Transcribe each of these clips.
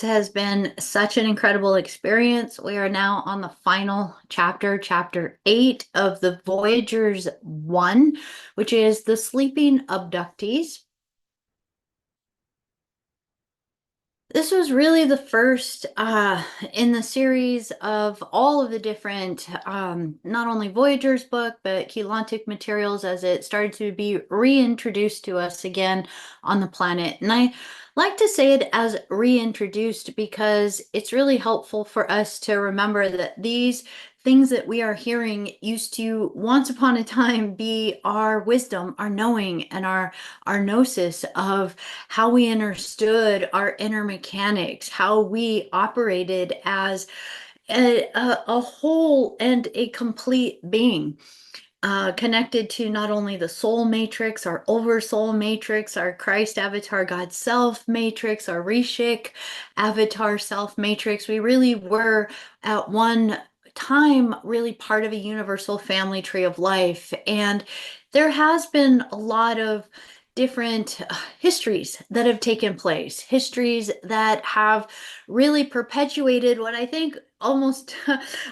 has been such an incredible experience. We are now on the final chapter, chapter 8 of the Voyagers 1, which is the sleeping abductees. This was really the first in the series of all of the different, not only Voyagers book, but Keylontic materials as it started to be reintroduced to us again on the planet. And I like to say it as reintroduced because it's really helpful for us to remember that these things that we are hearing used to once upon a time be our wisdom, our knowing, and our gnosis of how we understood our inner mechanics, how we operated as a whole and a complete being. Connected to not only the soul matrix, our oversoul matrix, our Christ avatar God self matrix, our Rishik avatar self matrix. We really were at one time really part of a universal family tree of life. And there has been a lot of different histories that have taken place, histories that have really perpetuated what I think almost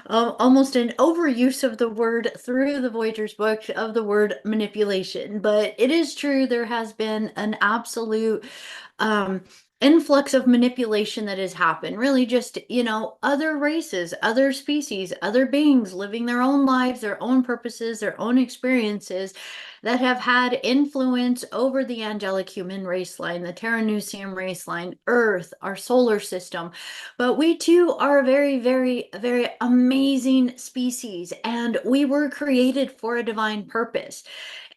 almost an overuse of the word through the Voyagers book of the word manipulation. But it is true, there has been an absolute um, influx of manipulation that has happened. Really, just, other races, other species, other beings living their own lives, their own purposes, their own experiences that have had influence over the angelic human race line, the Taran race line, Earth, our solar system. But we too are a very, very, very amazing species, and we were created for a divine purpose.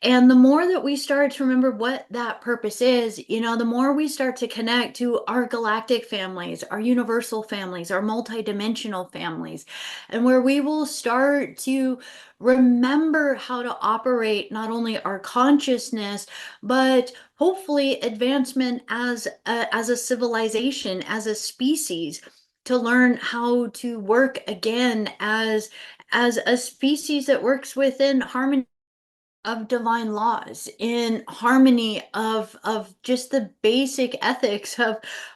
And the more that we start to remember what that purpose is, the more we start to connect to our galactic families, our universal families, our multidimensional families, and where we will start to remember how to operate not only our consciousness, but hopefully advancement as a civilization, as a species, to learn how to work again as a species that works within harmony of divine laws, in harmony of just the basic ethics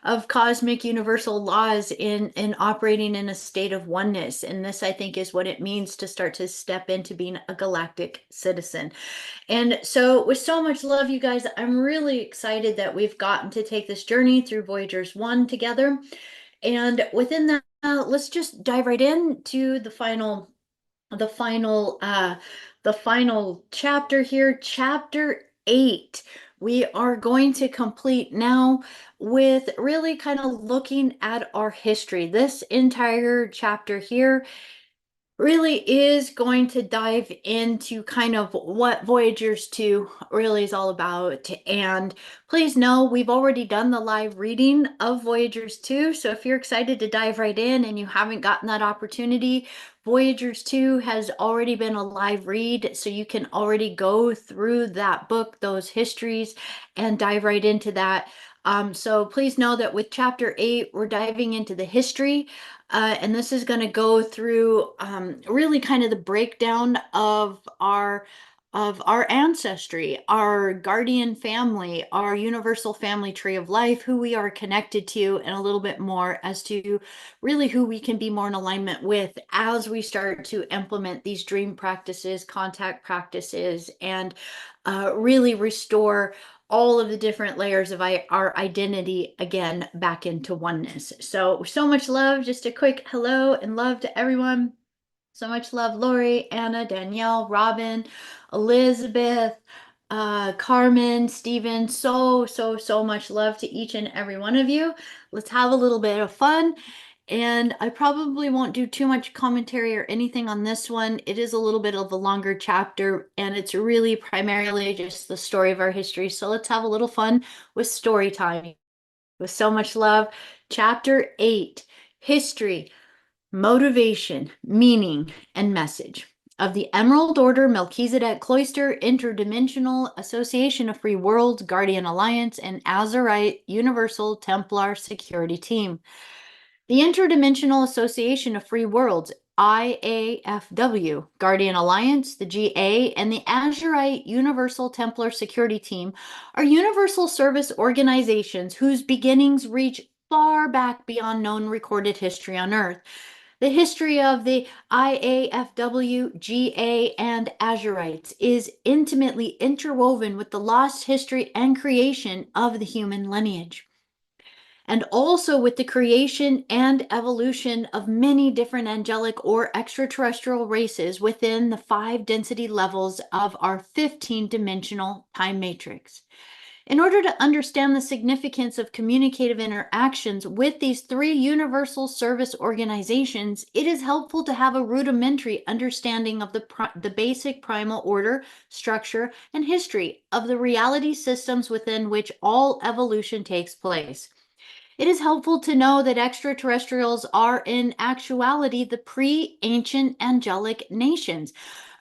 of cosmic universal laws, in operating in a state of oneness. And this, I think, is what it means to start to step into being a galactic citizen. And so with so much love, you guys, I'm really excited that we've gotten to take this journey through Voyagers 1 together. And within that, let's just dive right into the final the final chapter here, chapter 8. We are going to complete now with really kind of looking at our history. This entire chapter here really is going to dive into kind of what Voyagers 2 really is all about. And please know we've already done the live reading of Voyagers 2. So if you're excited to dive right in and you haven't gotten that opportunity, Voyagers 2 has already been a live read. So you can already go through that book, those histories, and dive right into that. So please know that with chapter 8, we're diving into the history. And this is going to go through really kind of the breakdown of our ancestry, our guardian family, our universal family tree of life, who we are connected to, and a little bit more as to really who we can be more in alignment with as we start to implement these dream practices, contact practices, and really restore all of the different layers of our identity again back into oneness. So much love. Just a quick hello and love to everyone. So much love, Lori, Anna, Danielle, Robin, Elizabeth, Carmen, Stephen. So much love to each and every one of you. Let's have a little bit of fun. And I probably won't do too much commentary or anything on this one. It is a little bit of a longer chapter, and it's really primarily just the story of our history. So let's have a little fun with story time. With so much love. Chapter 8, History, Motivation, Meaning, and Message of the Emerald Order Melchizedek Cloister Interdimensional Association of Free Worlds Guardian Alliance and Azurite Universal Templar Security Team. The Interdimensional Association of Free Worlds, IAFW, Guardian Alliance, the GA, and the Azurite Universal Templar Security Team are universal service organizations whose beginnings reach far back beyond known recorded history on Earth. The history of the IAFW, GA, and Azurites is intimately interwoven with the lost history and creation of the human lineage, and also with the creation and evolution of many different angelic or extraterrestrial races within the 5 density levels of our 15-dimensional time matrix. In order to understand the significance of communicative interactions with these 3 universal service organizations, it is helpful to have a rudimentary understanding of the basic primal order, structure, and history of the reality systems within which all evolution takes place. It is helpful to know that extraterrestrials are in actuality the pre-ancient angelic nations,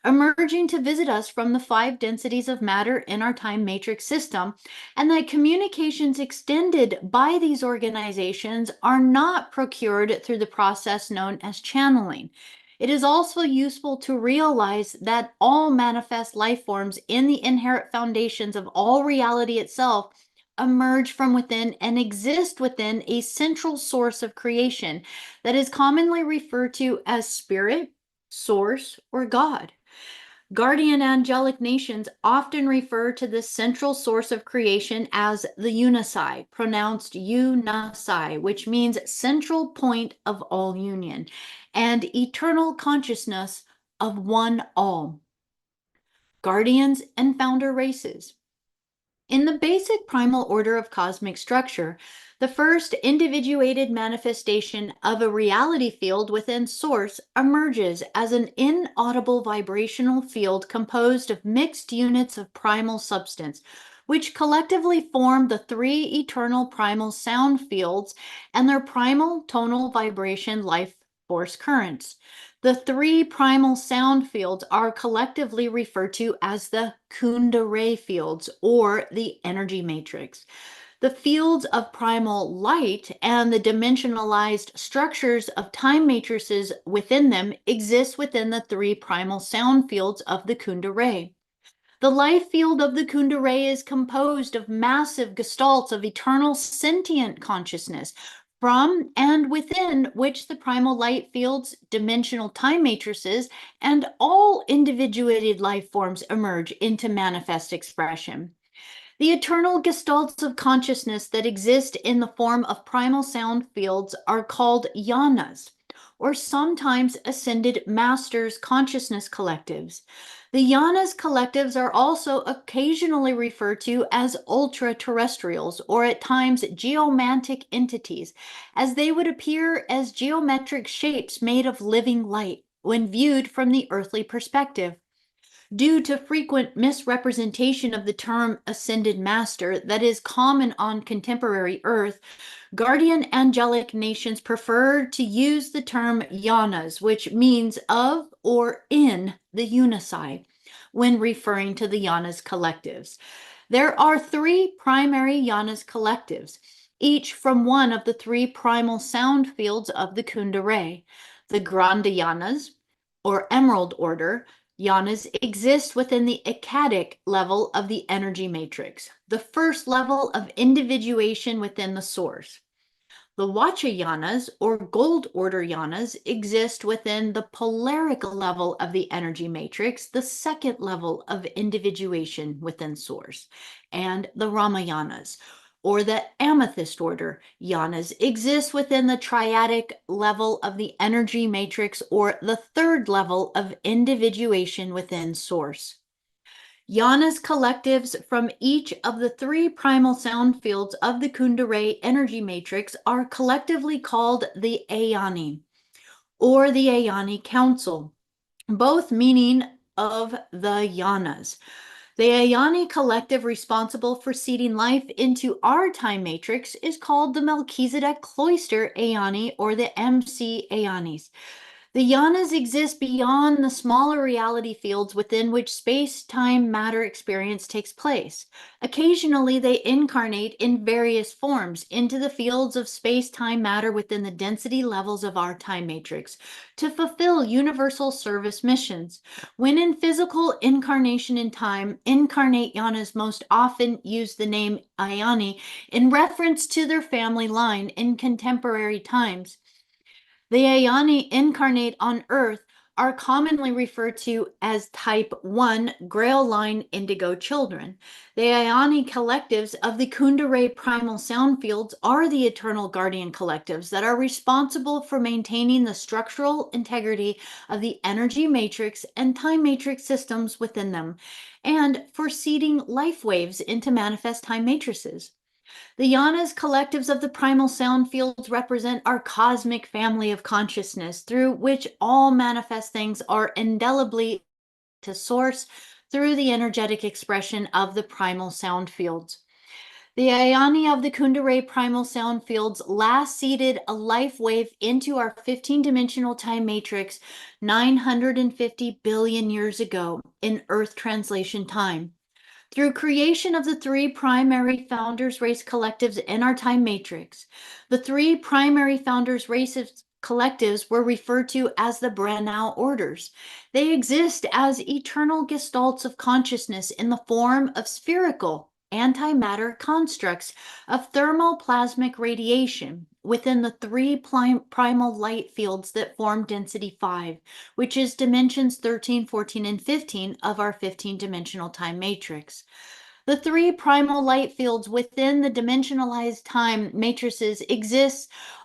emerging to visit us from the 5 densities of matter in our time matrix system, and that communications extended by these organizations are not procured through the process known as channeling. It is also useful to realize that all manifest life forms in the inherent foundations of all reality itself emerge from within and exist within a central source of creation that is commonly referred to as spirit, source, or God. Guardian angelic nations often refer to this central source of creation as the Unisai, pronounced Unasai, which means central point of all union, and eternal consciousness of one all. Guardians and founder races. In the basic primal order of cosmic structure, the first individuated manifestation of a reality field within Source emerges as an inaudible vibrational field composed of mixed units of primal substance, which collectively form the 3 eternal primal sound fields and their primal tonal vibration life force currents. The 3 primal sound fields are collectively referred to as the Kundalini fields, or the energy matrix. The fields of primal light and the dimensionalized structures of time matrices within them exist within the 3 primal sound fields of the Kundalini. The life field of the Kundalini is composed of massive gestalts of eternal sentient consciousness, from and within which the primal light fields, dimensional time matrices, and all individuated life forms emerge into manifest expression. The eternal gestalts of consciousness that exist in the form of primal sound fields are called Yanas, or sometimes Ascended Masters Consciousness Collectives. The Yanas Collectives are also occasionally referred to as ultra-terrestrials, or at times geomantic entities, as they would appear as geometric shapes made of living light when viewed from the earthly perspective. Due to frequent misrepresentation of the term ascended master that is common on contemporary Earth, guardian angelic nations prefer to use the term Yanas, which means of or in the Unisai, when referring to the Yanas collectives. There are 3 primary Yanas collectives, each from one of the 3 primal sound fields of the Kundalini. The Grande Yanas, or Emerald Order, Yanas exist within the Akkadic level of the energy matrix, the first level of individuation within the source. The Wacha Yanas, or Gold Order Yanas, exist within the polaric level of the energy matrix, the second level of individuation within source. And the Ramayanas, or the Amethyst Order Yanas, exist within the triadic level of the energy matrix, or the third level of individuation within source. Yanas collectives from each of the 3 primal sound fields of the Kundalini energy matrix are collectively called the Ayani, or the Ayani Council, both meaning of the Yanas. The Ayani collective responsible for seeding life into our time matrix is called the Melchizedek Cloister Ayani, or the MC Ayanis. The yanas exist beyond the smaller reality fields within which space-time matter experience takes place. Occasionally, they incarnate in various forms into the fields of space-time matter within the density levels of our time matrix to fulfill universal service missions. When in physical incarnation in time, incarnate yanas most often use the name Ayani in reference to their family line in contemporary times. The Ayani incarnate on Earth are commonly referred to as Type 1 Grail Line Indigo children. The Ayani collectives of the Kundera primal sound fields are the eternal guardian collectives that are responsible for maintaining the structural integrity of the energy matrix and time matrix systems within them, and for seeding life waves into manifest time matrices. The Yanas collectives of the primal sound fields represent our cosmic family of consciousness through which all manifest things are indelibly to source through the energetic expression of the primal sound fields. The Ayani of the Kundera primal sound fields last seeded a life wave into our 15-dimensional time matrix 950 billion years ago in Earth translation time. Through creation of the three primary founders race collectives in our time matrix, the three primary founders races collectives were referred to as the Breneau orders. They exist as eternal gestalts of consciousness in the form of spherical antimatter constructs of thermoplasmic radiation within the three primal light fields that form density 5, which is dimensions 13, 14, and 15 of our 15-dimensional time matrix. The three primal light fields within the dimensionalized time matrices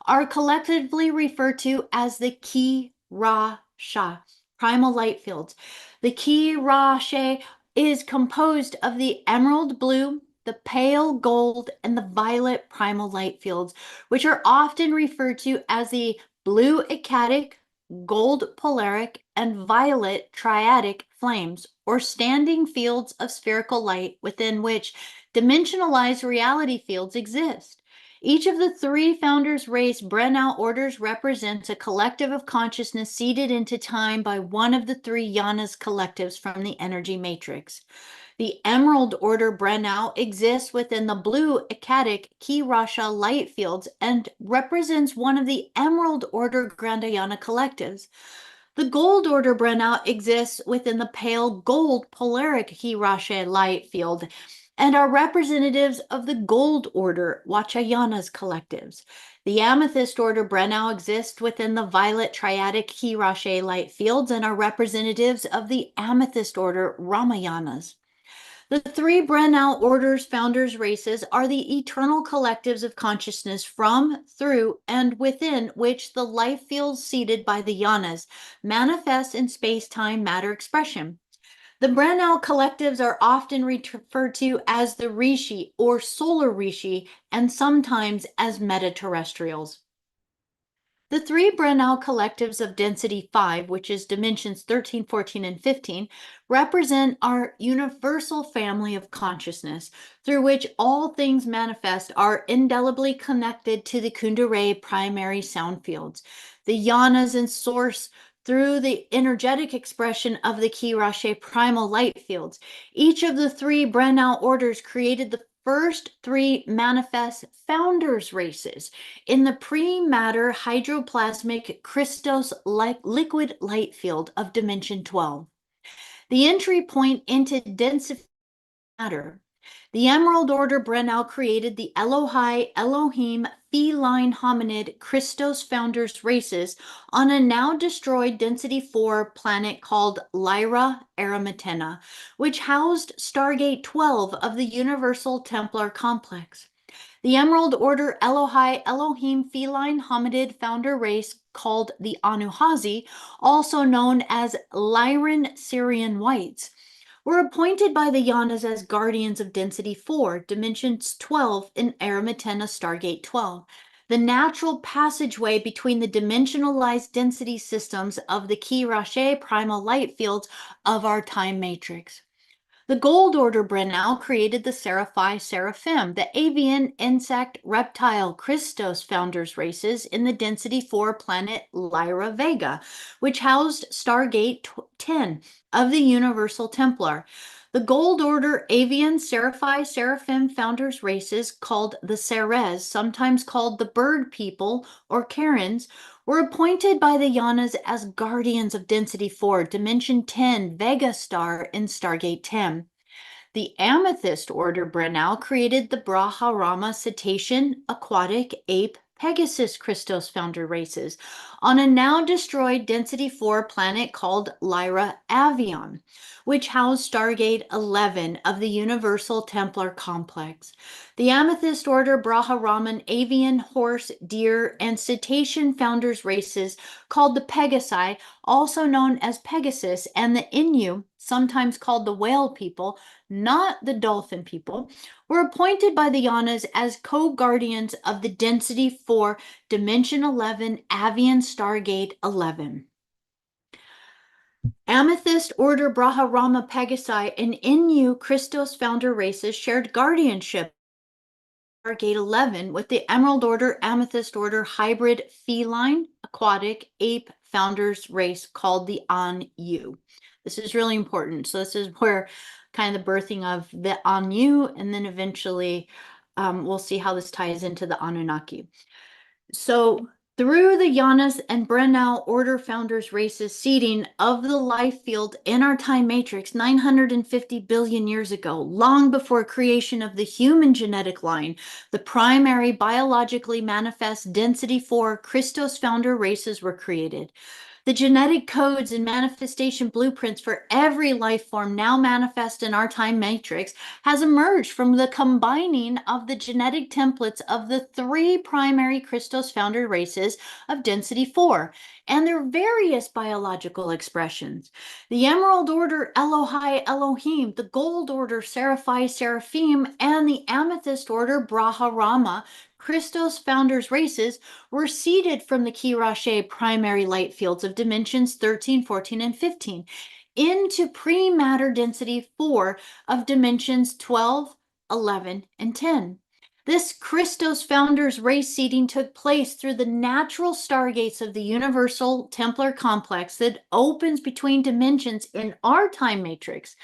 are collectively referred to as the Ki Ra Sha primal light fields. The Ki Ra She is composed of the emerald blue, the pale gold, and the violet primal light fields, which are often referred to as the blue ecstatic, gold polaric, and violet triadic flames, or standing fields of spherical light within which dimensionalized reality fields exist. Each of the three founders race Breneau orders represents a collective of consciousness seeded into time by one of the three Yanas collectives from the energy matrix. The Emerald Order Breneau exists within the blue Akkadic Ki Rasha light fields and represents one of the Emerald Order Grandayana collectives. The Gold Order Breneau exists within the pale gold polaric Ki Rasha light field and are representatives of the Gold Order Wachayanas collectives. The Amethyst Order Breneau exists within the violet triadic Ki Rasha light fields and are representatives of the Amethyst Order Ramayanas. The three Breneau orders founders races are the eternal collectives of consciousness from, through, and within which the life fields seeded by the Yanas manifest in space-time matter expression. The Breneau collectives are often referred to as the Rishi or solar Rishi and sometimes as meta-terrestrials. The three Breneau collectives of density 5, which is dimensions 13, 14, and 15, represent our universal family of consciousness, through which all things manifest are indelibly connected to the Kundera primary sound fields. The Yanas and source through the energetic expression of the Ki Rashe primal light fields. Each of the three Breneau orders created the first three manifest founders races in the pre-matter hydroplasmic Christos liquid light field of dimension 12. The entry point into densified matter. The Emerald Order Breneau created the Elohai Elohim feline hominid Christos founders races on a now destroyed density 4 planet called Lyra Aramatena, which housed Stargate 12 of the Universal Templar complex. The Emerald Order Elohai Elohim feline hominid founder race called the Anunnaki, also known as Lyran Sirian whites, were appointed by the Yanas as guardians of density 4, dimensions 12 in Aramatena Stargate 12, the natural passageway between the dimensionalized density systems of the Ki Rashe primal light fields of our time matrix. The Gold Order Breneau created the Seraphi Seraphim, the avian, insect, reptile, Christos founders races in the density 4 planet Lyra Vega, which housed Stargate 10 of the Universal Templar. The Gold Order avian Seraphi Seraphim founders races, called the Ceres, sometimes called the Bird People or Karens, were appointed by the Yanas as guardians of Density 4, Dimension 10, Vega Star in Stargate 10. The Amethyst Order Breneau created the Brahma Cetacean, Aquatic, Ape, Pegasus Christos founder races on a now destroyed Density 4 planet called Lyra Avion, which housed Stargate 11 of the Universal Templar Complex. The Amethyst Order Brahraman Avian, Horse, Deer, and Cetacean founders races called the Pegasi, also known as Pegasus, and the Innu, sometimes called the Whale People, not the Dolphin People, were appointed by the Yanas as co-guardians of the Density 4 Dimension 11 Avian Stargate 11. Amethyst Order Brahma Pegasi and Innu Christos founder races shared guardianship Stargate 11 with the Emerald Order Amethyst Order hybrid feline aquatic ape founders race called the Anu. This is really important. So this is where kind of the birthing of the Anu, and then eventually we'll see how this ties into the Anunnaki. So through the Yanas and Breneau Order founders races seeding of the life field in our time matrix 950 billion years ago, long before creation of the human genetic line, the primary biologically manifest Density 4 Christos founder races were created. The genetic codes and manifestation blueprints for every life form now manifest in our time matrix has emerged from the combining of the genetic templates of the 3 primary Christos founder races of Density 4 and their various biological expressions. The Emerald Order Elohai Elohim, the Gold Order Seraphi Seraphim, and the Amethyst Order Brahma Christos founders races were seeded from the Kirache primary light fields of dimensions 13, 14, and 15 into pre-matter density 4 of dimensions 12, 11, and 10. This Christos founders race seeding took place through the natural stargates of the Universal Templar complex that opens between dimensions in our time matrix.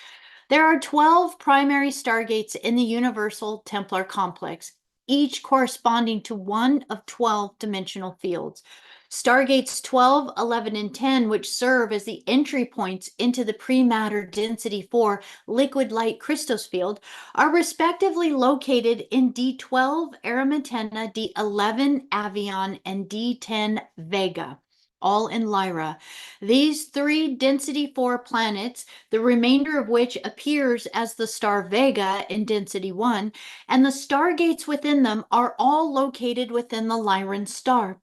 There are 12 primary stargates in the Universal Templar complex, each corresponding to one of 12 dimensional fields. Stargates 12, 11, and 10, which serve as the entry points into the pre-matter density 4 liquid light Christos field, are respectively located in D12 Aramitena, D11 Avion, and D10 Vega, all in Lyra. These 3 density 4 planets, the remainder of which appears as the star Vega in density 1, and the stargates within them are all located within the Lyran star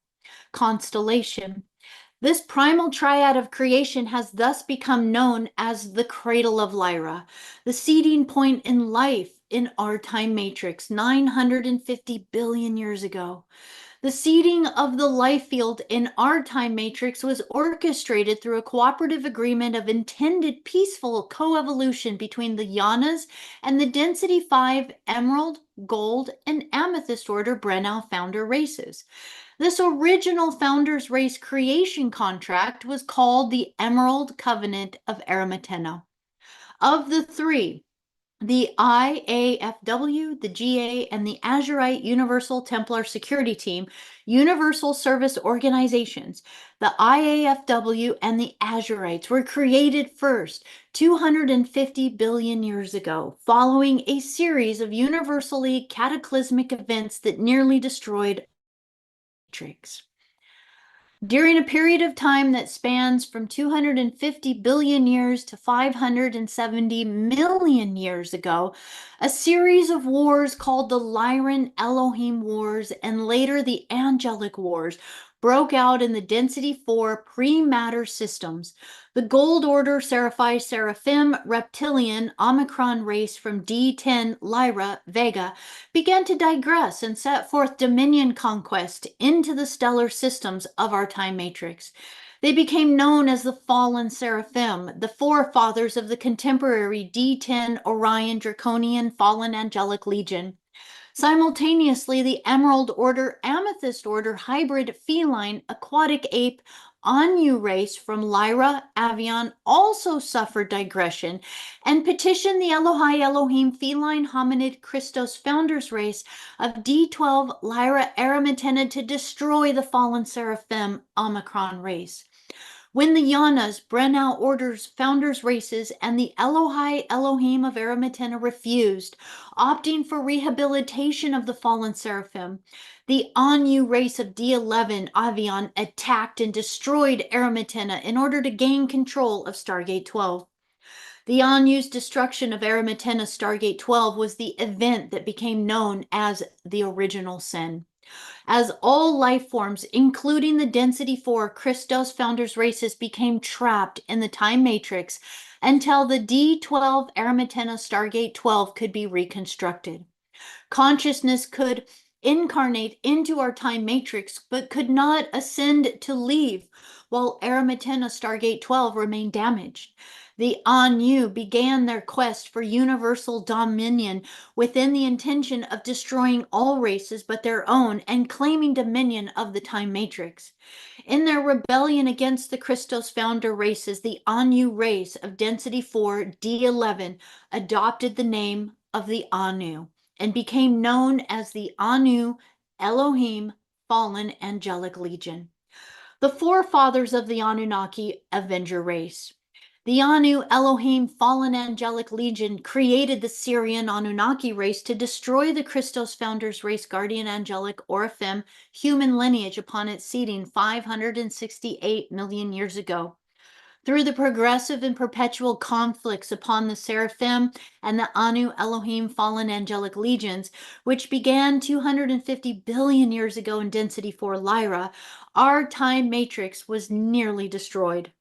constellation. This primal triad of creation has thus become known as the cradle of Lyra, the seeding point in life in our time matrix 950 billion years ago. The seeding of the life field in our time matrix was orchestrated through a cooperative agreement of intended peaceful coevolution between the Yanas and the Density 5 Emerald, Gold, and Amethyst Order Breneau founder races. This original founders race creation contract was called the Emerald Covenant of Aramitena. Of the 3, the IAFW, the GA, and the Azurite Universal Templar Security Team, Universal Service Organizations, the IAFW and the Azurites were created first 250 billion years ago, following a series of universally cataclysmic events that nearly destroyed Matrix. During a period of time that spans from 250 billion years to 570 million years ago, a series of wars called the Lyran Elohim Wars and later the Angelic Wars broke out in the Density 4 pre-matter systems. The Gold Order Seraphi Seraphim Reptilian Omicron race from D10 Lyra Vega began to digress and set forth dominion conquest into the stellar systems of our time matrix. They became known as the fallen seraphim, the forefathers of the contemporary D10 Orion Draconian Fallen Angelic Legion. Simultaneously, the Emerald Order Amethyst Order hybrid feline aquatic ape Anu race from Lyra Avion also suffered digression and petitioned the Elohai Elohim feline hominid Christos founders race of D12 Lyra Aramitena to destroy the fallen seraphim Omicron race. When the Yanas, Breneau orders, founders races, and the Elohai Elohim of Aramitena refused, opting for rehabilitation of the fallen seraphim, the Anu race of D11 Avion attacked and destroyed Aramitena in order to gain control of Stargate 12. The Anu's destruction of Aramitena Stargate 12 was the event that became known as the original sin. As all life forms, including the Density 4 Christos Founders races, became trapped in the time matrix until the D12 Aramitena Stargate 12 could be reconstructed. Consciousness could incarnate into our time matrix, but could not ascend to leave, while Aramitena Stargate 12 remained damaged. The Anu began their quest for universal dominion within the intention of destroying all races but their own and claiming dominion of the time matrix. In their rebellion against the Christos founder races, the Anu race of Density 4 D11 adopted the name of the Anu and became known as the Anu Elohim Fallen Angelic Legion, the forefathers of the Anunnaki Avenger race. The Anu Elohim Fallen Angelic Legion created the Sirian Anunnaki race to destroy the Christos Founders race Guardian Angelic Oraphim human lineage upon its seeding 568 million years ago. Through the progressive and perpetual conflicts upon the Seraphim and the Anu Elohim Fallen Angelic Legions, which began 250 billion years ago in Density 4 Lyra, our time matrix was nearly destroyed.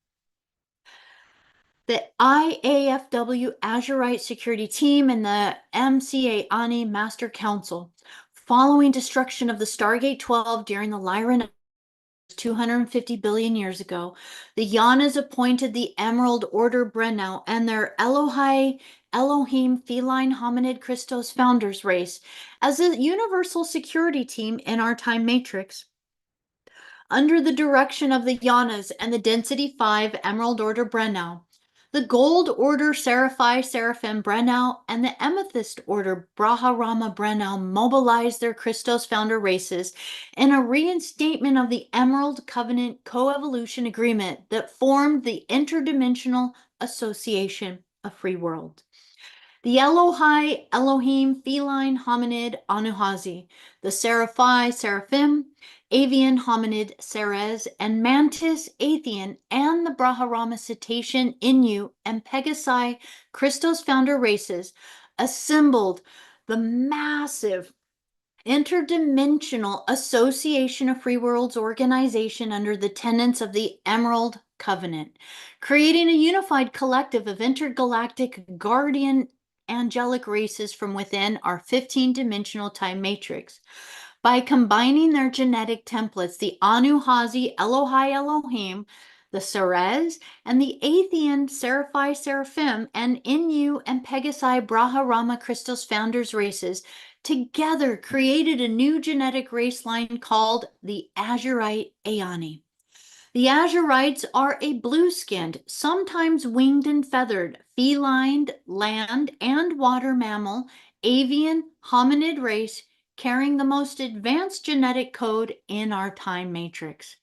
The IAFW Azurite Security Team and the MCA Ani Master Council, following destruction of the Stargate 12 during the Lyran 250 billion years ago, the Yanas appointed the Emerald Order Breneau and their Elohai Elohim feline hominid Christos founders race as a universal security team in our time matrix. Under the direction of the Yanas and the Density 5 Emerald Order Breneau, the Gold Order Seraphi Seraphim Breneau and the Amethyst Order Braharama Breneau mobilized their Christos founder races in a reinstatement of the Emerald Covenant Coevolution Agreement that formed the Interdimensional Association of Free World. The Elohai Elohim feline hominid Anuhazi, the Seraphi Seraphim, avian hominid Ceres, and Mantis Athean, and the Braharama Cetacean Inu and Pegasi Christos founder races assembled the massive Interdimensional Association of Free Worlds organization under the tenets of the Emerald Covenant, creating a unified collective of intergalactic guardian angelic races from within our 15-dimensional time matrix. By combining their genetic templates, the Anuhazi Elohai Elohim, the Ceres, and the Athean Seraphi Seraphim, and Inu and Pegasi Braharama Christos founders races together created a new genetic race line called the Azurite Aeoni. The Azurites are a blue-skinned, sometimes winged and feathered, feline, land, and water mammal, avian, hominid race carrying the most advanced genetic code in our time matrix.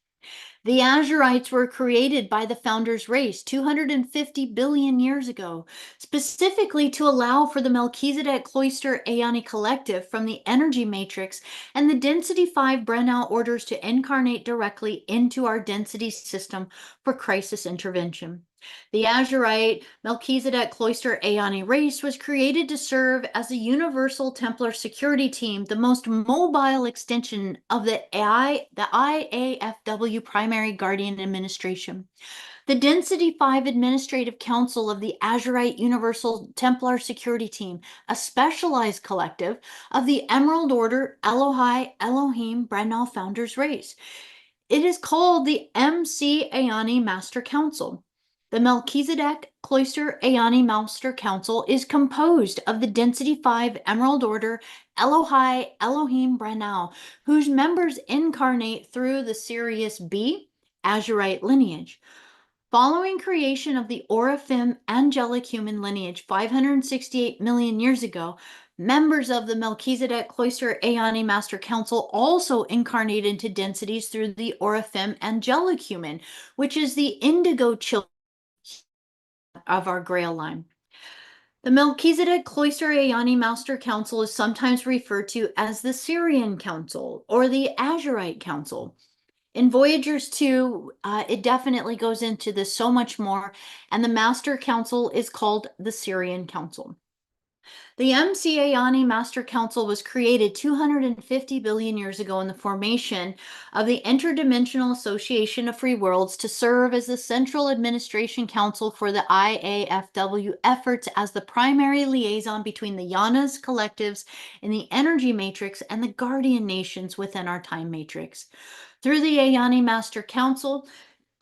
The Azurites were created by the founders' race 250 billion years ago, specifically to allow for the Melchizedek Cloister Aeoni Collective from the energy matrix and the Density 5 Breneau orders to incarnate directly into our density system for crisis intervention. The Azurite Melchizedek Cloister Aeoni race was created to serve as a universal Templar security team, the most mobile extension of the IAFW Primary Guardian Administration. The Density 5 Administrative Council of the Azurite Universal Templar Security Team, a specialized collective of the Emerald Order Elohai Elohim Breneau Founders Race. It is called the MC Ayani Master Council. The Melchizedek Cloister Ayani Master Council is composed of the Density 5 Emerald Order Elohim Breneau, whose members incarnate through the Sirius B Azurite lineage. Following creation of the Oraphim angelic human lineage 568 million years ago, members of the Melchizedek Cloister Ayani Master Council also incarnate into densities through the Oraphim angelic human, which is the indigo children of our Grail line. The Melchizedek Cloister Ayani Master Council is sometimes referred to as the Sirian Council or the Azurite Council. In Voyagers 2, it definitely goes into this so much more, and the Master Council is called the Sirian Council. The MCAONI Master Council was created 250 billion years ago in the formation of the Interdimensional Association of Free Worlds to serve as the Central Administration Council for the IAFW efforts as the primary liaison between the Yanas Collectives in the Energy Matrix and the Guardian Nations within our Time Matrix. Through the Ayani Master Council,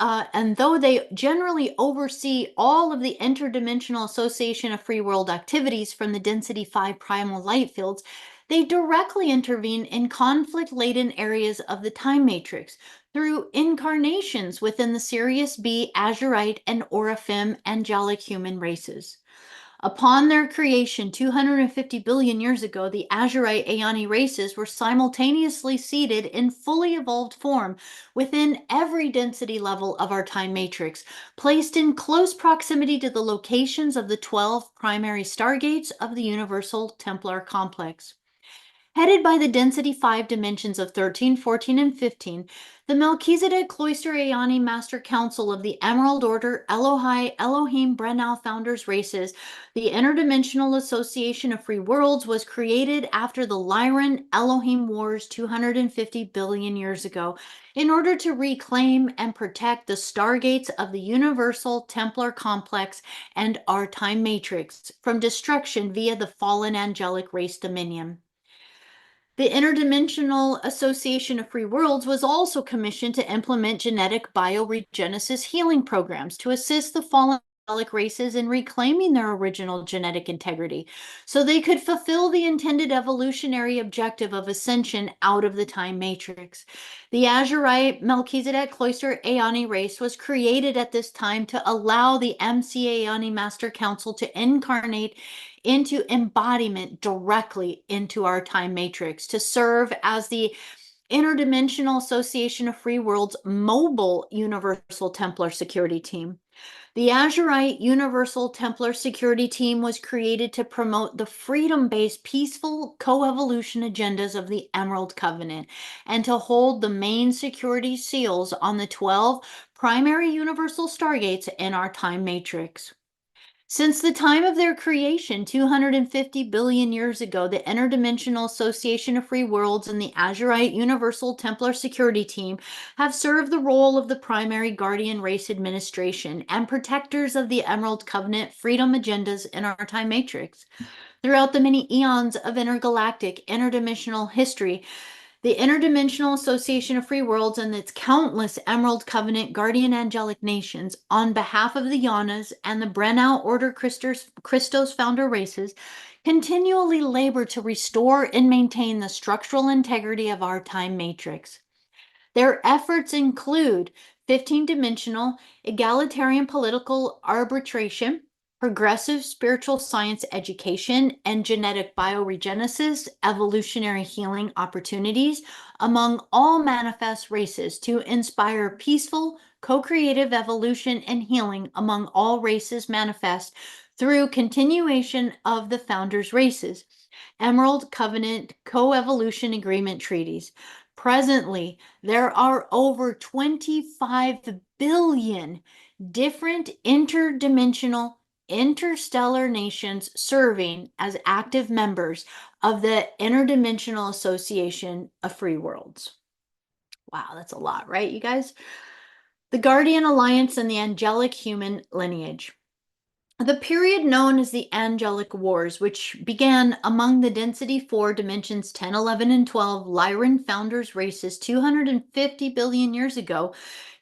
and though they generally oversee all of the Interdimensional Association of Free World activities from the Density 5 primal light fields, they directly intervene in conflict-laden areas of the time matrix through incarnations within the Sirius B, Azurite, and Oraphim angelic human races. Upon their creation 250 billion years ago, the Azurite Ayani races were simultaneously seated in fully evolved form within every density level of our time matrix, placed in close proximity to the locations of the 12 primary stargates of the Universal Templar complex. Headed by the density 5 dimensions of 13, 14, and 15, the Melchizedek Cloister Ayani Master Council of the Emerald Order Elohim Breneau Founders Races, the Interdimensional Association of Free Worlds, was created after the Lyran Elohim Wars 250 billion years ago in order to reclaim and protect the Stargates of the Universal Templar complex and our time matrix from destruction via the fallen angelic race dominion. The Interdimensional Association of Free Worlds was also commissioned to implement genetic bioregenesis healing programs to assist the fallen angelic races in reclaiming their original genetic integrity so they could fulfill the intended evolutionary objective of ascension out of the time matrix. The Azurite Melchizedek Cloister Ayani race was created at this time to allow the MC Ayani Master Council to incarnate into embodiment directly into our time matrix to serve as the Interdimensional Association of Free Worlds mobile Universal Templar security team. The Azurite Universal Templar security team was created to promote the freedom-based peaceful coevolution agendas of the Emerald Covenant and to hold the main security seals on the 12 primary universal stargates in our time matrix. Since the time of their creation, 250 billion years ago, the Interdimensional Association of Free Worlds and the Azurite Universal Templar Security Team have served the role of the primary guardian race administration and protectors of the Emerald Covenant freedom agendas in our time matrix. Throughout the many eons of intergalactic, interdimensional history, the Interdimensional Association of Free Worlds and its countless Emerald Covenant guardian angelic nations, on behalf of the Yanas and the Breneau Order Christos founder races, continually labor to restore and maintain the structural integrity of our time matrix. Their efforts include 15-dimensional egalitarian political arbitration, progressive spiritual science education, and genetic bioregenesis, evolutionary healing opportunities among all manifest races to inspire peaceful, co-creative evolution and healing among all races manifest through continuation of the founders' races. Emerald Covenant Co-Evolution Agreement treaties. Presently, there are over 25 billion different interdimensional interstellar nations serving as active members of the Interdimensional Association of Free Worlds. Wow, that's a lot, right, you guys? The Guardian Alliance and the Angelic Human Lineage. The period known as the Angelic Wars, which began among the density 4 dimensions 10, 11, and 12 Lyran founders races 250 billion years ago,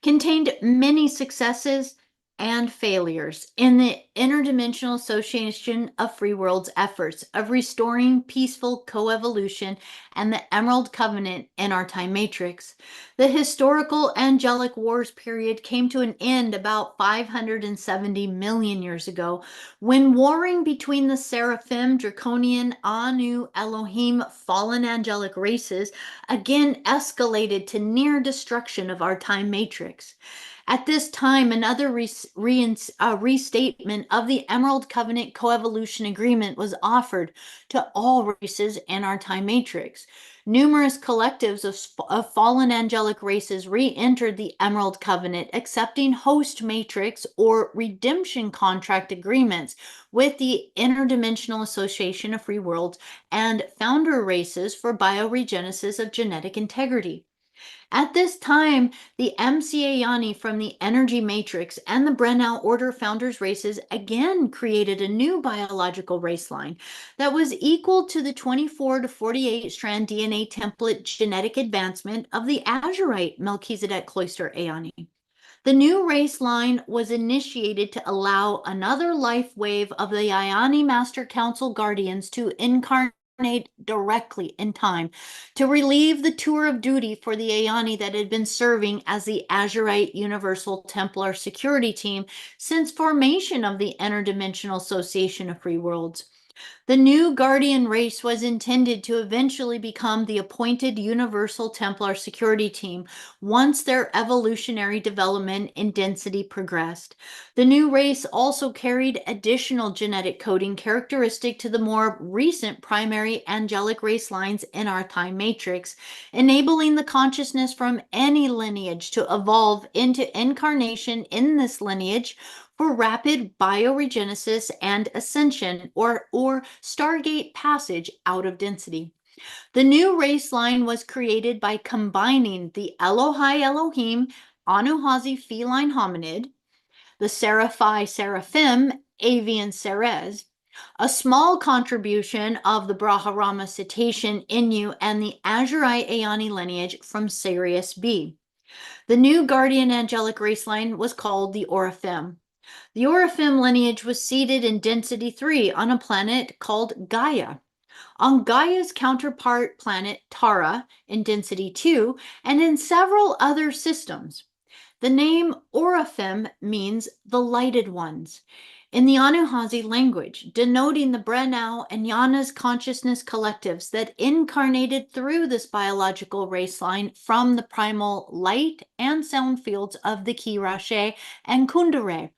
contained many successes and failures in the interdimensional association of free world's efforts of restoring peaceful coevolution and the Emerald Covenant in our time matrix. The historical Angelic Wars period came to an end about 570 million years ago when warring between the Seraphim, Draconian, Anu, Elohim, fallen angelic races again escalated to near destruction of our time matrix. At this time, another restatement of the Emerald Covenant Coevolution Agreement was offered to all races in our time matrix. Numerous collectives of fallen angelic races re-entered the Emerald Covenant, accepting host matrix or redemption contract agreements with the Interdimensional Association of Free Worlds and founder races for bioregenesis of genetic integrity. At this time, the MCAyani from the energy matrix and the Breneau order founders races again created a new biological race line that was equal to the 24 to 48 strand DNA template genetic advancement of the Azurite Melchizedek cloister Ayani. The new race line was initiated to allow another life wave of the Ioni Master Council Guardians to incarnate directly in time to relieve the tour of duty for the Aeoni that had been serving as the Azurite Universal Templar security team since formation of the Interdimensional Association of Free Worlds. The new Guardian race was intended to eventually become the appointed Universal Templar security team once their evolutionary development in density progressed. The new race also carried additional genetic coding characteristic to the more recent primary angelic race lines in our time matrix, enabling the consciousness from any lineage to evolve into incarnation in this lineage for rapid bioregenesis and ascension or Stargate passage out of density. The new race line was created by combining the Elohai Elohim Anuhazi feline hominid, the Seraphi Seraphim avian Ceres, a small contribution of the Braharama cetacean Inu, and the Azurite Aeoni lineage from Sirius B. The new guardian angelic race line was called the Oraphim. The Oraphim lineage was seated in density 3 on a planet called Gaia. On Gaia's counterpart planet Tara in density 2 and in several other systems. The name Oraphim means the lighted ones in the Anuhazi language, denoting the Breneau and Yanas consciousness collectives that incarnated through this biological race line from the primal light and sound fields of the Kirashe and Kundere.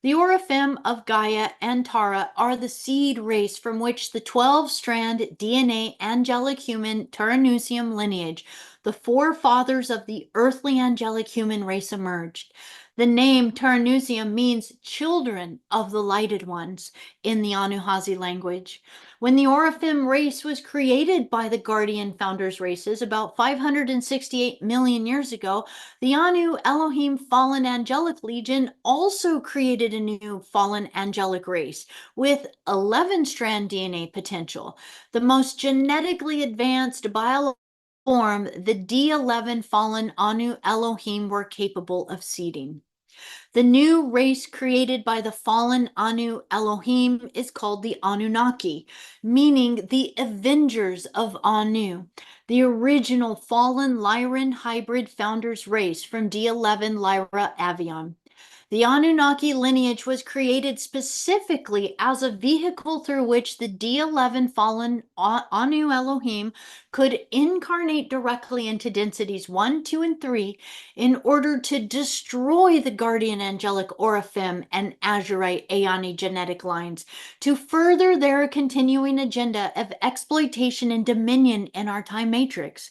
The Oraphim of Gaia and Tara are the seed race from which the 12-strand DNA angelic human Taranusium lineage, the forefathers of the earthly angelic human race, emerged. The name Taranusium means children of the lighted ones in the Anuhazi language. When the Oraphim race was created by the Guardian founders races about 568 million years ago, the Anu Elohim Fallen Angelic Legion also created a new fallen angelic race with 11-strand DNA potential, the most genetically advanced biological form the D11 fallen Anu Elohim were capable of seeding. The new race created by the fallen Anu Elohim is called the Anunnaki, meaning the Avengers of Anu, the original fallen Lyran hybrid founders race from D11 Lyra Avion. The Anunnaki lineage was created specifically as a vehicle through which the D11 fallen Anu Elohim could incarnate directly into densities 1, 2, and 3 in order to destroy the guardian angelic Oraphim and Azurite Aeoni genetic lines to further their continuing agenda of exploitation and dominion in our time matrix.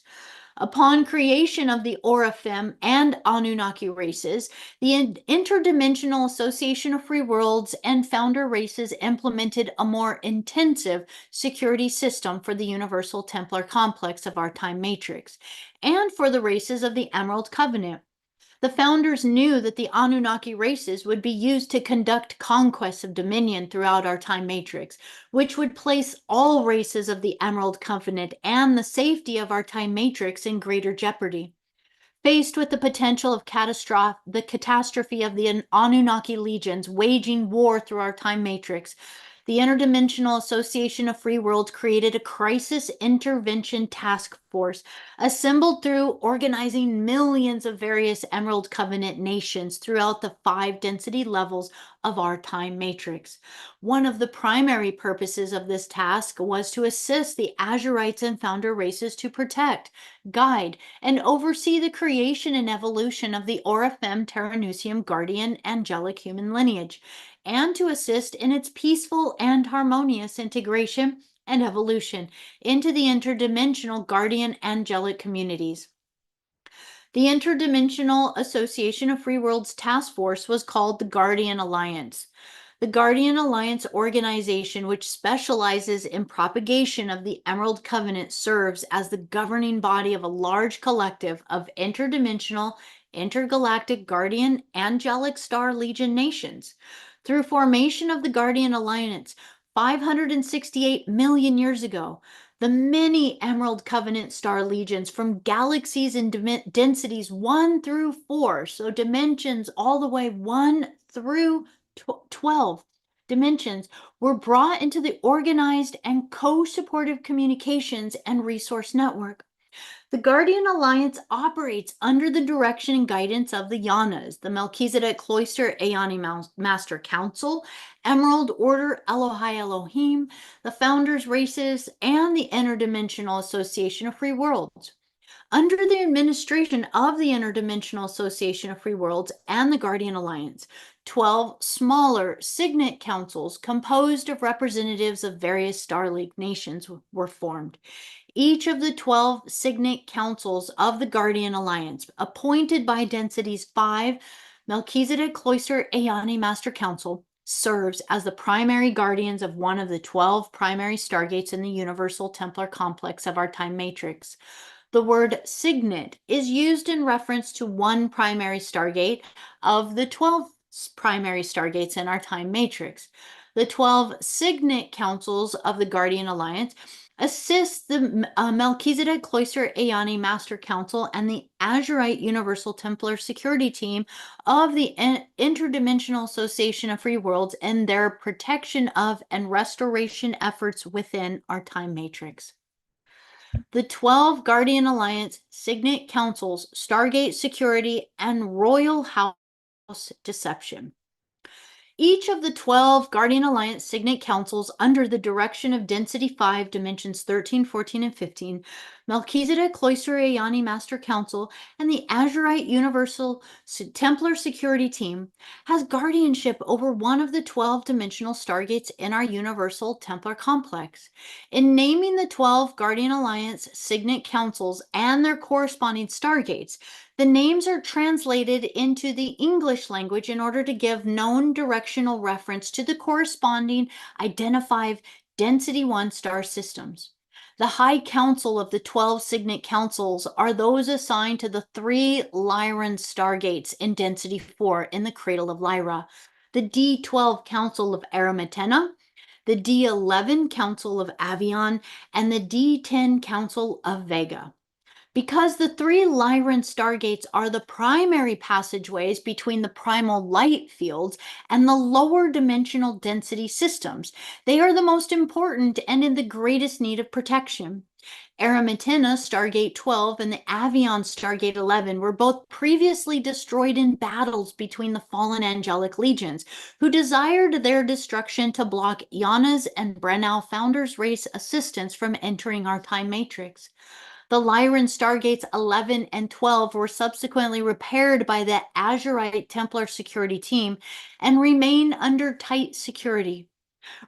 Upon creation of the Oraphim and Anunnaki races, the Interdimensional Association of Free Worlds and founder races implemented a more intensive security system for the Universal Templar complex of our time matrix and for the races of the Emerald Covenant. The founders knew that the Anunnaki races would be used to conduct conquests of dominion throughout our time matrix, which would place all races of the Emerald Covenant and the safety of our time matrix in greater jeopardy. Faced with the potential of the catastrophe of the Anunnaki legions waging war through our time matrix, the Interdimensional Association of Free Worlds created a crisis intervention task force assembled through organizing millions of various Emerald Covenant nations throughout the 5 density levels of our time matrix. One of the primary purposes of this task was to assist the Azurites and founder races to protect, guide, and oversee the creation and evolution of the Oraphim Taranusium guardian angelic human lineage, and to assist in its peaceful and harmonious integration and evolution into the interdimensional guardian angelic communities. The Interdimensional Association of Free Worlds Task Force was called the Guardian Alliance. The Guardian Alliance organization, which specializes in propagation of the Emerald Covenant, serves as the governing body of a large collective of interdimensional, intergalactic guardian angelic star legion nations. Through formation of the Guardian Alliance 568 million years ago, the many Emerald Covenant star legions from galaxies in densities 1 through 4, so dimensions all the way 1 through 12 dimensions, were brought into the organized and co-supportive communications and resource network. The Guardian Alliance operates under the direction and guidance of the Yanas, the Melchizedek Cloister Aeoni Master Council, Emerald Order Elohim, the Founders Races, and the Interdimensional Association of Free Worlds. Under the administration of the Interdimensional Association of Free Worlds and the Guardian Alliance, 12 smaller Signet Councils composed of representatives of various Star League nations were formed. Each of the 12 Signet Councils of the Guardian Alliance, appointed by Densities 5, Melchizedek Cloister Aeoni Master Council, serves as the primary guardians of one of the 12 primary stargates in the universal Templar complex of our time matrix. The word signet is used in reference to one primary stargate of the 12 primary stargates in our time matrix. The 12 Signet Councils of the Guardian Alliance assist the Melchizedek Cloister Aeoni Master Council and the Azurite Universal Templar Security Team of the Interdimensional Association of Free Worlds in their protection of and restoration efforts within our time matrix. The 12 Guardian Alliance, Signet Councils, Stargate Security, and Royal House Deception. Each of the 12 Guardian Alliance Signet Councils, under the direction of Density 5, Dimensions 13, 14, and 15, Melchizedek Cloister Aeoni Master Council, and the Azurite Universal Templar Security Team, has guardianship over one of the 12 dimensional stargates in our Universal Templar Complex. In naming the 12 Guardian Alliance Signet Councils and their corresponding stargates, the names are translated into the English language in order to give known directional reference to the corresponding identified Density 1 star systems. The High Council of the 12 Signet Councils are those assigned to the 3 Lyran stargates in Density 4 in the Cradle of Lyra, the D12 Council of Armageddon, the D11 Council of Avion, and the D10 Council of Vega. Because the 3 Lyran stargates are the primary passageways between the primal light fields and the lower dimensional density systems, they are the most important and in the greatest need of protection. Armageddon Stargate 12 and the Avion Stargate 11 were both previously destroyed in battles between the fallen angelic legions, who desired their destruction to block Yanas and Breneau Founders Race assistance from entering our time matrix. The Lyran Stargates 11 and 12 were subsequently repaired by the Azurite Templar Security Team and remain under tight security.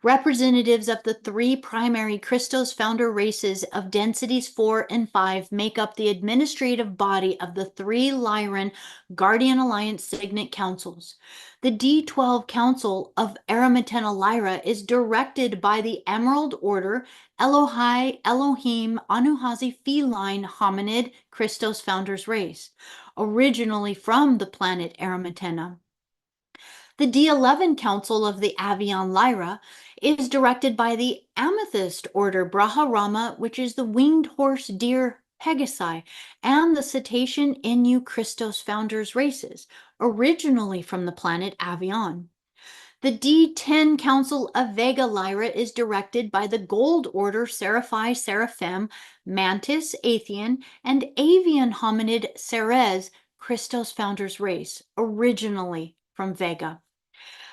Representatives of the 3 primary Christos founder races of densities 4 and 5 make up the administrative body of the 3 Lyran Guardian Alliance Signet Councils. The D12 Council of Armageddon Lyra is directed by the Emerald Order Elohim Anuhazi Feline Hominid Christos Founders Race. originally from the planet Armageddon. The D11 Council of the Avion Lyra is directed by the Amethyst Order Brahmarama, which is the winged horse deer Pegasi, and the cetacean Inu Christos founders races, originally from the planet Avion. The D10 Council of Vega Lyra is directed by the Gold Order Seraphi Seraphim, Mantis Athean, and Avian hominid Ceres, Christos founders race, originally from Vega.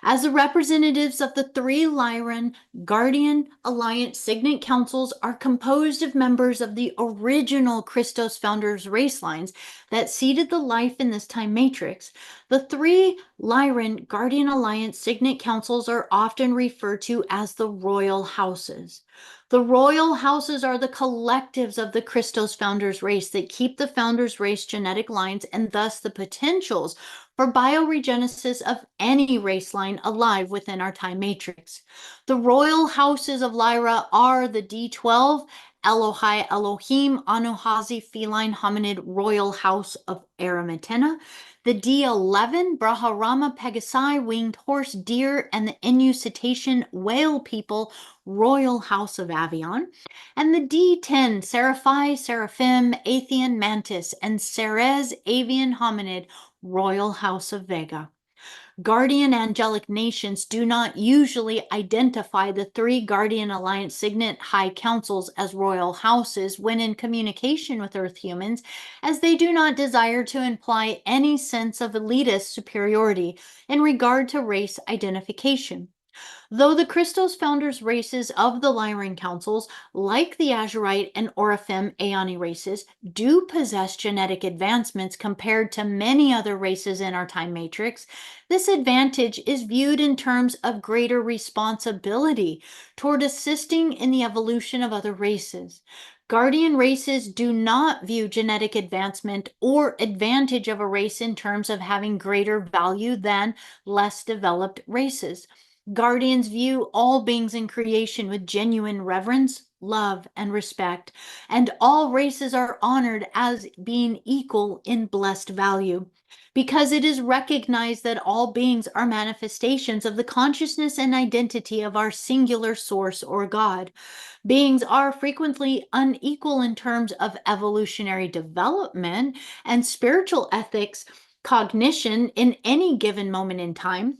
As the representatives of the three Lyran Guardian Alliance Signet Councils are composed of members of the original Christos founders race lines that seeded the life in this time matrix, the three Lyran Guardian Alliance Signet Councils are often referred to as the Royal Houses. The Royal Houses are the collectives of the Christos founders race that keep the founders race genetic lines and thus the potentials for bioregenesis of any race line alive within our time matrix. The royal houses of Lyra are the D12, Elohai Elohim, Anuhazi Feline Hominid Royal House of Aramatena, the D11, Braharama Pegasi Winged Horse Deer, and the Inu Cetacean Whale People Royal House of Avion, and the D10, Seraphi, Seraphim, Athean Mantis, and Ceres Avian Hominid Royal House of Vega. Guardian angelic nations do not usually identify the three Guardian Alliance Signet High Councils as royal houses when in communication with Earth humans, as they do not desire to imply any sense of elitist superiority in regard to race identification. Though the Christos founders races of the Lyran councils, like the Azurite and Oraphim Aeoni races, do possess genetic advancements compared to many other races in our time matrix, this advantage is viewed in terms of greater responsibility toward assisting in the evolution of other races. Guardian races do not view genetic advancement or advantage of a race in terms of having greater value than less developed races. Guardians view all beings in creation with genuine reverence, love, and respect, and all races are honored as being equal in blessed value, because it is recognized that all beings are manifestations of the consciousness and identity of our singular source or God. Beings are frequently unequal in terms of evolutionary development and spiritual ethics, cognition in any given moment in time.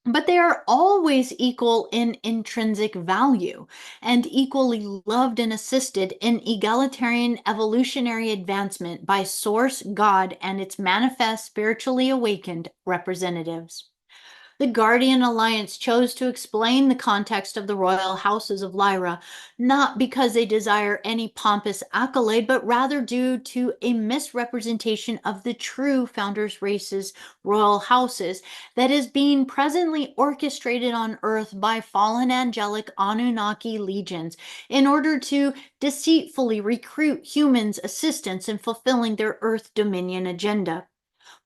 But they are always equal in intrinsic value and equally loved and assisted in egalitarian evolutionary advancement by Source, God, and its manifest spiritually awakened representatives. The Guardian Alliance chose to explain the context of the royal houses of Lyra, not because they desire any pompous accolade, but rather due to a misrepresentation of the true founders' races' royal houses that is being presently orchestrated on Earth by fallen angelic Anunnaki legions in order to deceitfully recruit humans' assistance in fulfilling their Earth dominion agenda.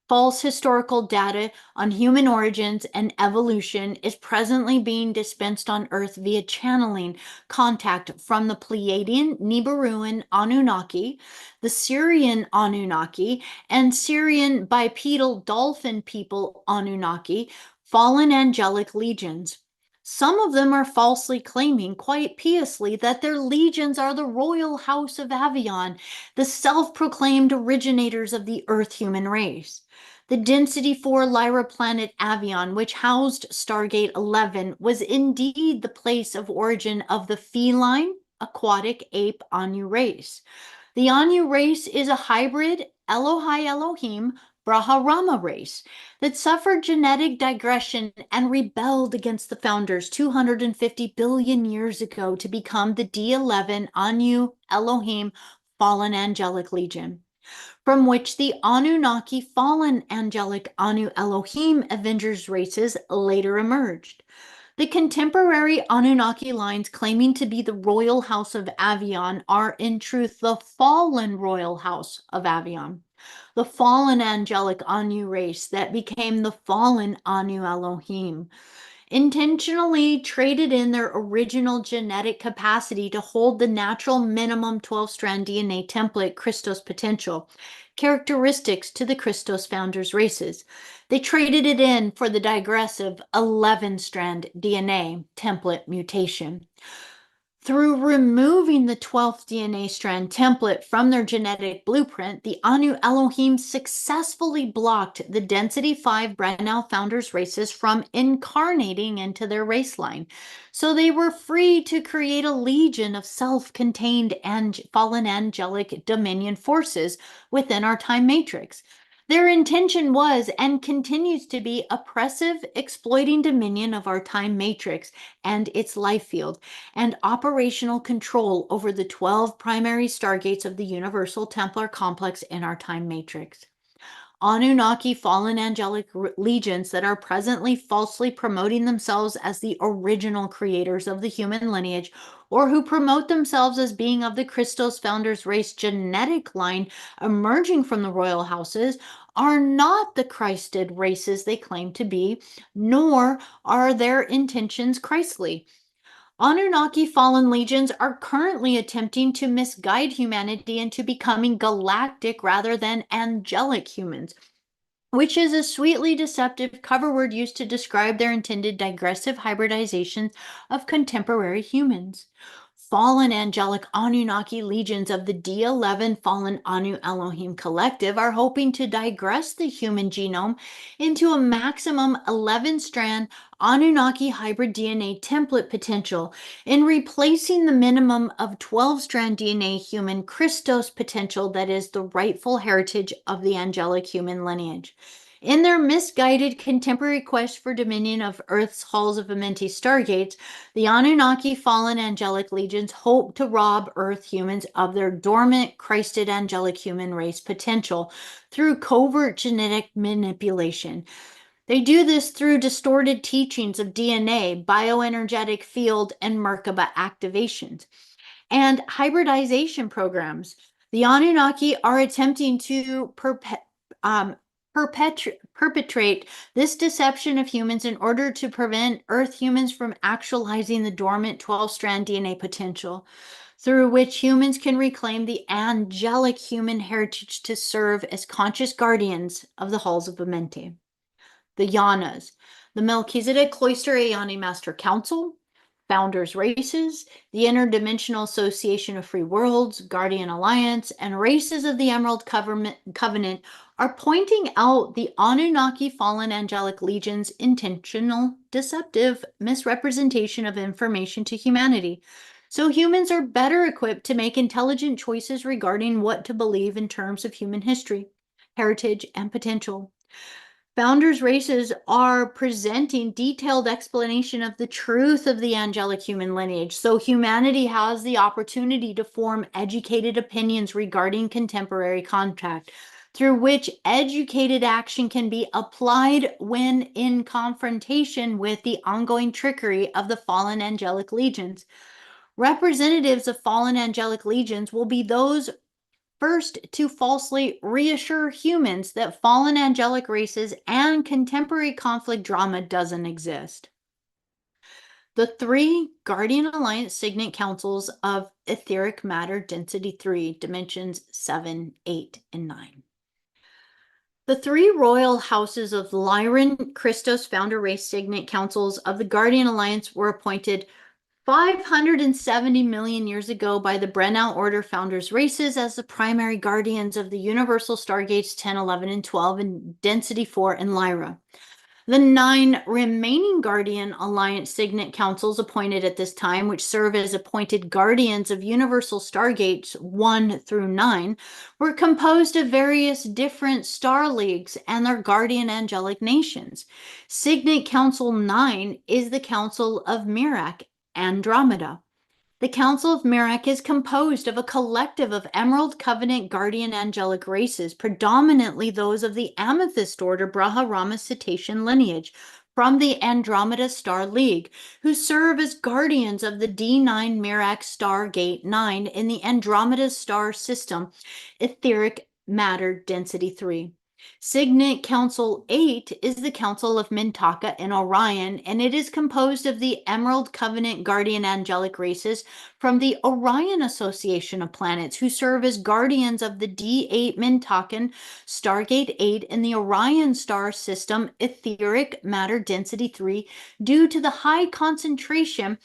False historical data on human origins and evolution is presently being dispensed on Earth via channeling contact from the Pleiadian Nibiruan Anunnaki, the Sirian Anunnaki, and Sirian bipedal dolphin people Anunnaki, fallen angelic legions. Some of them are falsely claiming, quite piously, that their legions are the royal house of Avion, the self-proclaimed originators of the Earth human race. The Density 4 Lyra planet Avion, which housed Stargate 11, was indeed the place of origin of the feline, aquatic ape Anu race. The Anu race is a hybrid Elohai Elohim Braharama race that suffered genetic digression and rebelled against the founders 250 billion years ago to become the D11 Anu Elohim Fallen Angelic Legion, from which the Anunnaki Fallen Angelic Anu Elohim Avengers races later emerged. The contemporary Anunnaki lines claiming to be the royal house of Avion are in truth the fallen royal house of Avion, the fallen angelic Anu race that became the fallen Anu Elohim, intentionally traded in their original genetic capacity to hold the natural minimum 12-strand DNA template Christos potential, characteristics to the Christos founders' races. They traded it in for the digressive 11-strand DNA template mutation. Through removing the 12th DNA strand template from their genetic blueprint, the Anu Elohim successfully blocked the Density 5 Breneau founders' races from incarnating into their race line. So they were free to create a legion of self-contained and fallen angelic dominion forces within our time matrix. Their intention was and continues to be oppressive, exploiting dominion of our time matrix and its life field, and operational control over the 12 primary stargates of the Universal Templar complex in our time matrix. Anunnaki fallen angelic legions that are presently falsely promoting themselves as the original creators of the human lineage, or who promote themselves as being of the Christos founders race genetic line emerging from the royal houses, are not the Christed races they claim to be, nor are their intentions Christly. Anunnaki fallen legions are currently attempting to misguide humanity into becoming galactic rather than angelic humans, which is a sweetly deceptive cover word used to describe their intended digressive hybridization of contemporary humans. Fallen angelic Anunnaki legions of the D11 Fallen Anu Elohim Collective are hoping to digress the human genome into a maximum 11-strand Anunnaki hybrid DNA template potential, in replacing the minimum of 12-strand DNA human Christos potential that is the rightful heritage of the angelic human lineage. In their misguided contemporary quest for dominion of Earth's halls of Amenti stargates, the Anunnaki fallen angelic legions hope to rob Earth humans of their dormant, Christed angelic human race potential through covert genetic manipulation. They do this through distorted teachings of DNA, bioenergetic field, and Merkaba activations, and hybridization programs. The Anunnaki are attempting to perpetrate this deception of humans in order to prevent Earth humans from actualizing the dormant 12-strand DNA potential, through which humans can reclaim the angelic human heritage to serve as conscious guardians of the halls of Amenti. The Yanas, the Melchizedek Cloister Ayani Master Council, Founders Races, the Interdimensional Association of Free Worlds, Guardian Alliance, and Races of the Emerald Covenant are pointing out the Anunnaki fallen angelic legion's intentional, deceptive misrepresentation of information to humanity, so humans are better equipped to make intelligent choices regarding what to believe in terms of human history, heritage, and potential. Founders races are presenting detailed explanation of the truth of the angelic human lineage, so humanity has the opportunity to form educated opinions regarding contemporary contact, through which educated action can be applied when in confrontation with the ongoing trickery of the fallen angelic legions. Representatives of fallen angelic legions will be those first to falsely reassure humans that fallen angelic races and contemporary conflict drama doesn't exist. The 3 Guardian Alliance Signet Councils of Etheric Matter Density 3, Dimensions 7, 8, and 9. The 3 royal houses of Lyran Christos Founder Race Signet Councils of the Guardian Alliance were appointed 570 million years ago by the Breneau Order Founders Races as the primary guardians of the Universal Stargates 10, 11, and 12 in Density 4 and Lyra. The 9 remaining Guardian Alliance Signet Councils appointed at this time, which serve as appointed guardians of Universal Stargates 1 through 9, were composed of various different star leagues and their guardian angelic nations. Signet Council 9 is the Council of Mirak, Andromeda. The Council of Mirak is composed of a collective of Emerald Covenant guardian angelic races, predominantly those of the Amethyst Order Brahma Cetacean lineage from the Andromeda Star League, who serve as guardians of the D9 Mirak Stargate 9 in the Andromeda Star System, Etheric Matter Density 3. Signet Council 8 is the Council of Mintaka and Orion, and it is composed of the Emerald Covenant Guardian Angelic races from the Orion Association of Planets, who serve as guardians of the D8 Mintakan, Stargate 8, and the Orion star system etheric matter density 3 due to the high concentration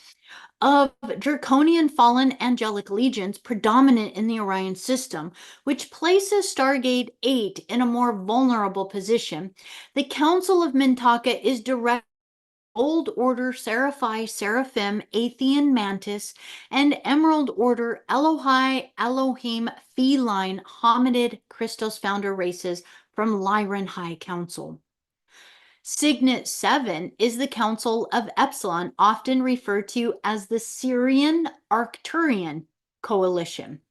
of draconian fallen angelic legions predominant in the Orion system, which places Stargate 8 in a more vulnerable position. The Council of Mintaka is direct Old Order Seraphi, Seraphim, Athean Mantis, and Emerald Order Elohai, Elohim, Feline, Hominid, Christos founder races from Lyran High Council. Signet 7 is the Council of Epsilon, often referred to as the Sirian Arcturian Coalition.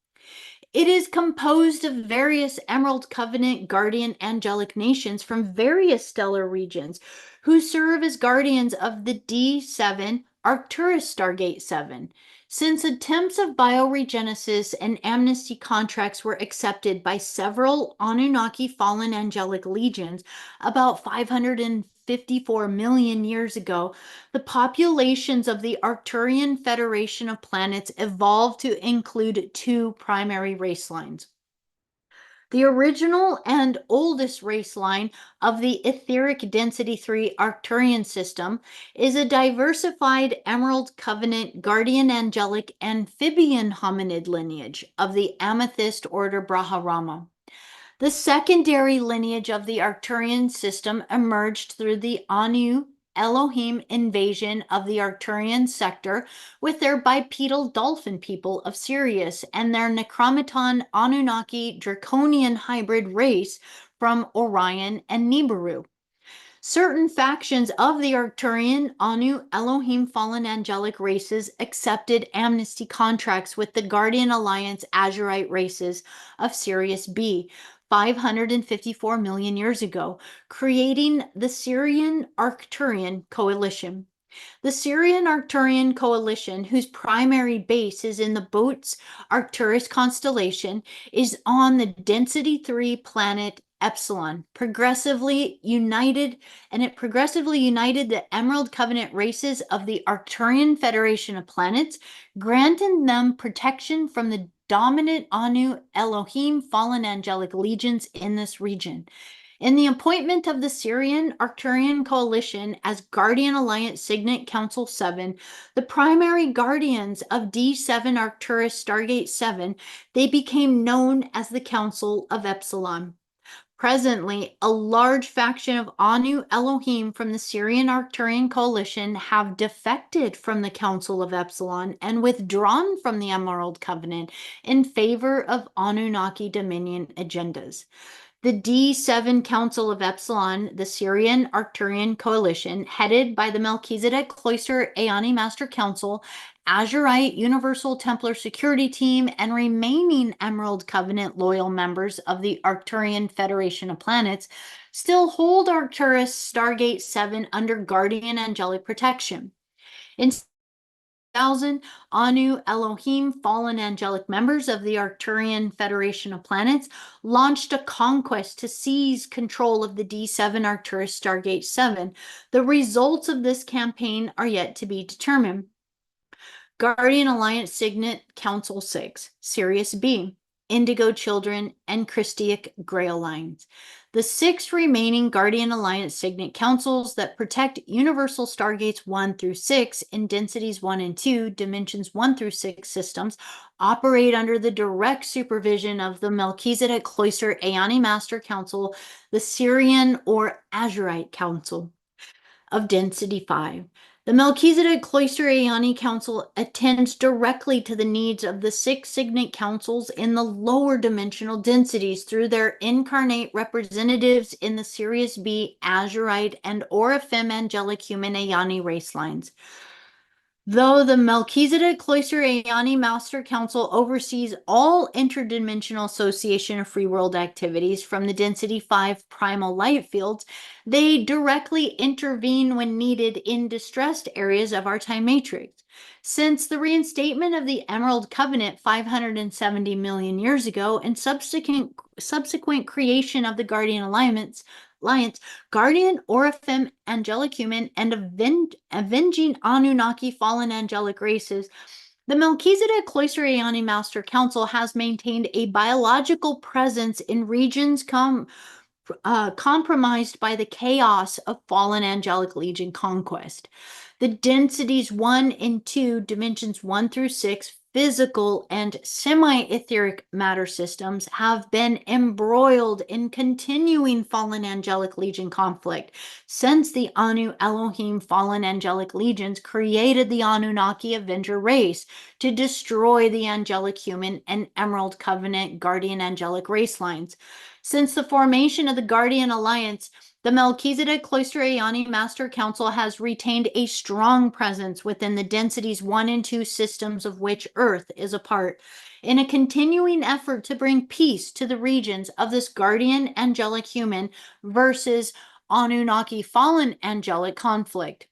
It is composed of various Emerald Covenant guardian angelic nations from various stellar regions who serve as guardians of the D7 Arcturus Stargate 7. Since attempts of bioregenesis and amnesty contracts were accepted by several Anunnaki fallen angelic legions about 554 million years ago, the populations of the Arcturian Federation of Planets evolved to include two primary race lines. The original and oldest race line of the etheric density 3 Arcturian system is a diversified Emerald Covenant guardian angelic amphibian hominid lineage of the Amethyst order Brahmarama. The secondary lineage of the Arcturian system emerged through the Anu Elohim invasion of the Arcturian sector with their bipedal dolphin people of Sirius and their Necromaton Anunnaki draconian hybrid race from Orion and Nibiru. Certain factions of the Arcturian Anu Elohim fallen angelic races accepted amnesty contracts with the Guardian Alliance Azurite races of Sirius B 554 million years ago, creating the Sirian Arcturian Coalition. The Sirian Arcturian Coalition, whose primary base is in the Boats Arcturus constellation, is on the Density 3 planet Epsilon, progressively united the Emerald Covenant races of the Arcturian Federation of Planets, granting them protection from the dominant Anu Elohim fallen angelic legions in this region. In the appointment of the Sirian Arcturian Coalition as Guardian Alliance Signet Council 7, the primary guardians of D7 Arcturus Stargate 7, they became known as the Council of Epsilon. Presently, a large faction of Anu Elohim from the Sirian Arcturian Coalition have defected from the Council of Epsilon and withdrawn from the Emerald Covenant in favor of Anunnaki Dominion agendas. The D7 Council of Epsilon, the Sirian Arcturian Coalition, headed by the Melchizedek Cloister Aeoni Master Council, Azurite Universal Templar Security Team, and remaining Emerald Covenant loyal members of the Arcturian Federation of Planets, still hold Arcturus Stargate 7 under Guardian Angelic Protection. In 2000, Anu Elohim, fallen angelic members of the Arcturian Federation of Planets, launched a conquest to seize control of the D7 Arcturus Stargate 7. The results of this campaign are yet to be determined. Guardian Alliance Signet Council 6, Sirius B, Indigo Children, and Christic Grail Lines. The 6 remaining Guardian Alliance Signet Councils that protect Universal Stargates 1 through 6 in densities 1 and 2, dimensions 1 through 6 systems, operate under the direct supervision of the Melchizedek Cloister Aeoni Master Council, the Sirian or Azurite Council of Density 5. The Melchizedek Cloister Aeoni Council attends directly to the needs of the 6 Signet Councils in the lower dimensional densities through their incarnate representatives in the Sirius B, Azurite, and Oraphim Angelic Human Aeoni race lines. Though the Melchizedek Cloister Ayani Master Council oversees all interdimensional association of free world activities from the density 5 primal light fields, they directly intervene when needed in distressed areas of our time matrix. Since the reinstatement of the Emerald Covenant 570 million years ago and subsequent creation of the Guardian Alliance, Guardian, Oraphim, Angelic Human, and avenging Anunnaki fallen angelic races, the Melchizedek Cloister Ayani Master Council has maintained a biological presence in regions compromised by the chaos of fallen angelic legion conquest. The densities 1 and 2, dimensions 1 through 6, physical and semi-etheric matter systems have been embroiled in continuing fallen angelic legion conflict since the Anu Elohim fallen angelic legions created the Anunnaki Avenger race to destroy the angelic human and Emerald Covenant guardian angelic race lines. Since the formation of the Guardian Alliance, the Melchizedek Cloister Ayani Master Council has retained a strong presence within the densities 1 and 2 systems of which Earth is a part, in a continuing effort to bring peace to the regions of this guardian angelic human versus Anunnaki fallen angelic conflict.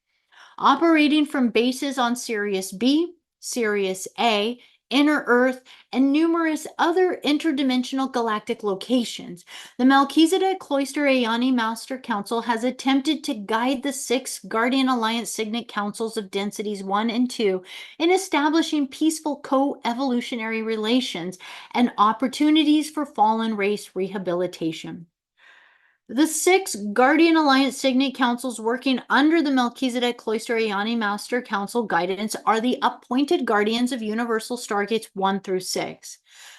Operating from bases on Sirius B, Sirius A, Inner Earth, and numerous other interdimensional galactic locations, the Melchizedek Cloister Ayani Master Council has attempted to guide the 6 Guardian Alliance Signet Councils of densities 1 and 2 in establishing peaceful co-evolutionary relations and opportunities for fallen race rehabilitation. The 6 Guardian Alliance Signet Councils working under the Melchizedek Cloister Ayani Master Council guidance are the appointed guardians of Universal Stargates 1 through 6.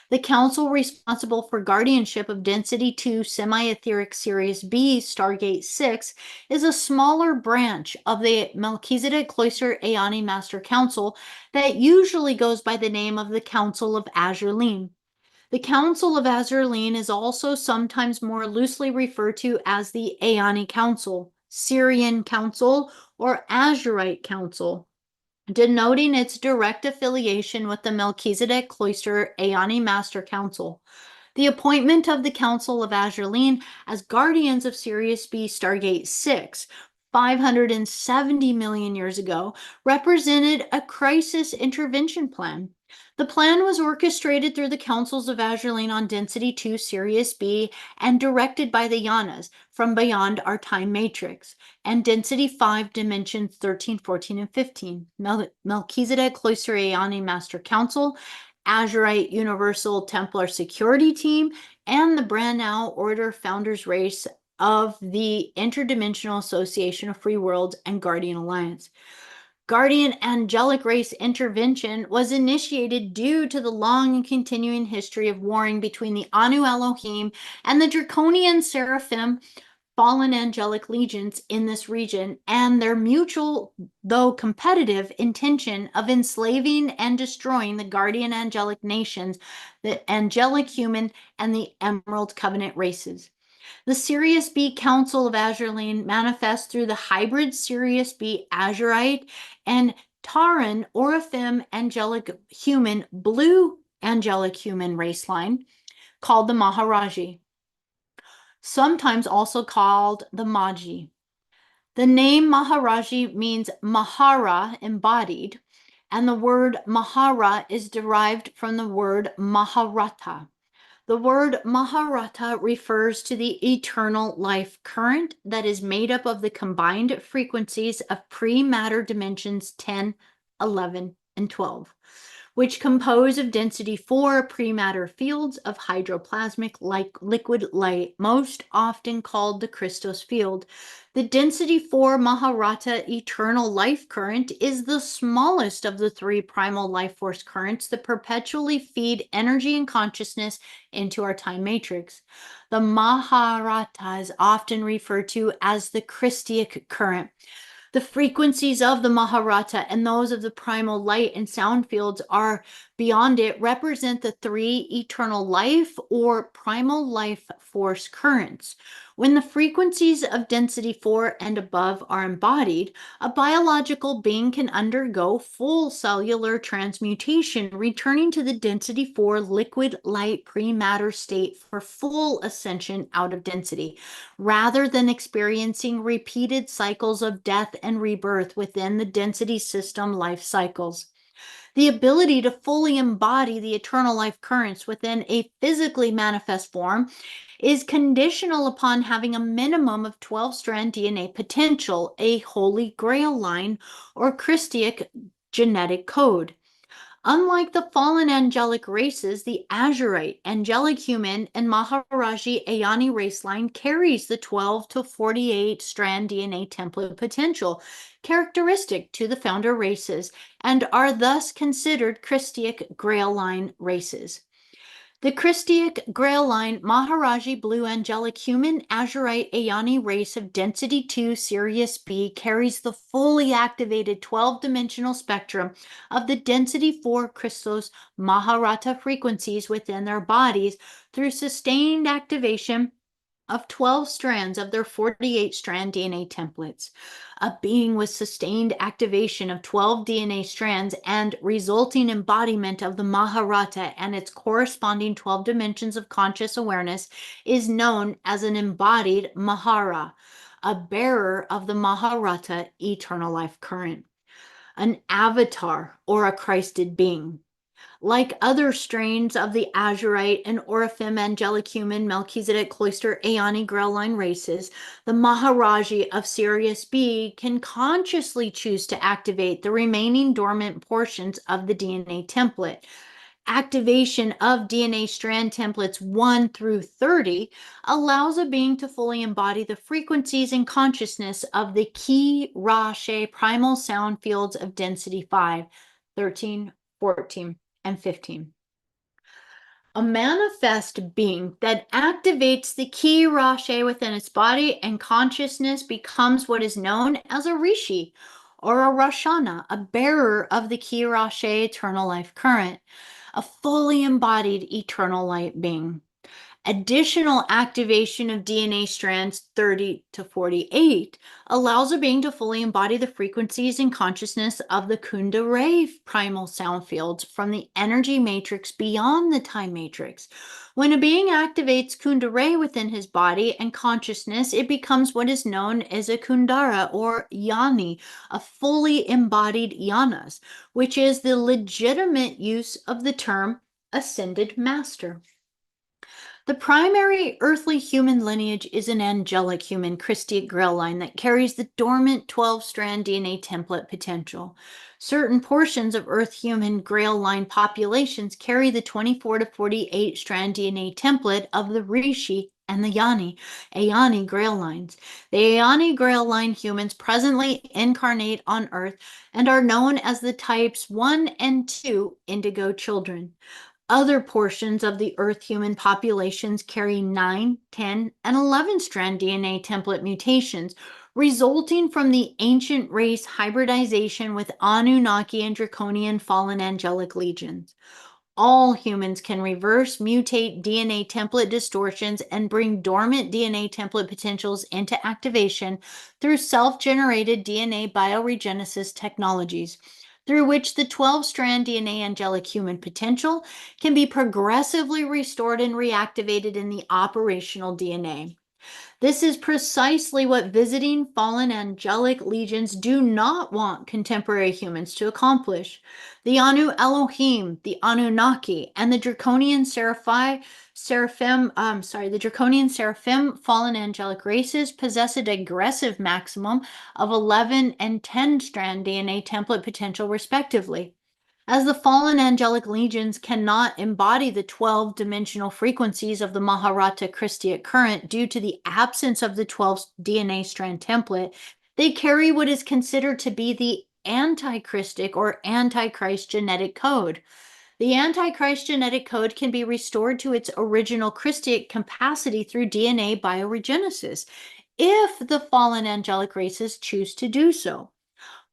The council responsible for guardianship of Density 2 Semi-Etheric Sirius B Stargate 6 is a smaller branch of the Melchizedek Cloister Ayani Master Council that usually goes by the name of the Council of Azurite. The Council of Azurite is also sometimes more loosely referred to as the Ayani Council, Sirian Council, or Azurite Council, denoting its direct affiliation with the Melchizedek Cloister Ayani Master Council. The appointment of the Council of Azurite as guardians of Sirius B Stargate 6 570 million years ago represented a crisis intervention plan. The plan was orchestrated through the councils of Azurite on Density 2 Sirius B and directed by the Yanas from beyond our time matrix, and Density 5 dimensions 13, 14, and 15. Melchizedek Cloister Ayani Master Council, Azurite Universal Templar Security Team, and the Breneau Order Founders Race of the Interdimensional Association of Free Worlds and Guardian Alliance. Guardian angelic race intervention was initiated due to the long and continuing history of warring between the Anu Elohim and the draconian seraphim fallen angelic legions in this region and their mutual, though competitive, intention of enslaving and destroying the guardian angelic nations, the angelic human, and the Emerald Covenant races. The Sirius B Council of Azurite manifests through the hybrid Sirius B Azurite and Taran Oraphim angelic human blue angelic human race line called the Maharaji, sometimes also called the Maji. The name Maharaji means Mahara, embodied, and the word Mahara is derived from the word Maharata. The word Maharata refers to the eternal life current that is made up of the combined frequencies of pre-matter dimensions 10, 11, and 12, which compose of density 4 pre-matter fields of hydroplasmic liquid light, most often called the Christos field. The density 4 Maharata eternal life current is the smallest of the 3 primal life force currents that perpetually feed energy and consciousness into our time matrix. The Maharata is often referred to as the Christic current. The frequencies of the Maharata and those of the primal light and sound fields are beyond it represent the 3 eternal life or primal life force currents, When the frequencies of density 4 and above are embodied, a biological being can undergo full cellular transmutation, returning to the density 4 liquid light pre-matter state for full ascension out of density, rather than experiencing repeated cycles of death and rebirth within the density system life cycles. The ability to fully embody the eternal life currents within a physically manifest form is conditional upon having a minimum of 12-strand DNA potential, a holy grail line, or Christic genetic code. Unlike the fallen angelic races, the Azurite, angelic human, and Maharaji Ayani race line carries the 12 to 48 strand DNA template potential, characteristic to the founder races, and are thus considered Christic Grail line races. The Christic Grail line Maharaji Blue Angelic Human Azurite Ayani race of Density 2 Sirius B carries the fully activated 12-dimensional spectrum of the Density 4 Christos Maharata frequencies within their bodies through sustained activation of 12 strands of their 48-strand DNA templates. A being with sustained activation of 12 DNA strands and resulting embodiment of the Maharata and its corresponding 12 dimensions of conscious awareness is known as an embodied Mahara, a bearer of the Maharata eternal life current, an avatar or a Christed being. Like other strains of the Azurite and Oraphim angelic human Melchizedek cloister Aeoni Grail line races, the Maharaji of Sirius B can consciously choose to activate the remaining dormant portions of the DNA template. Activation of DNA strand templates 1 through 30 allows a being to fully embody the frequencies and consciousness of the key Ra-She primal sound fields of density 5, 13, 14, and 15. A manifest being that activates the key Ra-She within its body and consciousness becomes what is known as a Rishi or a Rashana, a bearer of the key Ra-She eternal life current, a fully embodied eternal light being. Additional activation of DNA strands 30 to 48 allows a being to fully embody the frequencies and consciousness of the Kundalini primal sound fields from the energy matrix beyond the time matrix. When a being activates Kundalini within his body and consciousness, it becomes what is known as a Kundara or Yani, a fully embodied Yanas, which is the legitimate use of the term ascended master. The primary earthly human lineage is an angelic human Christic Grail line that carries the dormant 12-strand DNA template potential. Certain portions of Earth human Grail line populations carry the 24 to 48-strand DNA template of the Rishi and the Ayani Grail lines. The Ayani Grail line humans presently incarnate on Earth and are known as the types 1 and 2 indigo children. Other portions of the Earth human populations carry 9, 10, and 11-strand DNA template mutations, resulting from the ancient race hybridization with Anunnaki and Draconian fallen angelic legions. All humans can reverse mutate DNA template distortions and bring dormant DNA template potentials into activation through self-generated DNA bioregenesis technologies, through which the 12-strand DNA angelic human potential can be progressively restored and reactivated in the operational DNA. This is precisely what visiting fallen angelic legions do not want contemporary humans to accomplish. The Elohim, the Anunnaki, and the Draconian the Draconian Seraphim fallen angelic races possess a digressive maximum of 11 and 10-strand DNA template potential respectively. As the fallen angelic legions cannot embody the 12-dimensional frequencies of the Maharata Christic current due to the absence of the 12 DNA strand template, they carry what is considered to be the anti-Christic or antichrist genetic code. The antichrist genetic code can be restored to its original Christic capacity through DNA bioregenesis, if the fallen angelic races choose to do so.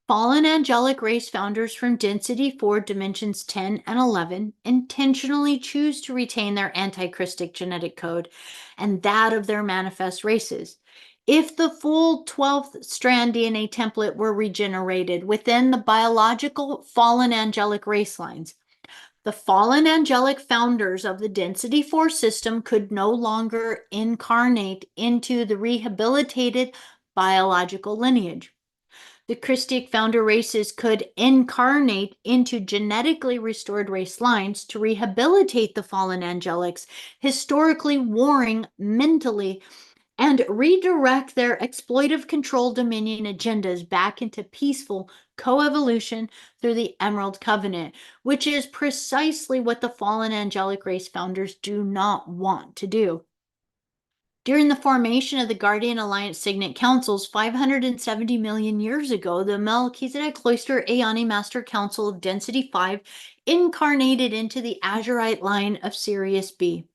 Fallen angelic race founders from density 4 dimensions 10 and 11 intentionally choose to retain their antichristic genetic code and that of their manifest races. If the full 12th strand DNA template were regenerated within the biological fallen angelic race lines, the fallen angelic founders of the density 4 system could no longer incarnate into the rehabilitated biological lineage. The Christic founder races could incarnate into genetically restored race lines to rehabilitate the fallen angelics, historically warring mentally, and redirect their exploitive control dominion agendas back into peaceful coevolution through the Emerald Covenant, which is precisely what the fallen angelic race founders do not want to do. During the formation of the Guardian Alliance Signet Councils 570 million years ago, the Melchizedek Cloister Aeoni Master Council of Density 5 incarnated into the Azurite line of Sirius B.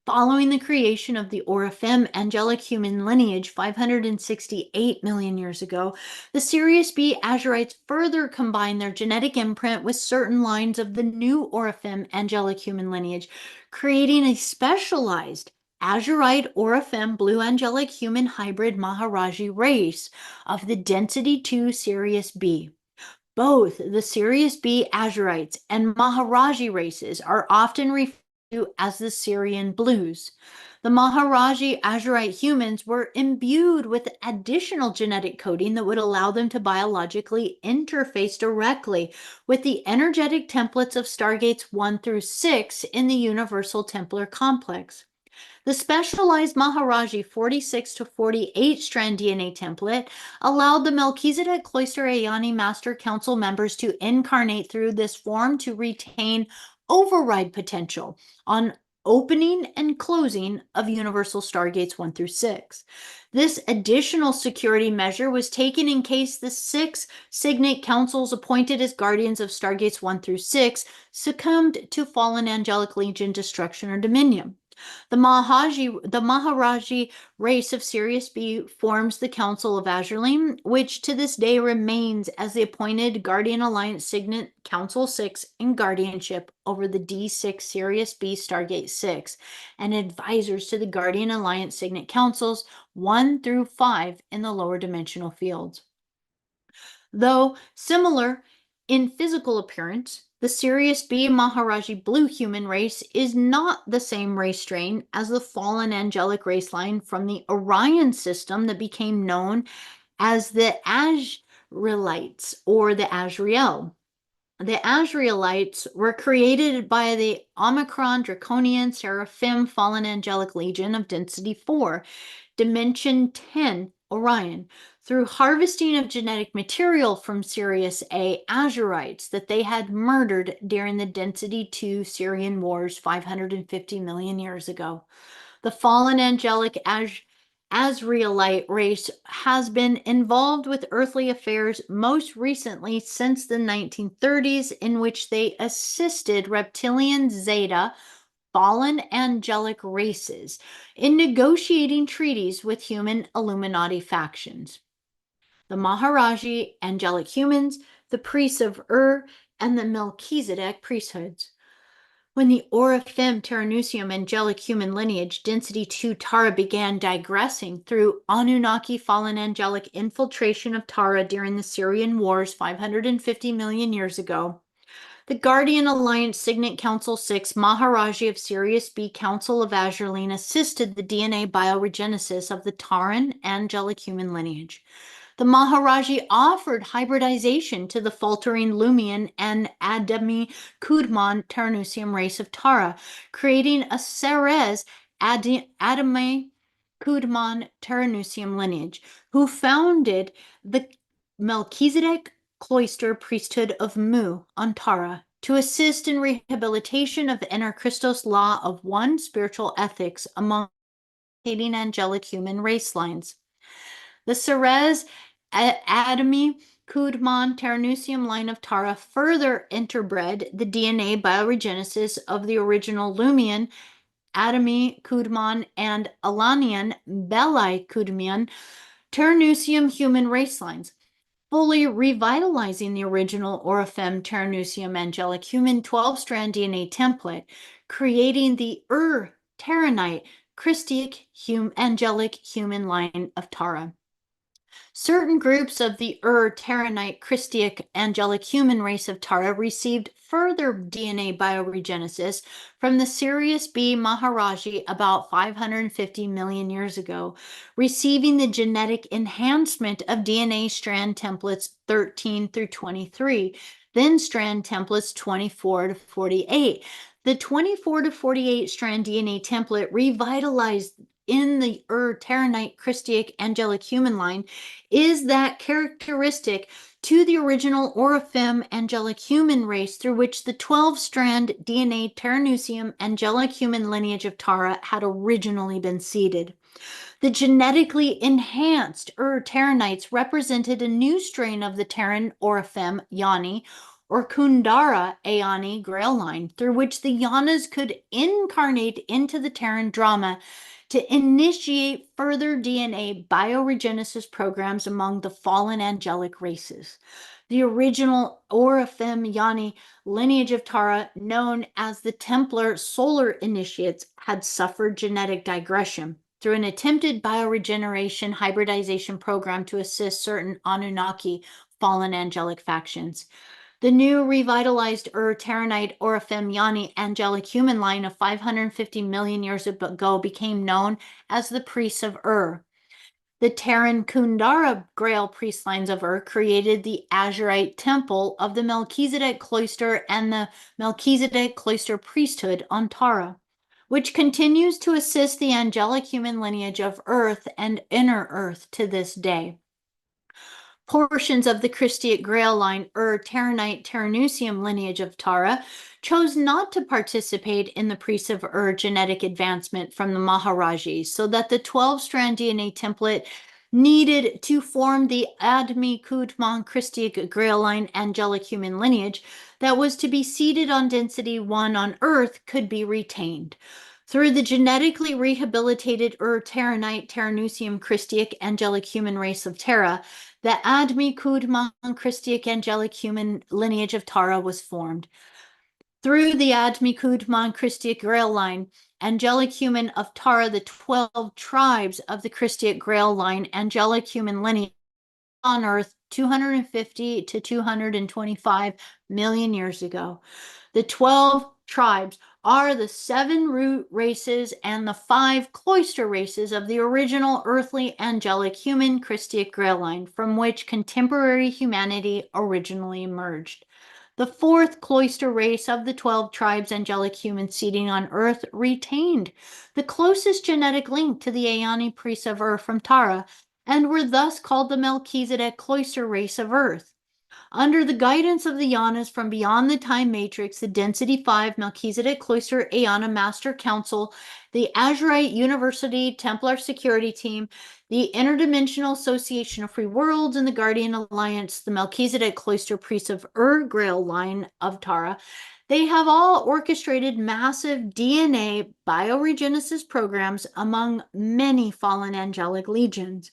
Following the creation of the Oraphim angelic human lineage 568 million years ago, the Sirius B Azurites further combined their genetic imprint with certain lines of the new Oraphim angelic human lineage, creating a specialized Azurite Oraphim blue angelic human hybrid Maharaji race of the density 2 Sirius B. Both the Sirius B Azurites and Maharaji races are often referred to as the Sirian Blues. The Maharaji Azurite humans were imbued with additional genetic coding that would allow them to biologically interface directly with the energetic templates of Stargates 1 through 6 in the Universal Templar complex. The specialized Maharaji 46 to 48 strand DNA template allowed the Melchizedek Cloister Aeoni Master Council members to incarnate through this form to retain override potential on opening and closing of Universal Stargates 1 through 6. This additional security measure was taken in case the 6 Signet Councils appointed as guardians of Stargates 1 through 6 succumbed to fallen angelic legion destruction or dominion. The Maharaji race of Sirius B forms the Council of Azurite, which to this day remains as the appointed Guardian Alliance Signet Council 6 in guardianship over the D6 Sirius B Stargate 6 and advisors to the Guardian Alliance Signet Councils 1 through 5 in the lower dimensional fields. Though similar in physical appearance, the Sirius B Maharaji blue human race is not the same race strain as the fallen angelic race line from the Orion system that became known as the Azraelites or the Azrael. The Azraelites were created by the Omicron Draconian Seraphim Fallen Angelic Legion of Density 4, Dimension 10, Orion, through harvesting of genetic material from Sirius A Azurites that they had murdered during the Density 2 Sirian Wars 550 million years ago. The fallen angelic Azraelite race has been involved with earthly affairs most recently since the 1930s, in which they assisted reptilian Zeta fallen angelic races in negotiating treaties with human Illuminati factions. The Maharaji angelic humans, the priests of Ur, and the Melchizedek priesthoods. When the Oraphim Taranussim angelic human lineage density 2 Tara began digressing through Anunnaki fallen angelic infiltration of Tara during the Sirian Wars 550 million years ago, the Guardian Alliance Signet Council 6 Maharaji of Sirius B Council of Azurite assisted the DNA bioregenesis of the Taran angelic human lineage. The Maharaji offered hybridization to the faltering Lumian and Adami Kudman Taranussim race of Tara, creating a Ceres Adami Kudman Taranussim lineage, who founded the Melchizedek Cloister Priesthood of Mu on Tara to assist in rehabilitation of the inner Christos law of one spiritual ethics among angelic human race lines. The Ceres Adami Kudman Taranussim line of Tara further interbred the DNA bioregenesis of the original Lumian, Adami Kudman, and Alanian Belli Kudman Taranussim human race lines. fully revitalizing the original Oraphim Taranuscium angelic human 12-strand DNA template, creating the Taranite Christic angelic human line of Tara. Certain groups of the Taranite Christic angelic human race of Tara received further DNA bioregenesis from the Sirius B Maharaji about 550 million years ago, receiving the genetic enhancement of DNA strand templates 13 through 23, then strand templates 24 to 48. The 24 to 48 strand DNA template revitalized in the Taranite Christic angelic human line is that characteristic to the original Oraphim angelic human race through which the 12-strand DNA Taranuscium angelic human lineage of Tara had originally been seeded. The genetically enhanced Taranites represented a new strain of the Taran Oraphim Yani or Kundara Ayani Grail line through which the Yanas could incarnate into the Taran drama to initiate further DNA bioregenesis programs among the fallen angelic races. The original Oraphim Yani lineage of Tara, known as the Templar solar initiates, had suffered genetic digression through an attempted bioregeneration hybridization program to assist certain Anunnaki fallen angelic factions. The new revitalized Taranite Oraphim Yani angelic human line of 550 million years ago became known as the Priests of Ur. The Taran Kundara Grail priest lines of Ur created the Azurite temple of the Melchizedek cloister and the Melchizedek cloister priesthood on Tara, which continues to assist the angelic human lineage of Earth and inner Earth to this day. Portions of the Christic Grail line Taranite Taranuscium lineage of Tara chose not to participate in the Priests of Ur genetic advancement from the Maharajis, so that the 12-strand DNA template needed to form the Admi Kudman Christic Grail line angelic human lineage that was to be seated on density 1 on Earth could be retained. Through the genetically rehabilitated Taranite Taranuscium Christic angelic human race of Tara, the Admi Kudman Christic angelic human lineage of Tara was formed. Through the Admi Kudman Christic Grail line, angelic human of Tara, the 12 tribes of the Christic Grail line, angelic human lineage on Earth 250 to 225 million years ago. The 12 tribes are the 7 root races and the 5 cloister races of the original earthly angelic human Christic Grail line from which contemporary humanity originally emerged. The 4th cloister race of the 12 tribes angelic human seeding on Earth retained the closest genetic link to the Ayani priests of Ur from Tara and were thus called the Melchizedek cloister race of Earth. Under the guidance of the Yanas from beyond the time matrix, the Density 5 Melchizedek Cloister Ayana Master Council, the Azurite University Templar Security Team, the Interdimensional Association of Free Worlds, and the Guardian Alliance, the Melchizedek Cloister Priests of Ur Grail line of Tara, they have all orchestrated massive DNA bioregenesis programs among many fallen angelic legions.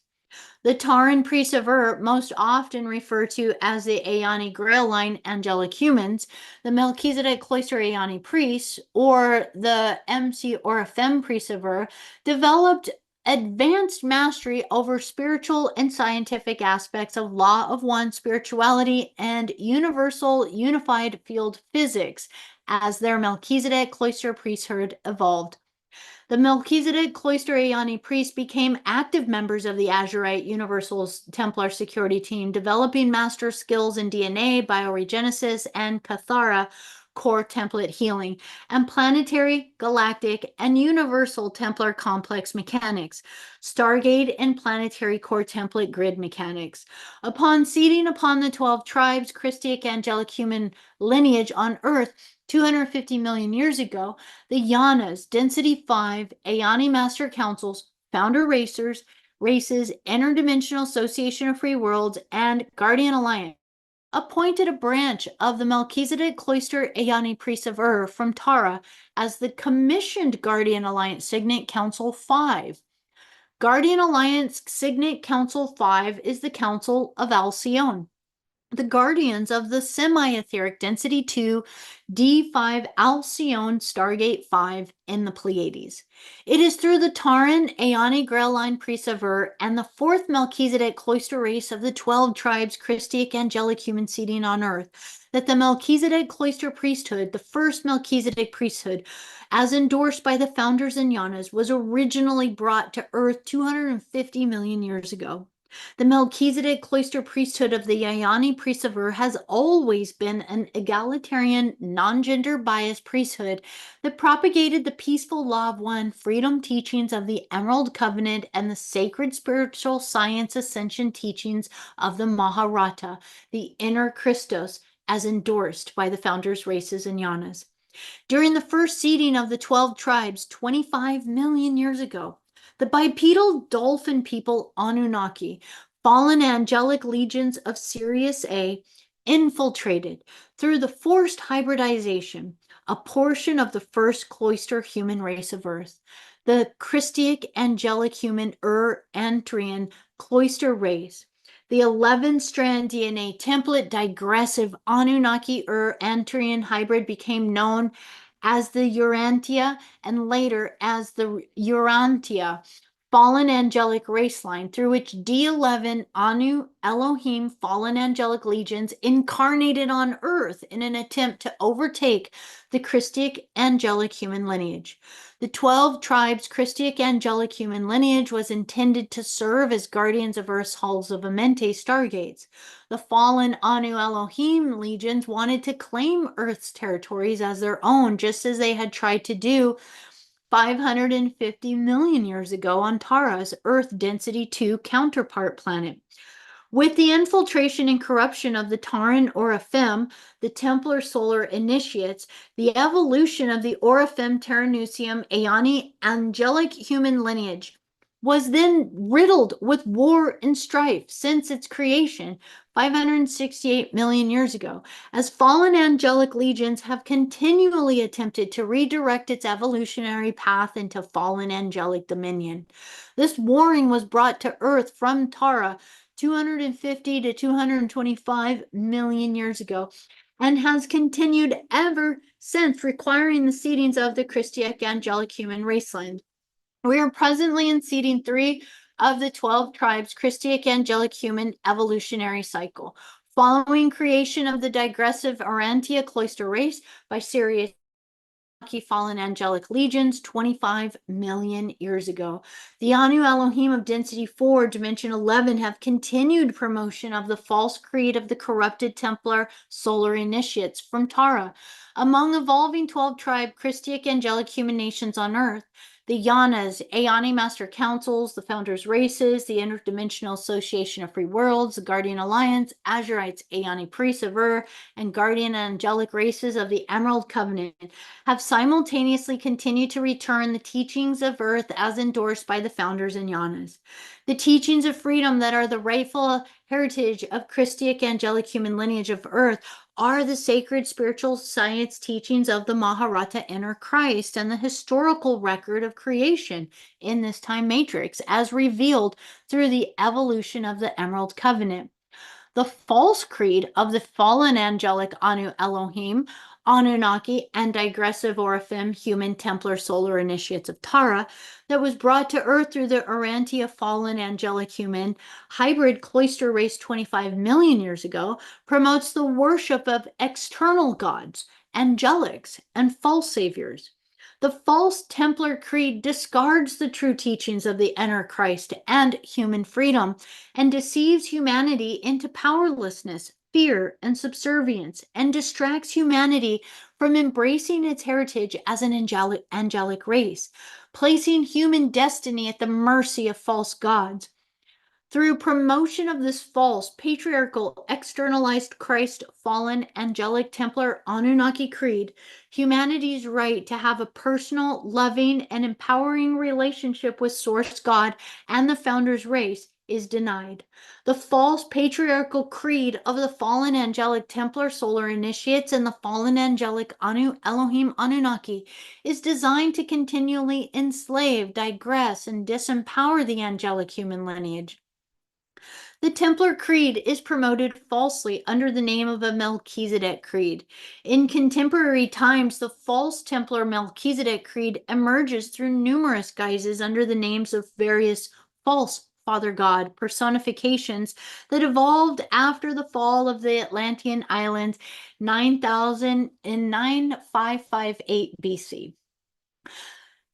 The Taran priests of Ur, most often referred to as the Ayani Grail line angelic humans, the Melchizedek cloister Ayani priests, or the MC Oraphim priests of Ur, developed advanced mastery over spiritual and scientific aspects of law of one spirituality and universal unified field physics as their Melchizedek cloister priesthood evolved. The Melchizedek cloister Ayani priests became active members of the Azurite Universal's Templar security team, developing master skills in DNA, bioregenesis, and Cathara core template healing, and planetary, galactic, and universal Templar complex mechanics, Stargate and planetary core template grid mechanics. Upon seeding upon the 12 tribes, Christic angelic human lineage on Earth, 250 million years ago, the Yanas, Density 5, Ayani Master Councils, Founder Races, Interdimensional Association of Free Worlds, and Guardian Alliance appointed a branch of the Melchizedek Cloister Ayani Priests of Ur from Tara as the commissioned Guardian Alliance Signet Council 5. Guardian Alliance Signet Council 5 is the Council of Alcyone, the guardians of the semi-etheric density 2 D5 Alcyone Stargate 5 in the Pleiades. It is through the Taran Aeoni Grail line Priests of Ur and the fourth Melchizedek cloister race of the 12 tribes Christic angelic human seeding on Earth that the Melchizedek cloister priesthood, the first Melchizedek priesthood, as endorsed by the founders in Yanas, was originally brought to Earth 250 million years ago. The Melchizedek cloister priesthood of the Yayani priests of Ur has always been an egalitarian, non-gender biased priesthood that propagated the peaceful law of one, freedom teachings of the Emerald Covenant, and the sacred spiritual science ascension teachings of the Maharata, the inner Christos, as endorsed by the founders' races in Yanas. During the first seeding of the 12 tribes 25 million years ago, the bipedal dolphin people Anunnaki, fallen angelic legions of Sirius A, infiltrated through the forced hybridization a portion of the first cloister human race of Earth, the Christic angelic human Arcturian cloister race. The 11-strand DNA template digressive Anunnaki Arcturian hybrid became known as the Urantia and later as the Urantia fallen angelic race line, through which D11 Anu Elohim fallen angelic legions incarnated on Earth in an attempt to overtake the Christic angelic human lineage. The 12 tribes Christic angelic human lineage was intended to serve as guardians of Earth's halls of Amente stargates. The fallen Anu Elohim legions wanted to claim Earth's territories as their own, just as they had tried to do 550 million years ago on Tara's Earth Density 2 counterpart planet. With the infiltration and corruption of the Taran Oraphim, the Templar solar initiates, the evolution of the Oraphim Taranusium Aeoni angelic human lineage was then riddled with war and strife since its creation 568 million years ago, as fallen angelic legions have continually attempted to redirect its evolutionary path into fallen angelic dominion. This warring was brought to Earth from Tara 250 to 225 million years ago and has continued ever since, requiring the seedings of the Christic angelic human raceland. We are presently in seeding 3 of the 12 tribes Christic angelic human evolutionary cycle, following creation of the digressive Urantia cloister race by Sirius fallen angelic legions 25 million years ago. The Anu Elohim of density 4, dimension 11, have continued promotion of the false creed of the corrupted Templar solar initiates from Tara. Among evolving 12 tribe Christic angelic human nations on Earth, the Yanas, Aeoni Master Councils, the Founders Races, the Interdimensional Association of Free Worlds, the Guardian Alliance, Azurites, Aeoni Priests of Ur, and Guardian Angelic Races of the Emerald Covenant have simultaneously continued to return the teachings of Earth as endorsed by the Founders and Yanas. The teachings of freedom that are the rightful heritage of Christic angelic human lineage of Earth are the sacred spiritual science teachings of the Maharata inner Christ and the historical record of creation in this time matrix as revealed through the evolution of the Emerald Covenant. The false creed of the fallen angelic Anu Elohim, Anunnaki, and digressive Oraphim human Templar solar initiates of Tara that was brought to Earth through the Urantia fallen angelic human hybrid cloister race 25 million years ago promotes the worship of external gods, angelics, and false saviors. The false Templar creed discards the true teachings of the inner Christ and human freedom and deceives humanity into powerlessness, fear, and subservience, and distracts humanity from embracing its heritage as an angelic race, placing human destiny at the mercy of false gods. Through promotion of this false, patriarchal, externalized Christ fallen angelic Templar Anunnaki creed, humanity's right to have a personal, loving, and empowering relationship with Source God and the Founder's race is denied. The false patriarchal creed of the fallen angelic Templar solar initiates and the fallen angelic Elohim Anunnaki is designed to continually enslave, digress, and disempower the angelic human lineage. The Templar Creed is promoted falsely under the name of a Melchizedek Creed. In contemporary times, the false Templar Melchizedek Creed emerges through numerous guises under the names of various false Father God personifications that evolved after the fall of the Atlantean Islands 9000 in 9558 BC.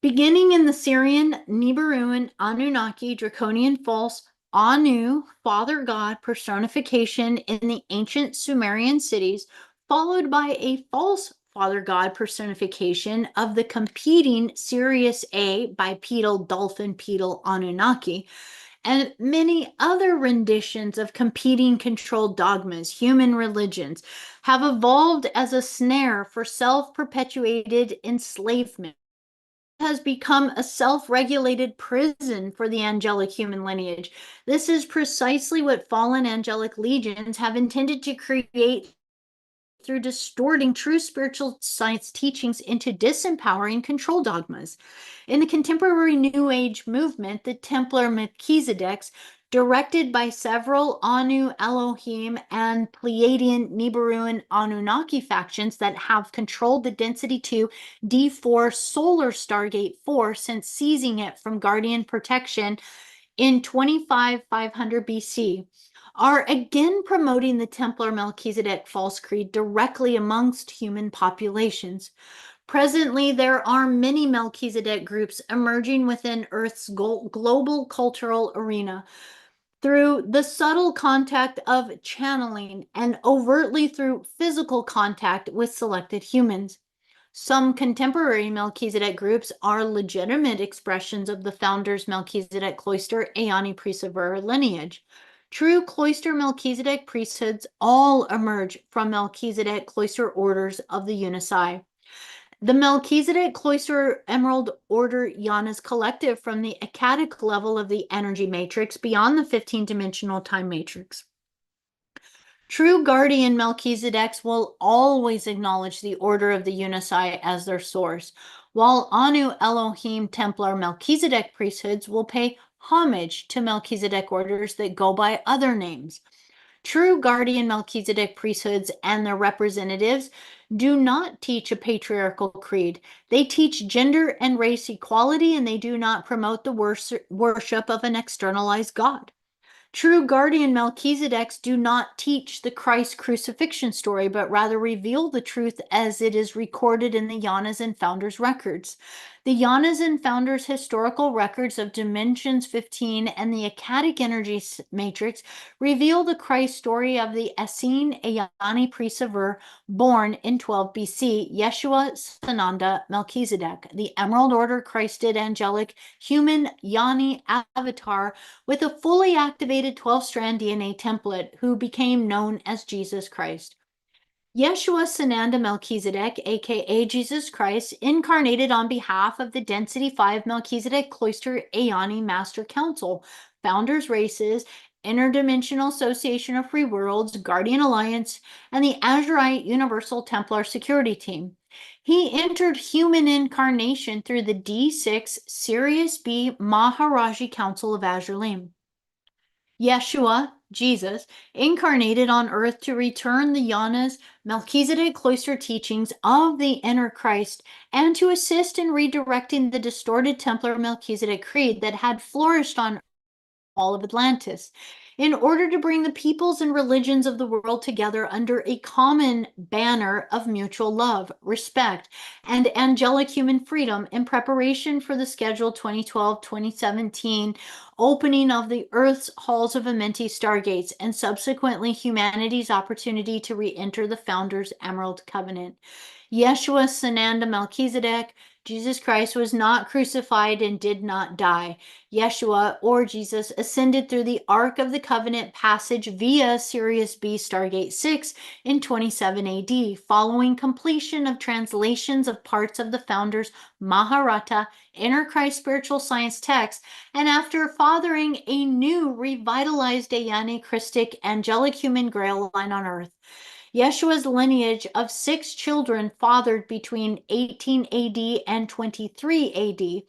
Beginning in the Sirian, Nibiruan, Anunnaki, Draconian false Anu, Father God personification in the ancient Sumerian cities, followed by a false Father God personification of the competing Sirius A bipedal dolphin pedal Anunnaki, and many other renditions of competing controlled dogmas, human religions, have evolved as a snare for self-perpetuated enslavement. Has become a self-regulated prison for the angelic human lineage. This is precisely what fallen angelic legions have intended to create through distorting true spiritual science teachings into disempowering control dogmas. In the contemporary New Age movement, the Templar Melchizedeks, directed by several Anu, Elohim, and Pleiadian Nibiruan Anunnaki factions that have controlled the Density 2 D4 solar Stargate 4 since seizing it from Guardian Protection in 25500 BC, are again promoting the Templar Melchizedek false creed directly amongst human populations. Presently, there are many Melchizedek groups emerging within Earth's global cultural arena through the subtle contact of channeling and overtly through physical contact with selected humans. Some contemporary Melchizedek groups are legitimate expressions of the founder's Melchizedek cloister Eoni Priesthood of Ur lineage. True cloister Melchizedek priesthoods all emerge from Melchizedek cloister orders of the Unisai. The Melchizedek cloister Emerald Order Yanas Collective from the Akkadic level of the energy matrix beyond the 15-dimensional time matrix. True guardian Melchizedeks will always acknowledge the order of the Unisai as their source, while Anu Elohim Templar Melchizedek priesthoods will pay homage to Melchizedek orders that go by other names. True guardian Melchizedek priesthoods and their representatives do not teach a patriarchal creed. They teach gender and race equality, and they do not promote the worship of an externalized God. True guardian Melchizedeks do not teach the Christ crucifixion story, but rather reveal the truth as it is recorded in the Yanas and Founders records. The Yanas and Founders historical records of Dimensions 15 and the Akkadic energy matrix reveal the Christ story of the Essene Eoni Priest of Ur, born in 12 BC, Yeshua Sananda Melchizedek, the Emerald Order Christed angelic human Yoni avatar with a fully activated 12-strand DNA template who became known as Jesus Christ. Yeshua Sananda Melchizedek, aka Jesus Christ, incarnated on behalf of the Density 5 Melchizedek Cloister Eoni Master Council, Founders Races, Interdimensional Association of Free Worlds, Guardian Alliance, and the Azurite Universal Templar Security Team. He entered human incarnation through the D6 Sirius B Maharaji Council of Azurite. Yeshua, Jesus, incarnated on earth to return the Yanas Melchizedek cloister teachings of the inner Christ and to assist in redirecting the distorted Templar Melchizedek creed that had flourished on all of Atlantis, in order to bring the peoples and religions of the world together under a common banner of mutual love, respect, and angelic human freedom in preparation for the scheduled 2012-2017 opening of the Earth's halls of Amenti Stargates and subsequently humanity's opportunity to re-enter the Founder's Emerald Covenant. Yeshua Sananda Melchizedek, Jesus Christ was not crucified and did not die. Yeshua, or Jesus, ascended through the Ark of the Covenant passage via Sirius B Stargate 6 in 27 AD, following completion of translations of parts of the founder's Mahabharata, Inner Christ Spiritual Science text, and after fathering a new revitalized Ayani Christic angelic human grail line on Earth. Yeshua's lineage of 6 children fathered between 18 AD and 23 AD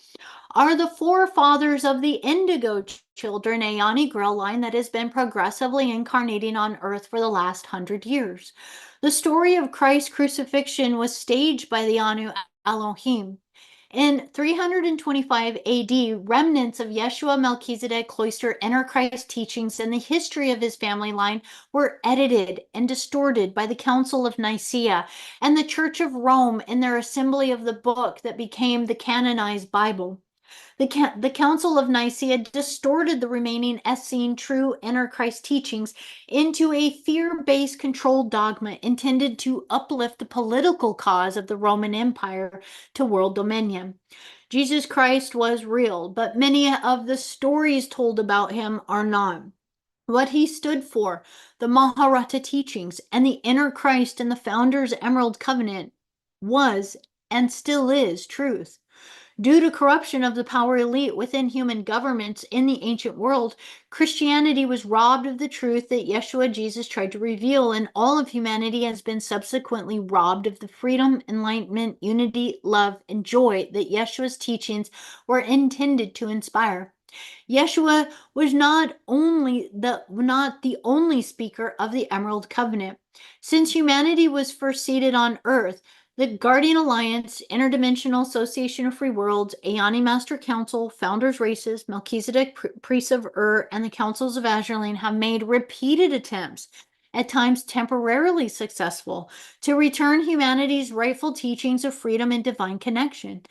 are the forefathers of the Indigo children Ayani Grail line that has been progressively incarnating on Earth for the last 100 years. The story of Christ's crucifixion was staged by the Anu Elohim. In 325 AD, remnants of Yeshua Melchizedek cloister Inner Christ teachings and the history of his family line were edited and distorted by the Council of Nicaea and the Church of Rome in their assembly of the book that became the canonized Bible. The Council of Nicaea distorted the remaining Essene true Inner Christ teachings into a fear-based controlled dogma intended to uplift the political cause of the Roman Empire to world dominion. Jesus Christ was real, but many of the stories told about him are not. What he stood for, the Mahabharata teachings, and the inner Christ and the founder's Emerald Covenant was and still is truth. Due to corruption of the power elite within human governments in the ancient world, Christianity was robbed of the truth that Yeshua Jesus tried to reveal, and all of humanity has been subsequently robbed of the freedom, enlightenment, unity, love, and joy that Yeshua's teachings were intended to inspire. Yeshua was not the only speaker of the Emerald Covenant. Since humanity was first seated on Earth, the Guardian Alliance, Interdimensional Association of Free Worlds, Ayani Master Council, Founders Races, Melchizedek Priests of Ur, and the Councils of Azurite have made repeated attempts, at times temporarily successful, to return humanity's rightful teachings of freedom and divine connection.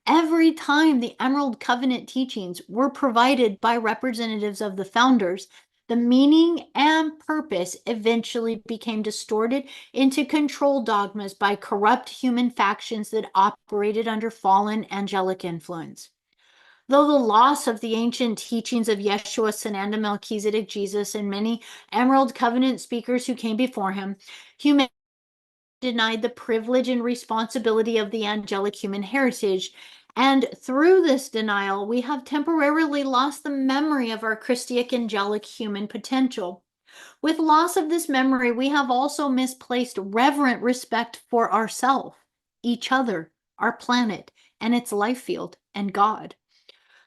Every time the Emerald Covenant teachings were provided by representatives of the founders, the meaning and purpose eventually became distorted into control dogmas by corrupt human factions that operated under fallen angelic influence. Though the loss of the ancient teachings of Yeshua, Sananda, Melchizedek, Jesus, and many Emerald Covenant speakers who came before him, humanity denied the privilege and responsibility of the angelic human heritage. And through this denial, we have temporarily lost the memory of our Christic angelic human potential. With loss of this memory, we have also misplaced reverent respect for ourselves, each other, our planet, and its life field, and God.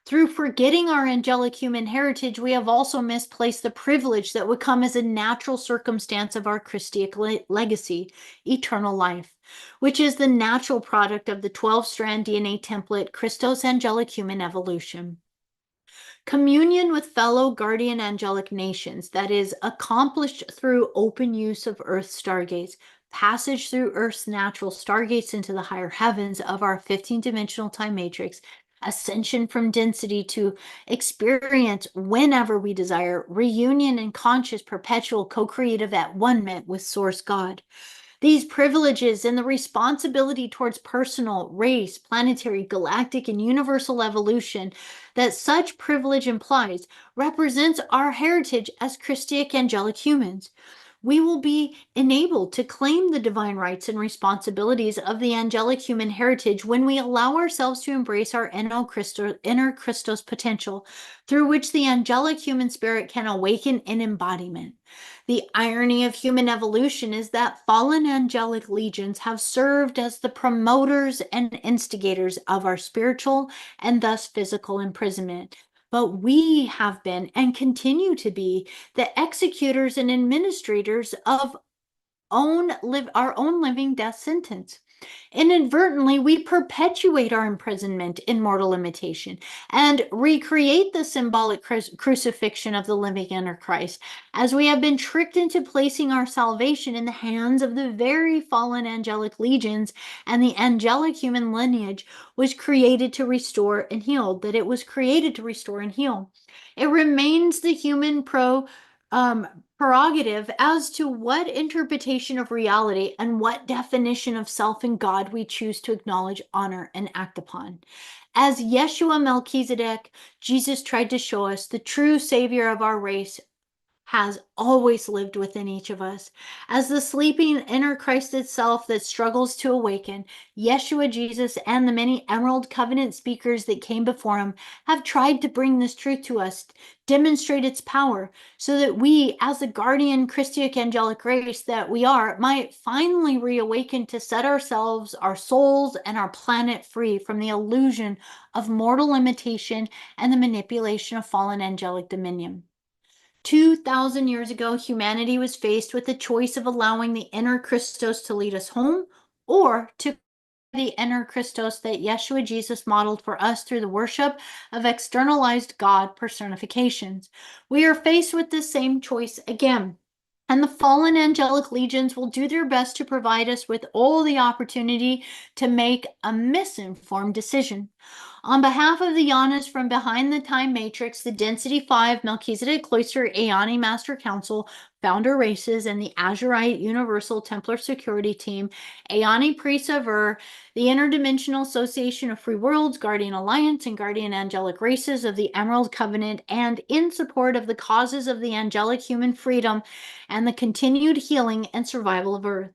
Through forgetting our angelic human heritage, we have also misplaced the privilege that would come as a natural circumstance of our Christic legacy, eternal life, which is the natural product of the 12-strand DNA template, Christos angelic human evolution. Communion with fellow guardian angelic nations that is accomplished through open use of Earth's stargates, passage through Earth's natural stargates into the higher heavens of our 15-dimensional time matrix, ascension from density to experience whenever we desire, reunion in conscious, perpetual, co-creative at one-ment with Source God. These privileges and the responsibility towards personal, race, planetary, galactic, and universal evolution that such privilege implies represents our heritage as Christic angelic humans. We will be enabled to claim the divine rights and responsibilities of the angelic human heritage when we allow ourselves to embrace our inner Christos potential, through which the angelic human spirit can awaken in embodiment. The irony of human evolution is that fallen angelic legions have served as the promoters and instigators of our spiritual and thus physical imprisonment. But we have been and continue to be the executors and administrators of our own living death sentence. Inadvertently, we perpetuate our imprisonment in mortal imitation and recreate the symbolic crucifixion of the living inner Christ, as we have been tricked into placing our salvation in the hands of the very fallen angelic legions, and the angelic human lineage was created to restore and heal, that it was created to restore and heal. It remains the human prerogative as to what interpretation of reality and what definition of self and God we choose to acknowledge, honor, and act upon. As Yeshua Melchizedek, Jesus tried to show us the true savior of our race has always lived within each of us. As the sleeping inner Christed self that struggles to awaken, Yeshua Jesus and the many Emerald Covenant speakers that came before him have tried to bring this truth to us, demonstrate its power, so that we, as the guardian Christic angelic race that we are, might finally reawaken to set ourselves, our souls, and our planet free from the illusion of mortal limitation and the manipulation of fallen angelic dominion. 2,000 years ago, humanity was faced with the choice of allowing the inner Christos to lead us home or to the inner Christos that Yeshua Jesus modeled for us through the worship of externalized God personifications. We are faced with this same choice again. And the fallen angelic legions will do their best to provide us with all the opportunity to make a misinformed decision. On behalf of the Yanas from behind the time matrix, the Density 5 Melchizedek Cloister Aeoni Master Council, founder races, and the Azurite Universal Templar Security Team, Aeoni Priests of Ur, the Interdimensional Association of Free Worlds, Guardian Alliance, and Guardian Angelic Races of the Emerald Covenant, and in support of the causes of the angelic human freedom and the continued healing and survival of Earth.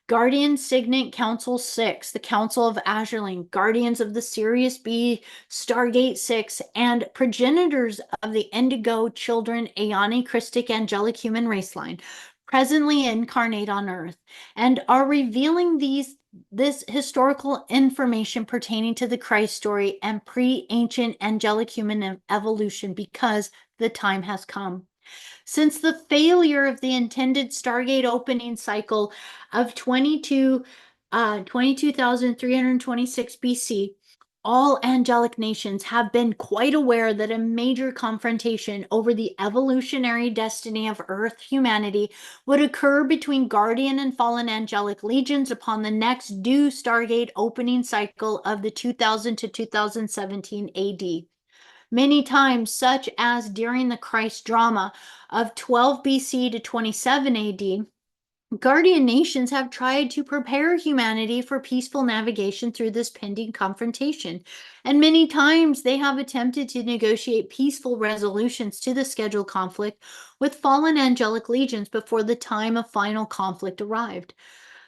Guardian Signet Council 6, the Council of Azurite, Guardians of the Sirius B, Stargate 6, and progenitors of the Indigo Children Aeoni Christic Angelic Human Race Line, presently incarnate on Earth, and are revealing this historical information pertaining to the Christ story and pre-ancient angelic human evolution because the time has come. Since the failure of the intended Stargate opening cycle of 22,326 BC, all angelic nations have been quite aware that a major confrontation over the evolutionary destiny of Earth humanity would occur between guardian and fallen angelic legions upon the next due Stargate opening cycle of the 2000 to 2017 AD. Many times, such as during the Christ drama of 12 BC to 27 AD, guardian nations have tried to prepare humanity for peaceful navigation through this pending confrontation. And many times they have attempted to negotiate peaceful resolutions to the scheduled conflict with fallen angelic legions before the time of final conflict arrived.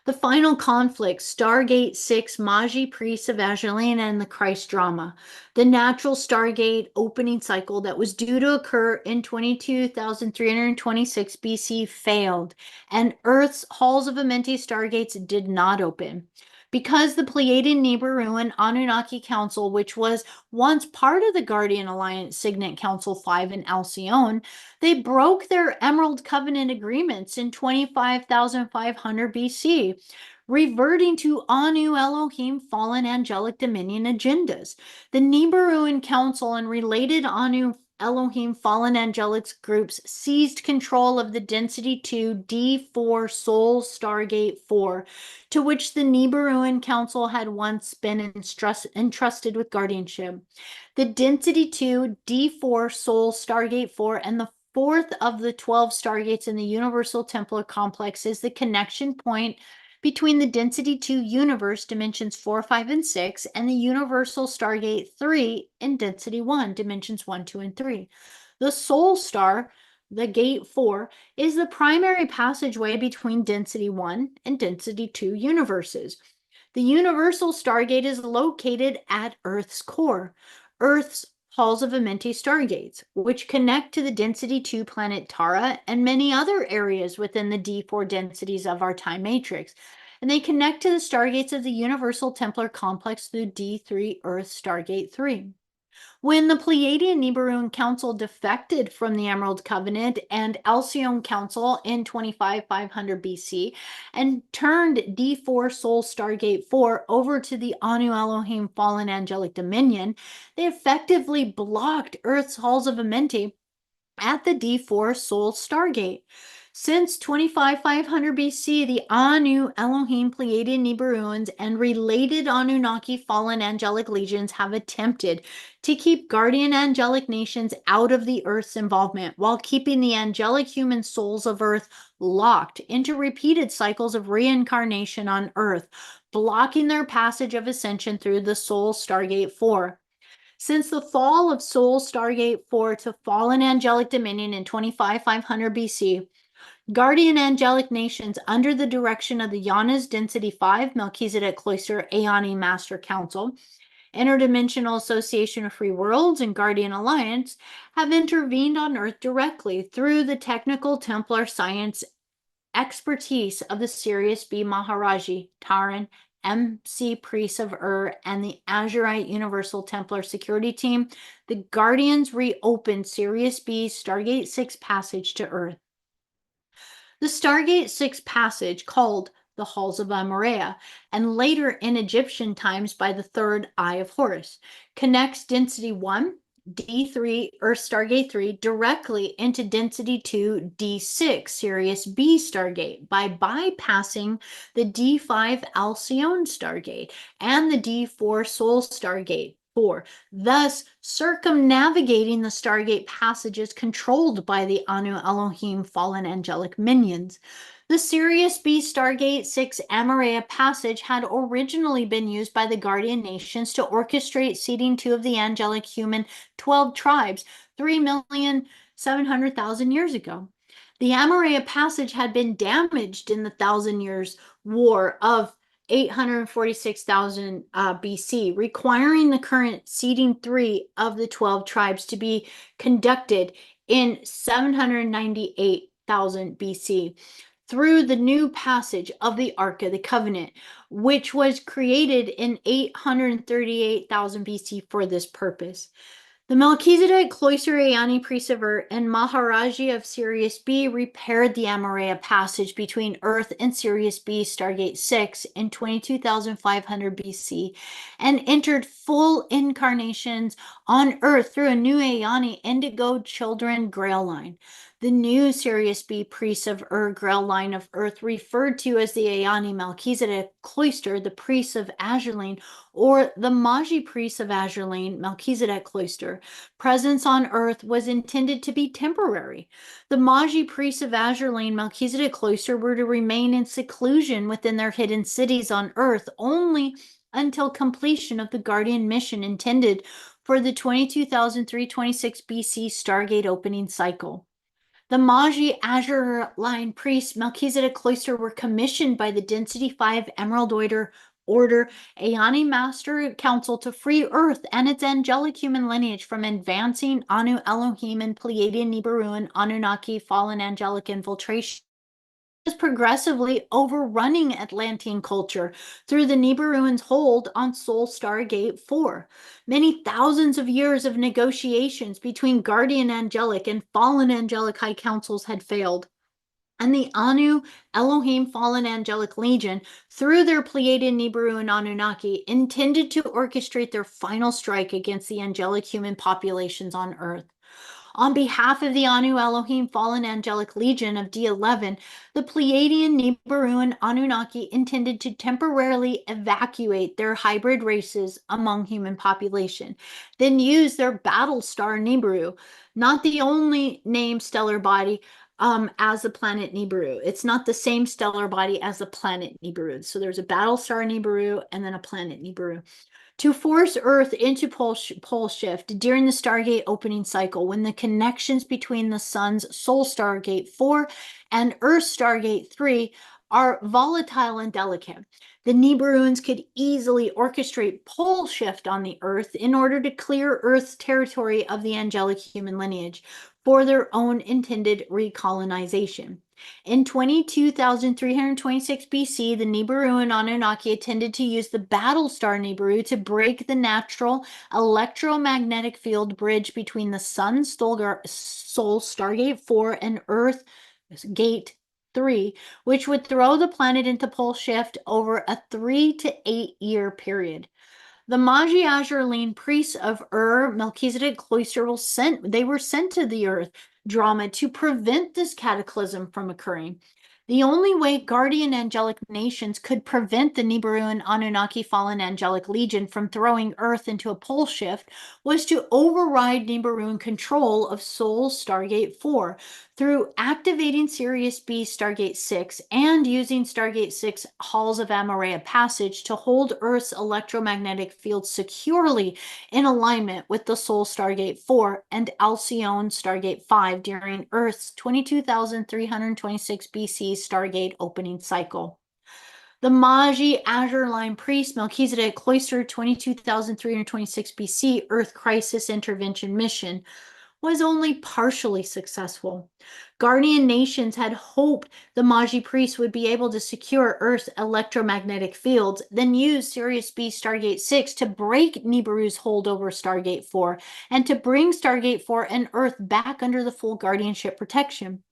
The final conflict, Stargate 6, Maji, Priests of Azurite, and the Christ drama. The natural Stargate opening cycle that was due to occur in 22,326 BC failed, and Earth's halls of Amenti Stargates did not open. Because the Pleiadian Nibiru and Anunnaki Council, which was once part of the Guardian Alliance Signet Council 5 in Alcyone, they broke their Emerald Covenant agreements in 25,500 BC, reverting to Anu Elohim fallen angelic dominion agendas. The Nibiruan Council and related Anu Elohim fallen angelic groups seized control of the Density 2 D4 Soul Stargate 4, to which the Nibiruan Council had once been entrusted with guardianship. The Density 2 D4 Soul Stargate 4 and the fourth of the 12 Stargates in the Universal Templar complex is the connection point between the Density 2 universe dimensions 4, 5, and 6 and the Universal Stargate 3 in Density 1 dimensions 1, 2, and 3. The Soul Star, the Gate 4, is the primary passageway between Density 1 and Density 2 universes. The Universal Stargate is located at Earth's core. Earth's halls of Amenti Stargates, which connect to the Density 2 planet Tara and many other areas within the D4 densities of our time matrix. And they connect to the Stargates of the Universal Templar complex through D3 Earth Stargate 3. When the Pleiadian Nibiruan Council defected from the Emerald Covenant and Alcyone Council in 25,500 BC and turned D4 Soul Stargate 4 over to the Anu Elohim Fallen Angelic Dominion, they effectively blocked Earth's Halls of Amenti at the D4 Soul Stargate. Since 25,500 BC, the Anu, Elohim, Pleiadian Nibiruans, and related Anunnaki fallen angelic legions have attempted to keep guardian angelic nations out of the Earth's involvement, while keeping the angelic human souls of Earth locked into repeated cycles of reincarnation on Earth, blocking their passage of ascension through the Soul Stargate 4. Since the fall of Soul Stargate 4 to fallen angelic dominion in 25,500 BC, guardian angelic nations under the direction of the Yanas Density 5 Melchizedek Cloister Aeoni Master Council, Interdimensional Association of Free Worlds, and Guardian Alliance have intervened on Earth directly through the technical Templar science expertise of the Sirius B Maharaji, Taran, MC Priests of Ur, and the Azurite Universal Templar Security Team. The Guardians reopened Sirius B's Stargate 6 passage to Earth. The Stargate 6 passage, called the Halls of Amara, and later in Egyptian times by the third eye of Horus, connects Density 1, D3, Earth Stargate 3, directly into Density 2, D6, Sirius B Stargate, by bypassing the D5 Alcyone Stargate and the D4 Soul Stargate 4, thus circumnavigating the Stargate passages controlled by the Anu Elohim fallen angelic minions. The Sirius B Stargate 6 Amara Passage had originally been used by the Guardian Nations to orchestrate seeding 2 of the angelic human 12 tribes 3,700,000 years ago. The Amara Passage had been damaged in the Thousand Years' War of 846,000 BC, requiring the current seeding 3 of the 12 tribes to be conducted in 798,000 BC through the new passage of the Ark of the Covenant, which was created in 838,000 BC for this purpose. The Melchizedek Cloister Aeoni Priests of Ur and Maharaji of Sirius B repaired the Amara Passage between Earth and Sirius B Stargate 6 in 22,500 BC and entered full incarnations on Earth through a new Aeoni Indigo Children Grail line. The new Sirius B Priests of Ur Grail line of Earth, referred to as the Aeoni Melchizedek Cloister, the Priests of Azurite, or the Maji Priests of Azurite, Melchizedek Cloister, presence on Earth was intended to be temporary. The Maji Priests of Azurite, Melchizedek Cloister, were to remain in seclusion within their hidden cities on Earth only until completion of the Guardian mission intended for the 22,326 BC Stargate opening cycle. The Maji Azure Line priests Melchizedek Cloister were commissioned by the Density 5 Emerald Order Aeoni Master Council to free Earth and its angelic human lineage from advancing Anu Elohim and Pleiadian Nibiruan Anunnaki fallen angelic infiltration, is progressively overrunning Atlantean culture through the Nibiruans' hold on Soul Stargate 4. Many thousands of years of negotiations between guardian angelic and fallen angelic high councils had failed, and the Anu Elohim fallen angelic legion, through their Pleiadian Nibiruan Anunnaki, intended to orchestrate their final strike against the angelic human populations on Earth. On behalf of the Anu Elohim Fallen Angelic Legion of D11, the Pleiadian Nibiruan Anunnaki intended to temporarily evacuate their hybrid races among human population, then use their battle star Nibiru, not the only named stellar body, as the planet Nibiru. It's not the same stellar body as the planet Nibiru. So there's a battle star Nibiru and then a planet Nibiru, to force Earth into pole shift during the Stargate opening cycle, when the connections between the Sun's Soul Stargate 4 and Earth Stargate 3 are volatile and delicate. The Nibiruans could easily orchestrate pole shift on the Earth in order to clear Earth's territory of the angelic human lineage for their own intended recolonization. In 22,326 BC, the Nibiruan Anunnaki intended to use the Battlestar Nibiru to break the natural electromagnetic field bridge between the Sun's Soul Stargate 4 and Earth Gate 3, which would throw the planet into pole shift over a 3 to 8 year period. The Maji Azurite priests of Ur Melchizedek Cloister were sent to the Earth drama to prevent this cataclysm from occurring. The only way guardian angelic nations could prevent the Nibiruan Anunnaki Fallen Angelic Legion from throwing Earth into a pole shift was to override Nibiruan control of Sol Stargate 4 through activating Sirius B Stargate 6 and using Stargate 6 Halls of Amara Passage to hold Earth's electromagnetic field securely in alignment with the Sol Stargate 4 and Alcyone Stargate 5 during Earth's 22,326 BC Stargate opening cycle. The Maji Azure Line Priest Melchizedek Cloister 22,326 BC Earth Crisis Intervention Mission was only partially successful. Guardian nations had hoped the Maji priests would be able to secure Earth's electromagnetic fields, then use Sirius B Stargate 6 to break Nibiru's hold over Stargate 4 and to bring Stargate 4 and Earth back under the full guardianship protection.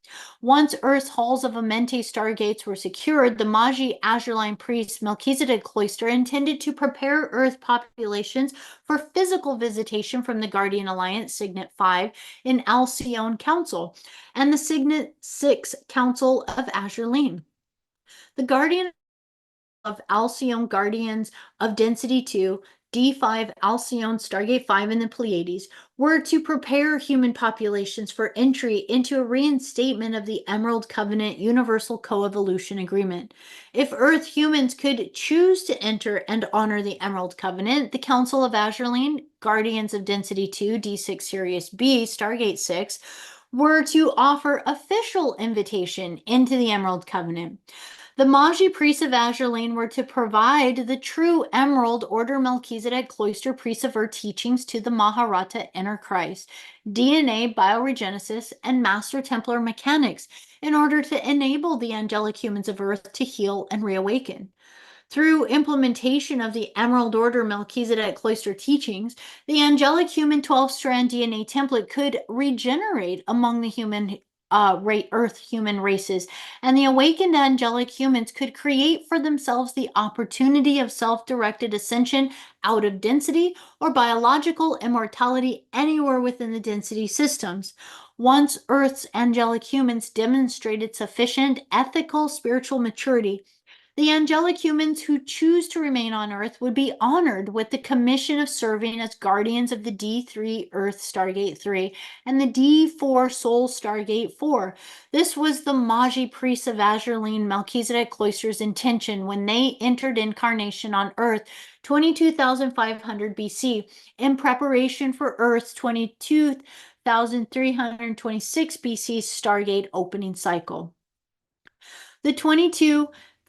Once Earth's halls of Amente stargates were secured, the Maji Azure Line priest Melchizedek Cloister intended to prepare Earth populations for physical visitation from the Guardian Alliance Signet 5 in Alcyone Council and the Signet 6 Council of Azure Line. The Guardian of Alcyone Guardians of Density 2, D5 Alcyone Stargate 5 and the Pleiades were to prepare human populations for entry into a reinstatement of the Emerald Covenant Universal Coevolution Agreement. If Earth humans could choose to enter and honor the Emerald Covenant, the Council of Azure Line, Guardians of Density 2, D6 Sirius B, Stargate 6, were to offer official invitation into the Emerald Covenant. The Maji priests of Azure Line were to provide the true Emerald Order Melchizedek Cloister Priests of Ur teachings to the Maharata Inner Christ, DNA bioregenesis, and Master Templar mechanics in order to enable the angelic humans of Earth to heal and reawaken. Through implementation of the Emerald Order Melchizedek Cloister teachings, the angelic human 12-strand DNA template could regenerate among the Earth human races, and the awakened angelic humans could create for themselves the opportunity of self-directed ascension out of density or biological immortality anywhere within the density systems. Once Earth's angelic humans demonstrated sufficient ethical spiritual maturity, the angelic humans who choose to remain on Earth would be honored with the commission of serving as guardians of the D3 Earth Stargate 3 and the D4 Soul Stargate 4. This was the Maji priests of Azure Line Melchizedek Cloister's intention when they entered incarnation on Earth 22,500 BC in preparation for Earth's 22,326 BC Stargate opening cycle. The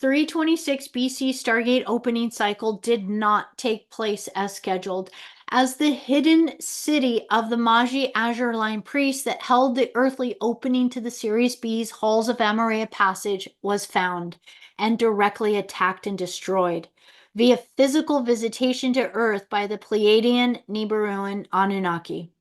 326 BC Stargate opening cycle did not take place as scheduled, as the hidden city of the Maji Azure Line priests that held the earthly opening to the Sirius B's Halls of Amara Passage was found and directly attacked and destroyed via physical visitation to Earth by the Pleiadian Nibiruan Anunnaki.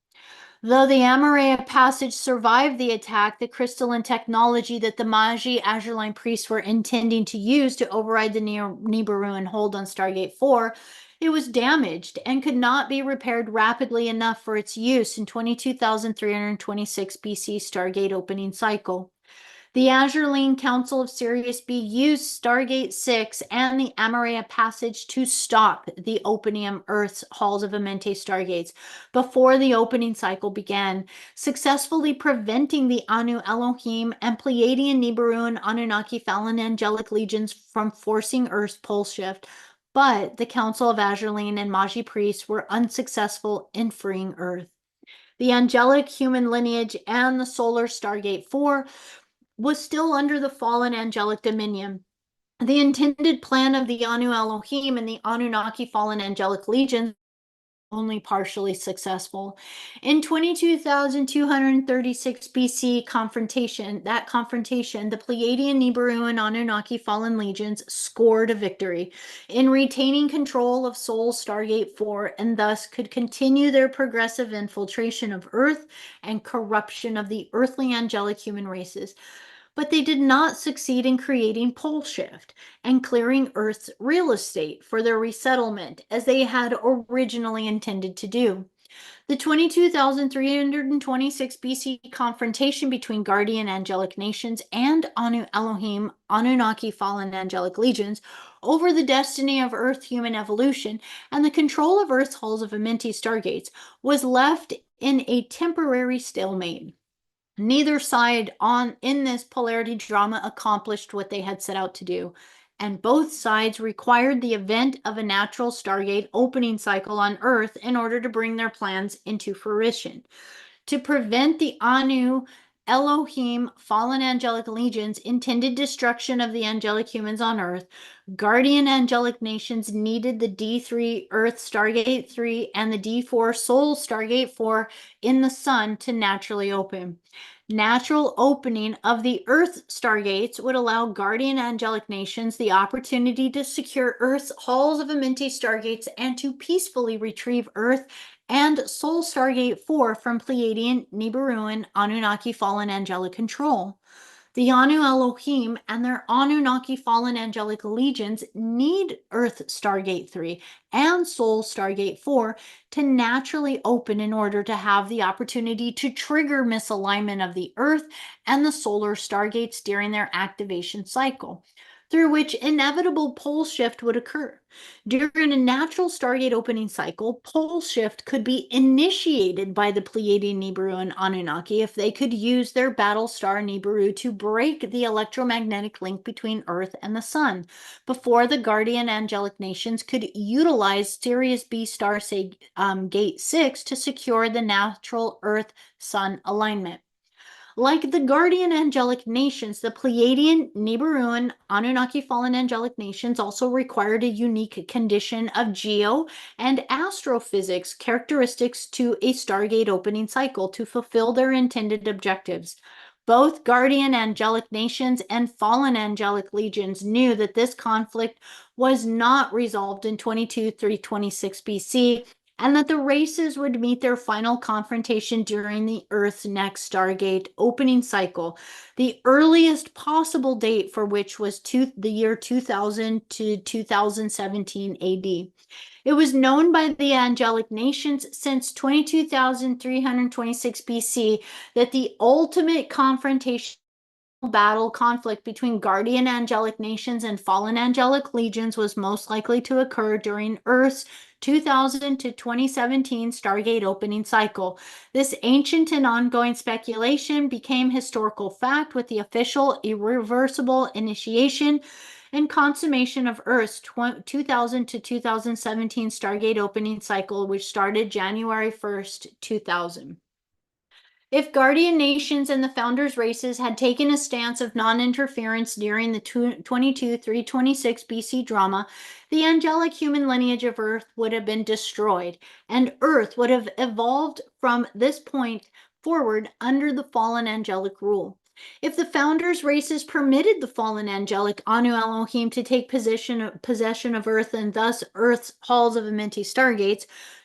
Though the Amara Passage survived the attack, the crystalline technology that the Maji Azure Line priests were intending to use to override the Nibiruan hold on Stargate 4, it was damaged and could not be repaired rapidly enough for its use in 22,326 BC Stargate opening cycle. The Azure Line Council of Sirius B used Stargate 6 and the Amara Passage to stop the opening of Earth's Halls of Amente Stargates before the opening cycle began, successfully preventing the Anu Elohim and Pleiadian Nibiruan Anunnaki Fallen Angelic Legions from forcing Earth's pole shift. But the Council of Azure Line and Maji priests were unsuccessful in freeing Earth. The angelic human lineage and the solar Stargate 4 was still under the fallen angelic dominion. The intended plan of the Anu Elohim and the Anunnaki fallen angelic legions only partially successful. In 22,236 BC confrontation, the Pleiadian Nibiruan Anunnaki fallen legions scored a victory in retaining control of Sol Stargate 4 and thus could continue their progressive infiltration of Earth and corruption of the earthly angelic human races. But they did not succeed in creating pole shift and clearing Earth's real estate for their resettlement as they had originally intended to do. The 22,326 BC confrontation between guardian angelic nations and Anu Elohim, Anunnaki fallen angelic legions, over the destiny of Earth human evolution and the control of Earth's hulls of Amenti stargates was left in a temporary stalemate. Neither side in this polarity drama accomplished what they had set out to do, and both sides required the event of a natural Stargate opening cycle on Earth in order to bring their plans into fruition. To prevent the Anu Elohim fallen angelic legions intended destruction of the angelic humans on Earth, guardian angelic nations needed the D3 Earth Stargate 3 and the D4 Soul Stargate 4 in the Sun to naturally open. Natural opening of the Earth Stargates would allow guardian angelic nations the opportunity to secure Earth's halls of Amenti Stargates and to peacefully retrieve Earth and Soul Stargate 4 from Pleiadian, Nibiruan, Anunnaki fallen angelic control. The Anu Elohim and their Anunnaki fallen angelic legions need Earth Stargate 3 and Soul Stargate 4 to naturally open in order to have the opportunity to trigger misalignment of the Earth and the solar stargates during their activation cycle, through which inevitable pole shift would occur. During a natural Stargate opening cycle, pole shift could be initiated by the Pleiadian Nibiru and Anunnaki if they could use their battle star Nibiru to break the electromagnetic link between Earth and the Sun, before the guardian angelic nations could utilize Sirius B star Gate 6 to secure the natural Earth-Sun alignment. Like the guardian angelic nations, the Pleiadian, Nibiruan, Anunnaki fallen angelic nations also required a unique condition of geo and astrophysics characteristics to a Stargate opening cycle to fulfill their intended objectives. Both guardian angelic nations and fallen angelic legions knew that this conflict was not resolved in 22,326 BC, and that the races would meet their final confrontation during the Earth's next Stargate opening cycle, the earliest possible date for which was the year 2000 to 2017 AD. It was known by the angelic nations since 22,326 BC that the ultimate confrontation conflict between guardian angelic nations and fallen angelic legions was most likely to occur during Earth's 2000 to 2017 Stargate opening cycle. This ancient and ongoing speculation became historical fact with the official irreversible initiation and consummation of Earth's 2000 to 2017 Stargate opening cycle, which started January 1st, 2000. If guardian nations and the founders' races had taken a stance of non-interference during the 22,326 BC drama, the angelic human lineage of Earth would have been destroyed, and Earth would have evolved from this point forward under the fallen angelic rule. If the founders' races permitted the fallen angelic Anu Elohim to take possession of Earth and thus Earth's halls of Amenti stargates,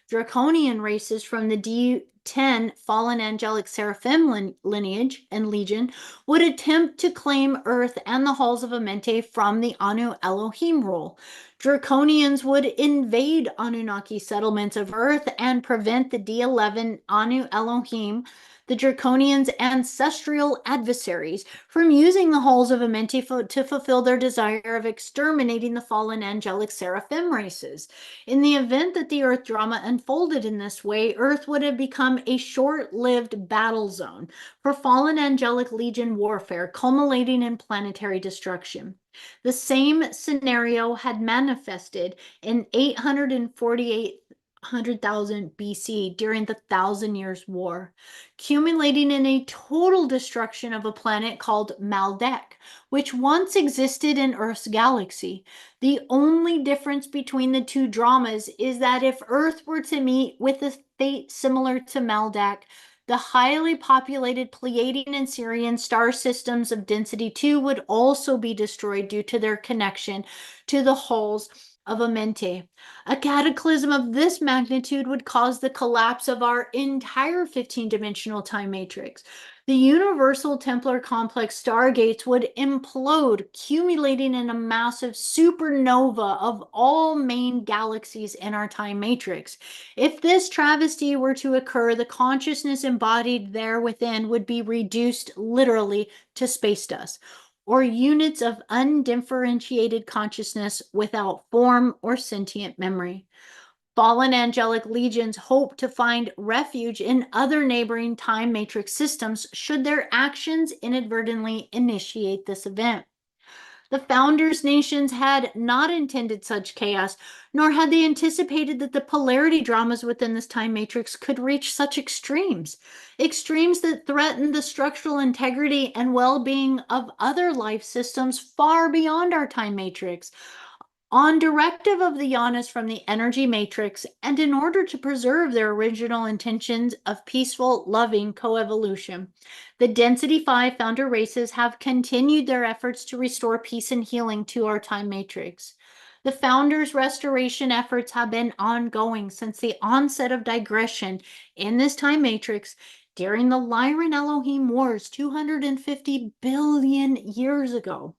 draconian races from the D10 fallen angelic seraphim lineage and legion would attempt to claim Earth and the halls of Amenti from the Anu Elohim rule. Draconians would invade Anunnaki settlements of Earth and prevent the D11 Anu Elohim, the Draconians' ancestral adversaries, from using the halls of Amenti to fulfill their desire of exterminating the fallen angelic seraphim races. In the event that the Earth drama unfolded in this way, Earth would have become a short-lived battle zone for fallen angelic legion warfare, culminating in planetary destruction. The same scenario had manifested in 848,000 BC during the Thousand Years' War, culminating in a total destruction of a planet called Maldek, which once existed in Earth's galaxy. The only difference between the two dramas is that if Earth were to meet with a fate similar to Maldek, the highly populated Pleiadian and Sirian star systems of density 2 would also be destroyed due to their connection to the halls of Amenti. A cataclysm of this magnitude would cause the collapse of our entire 15-dimensional time matrix. The universal Templar complex stargates would implode, accumulating in a massive supernova of all main galaxies in our time matrix. If this travesty were to occur, the consciousness embodied there within would be reduced literally to space dust, or units of undifferentiated consciousness without form or sentient memory. Fallen angelic legions hope to find refuge in other neighboring time matrix systems should their actions inadvertently initiate this event. The founders' nations had not intended such chaos, nor had they anticipated that the polarity dramas within this time matrix could reach such extremes. Extremes that threatened the structural integrity and well being of other life systems far beyond our time matrix. On directive of the Yanas from the energy matrix, and in order to preserve their original intentions of peaceful, loving coevolution, the Density 5 founder races have continued their efforts to restore peace and healing to our time matrix. The founders' restoration efforts have been ongoing since the onset of digression in this time matrix during the Lyran Elohim Wars 250 billion years ago.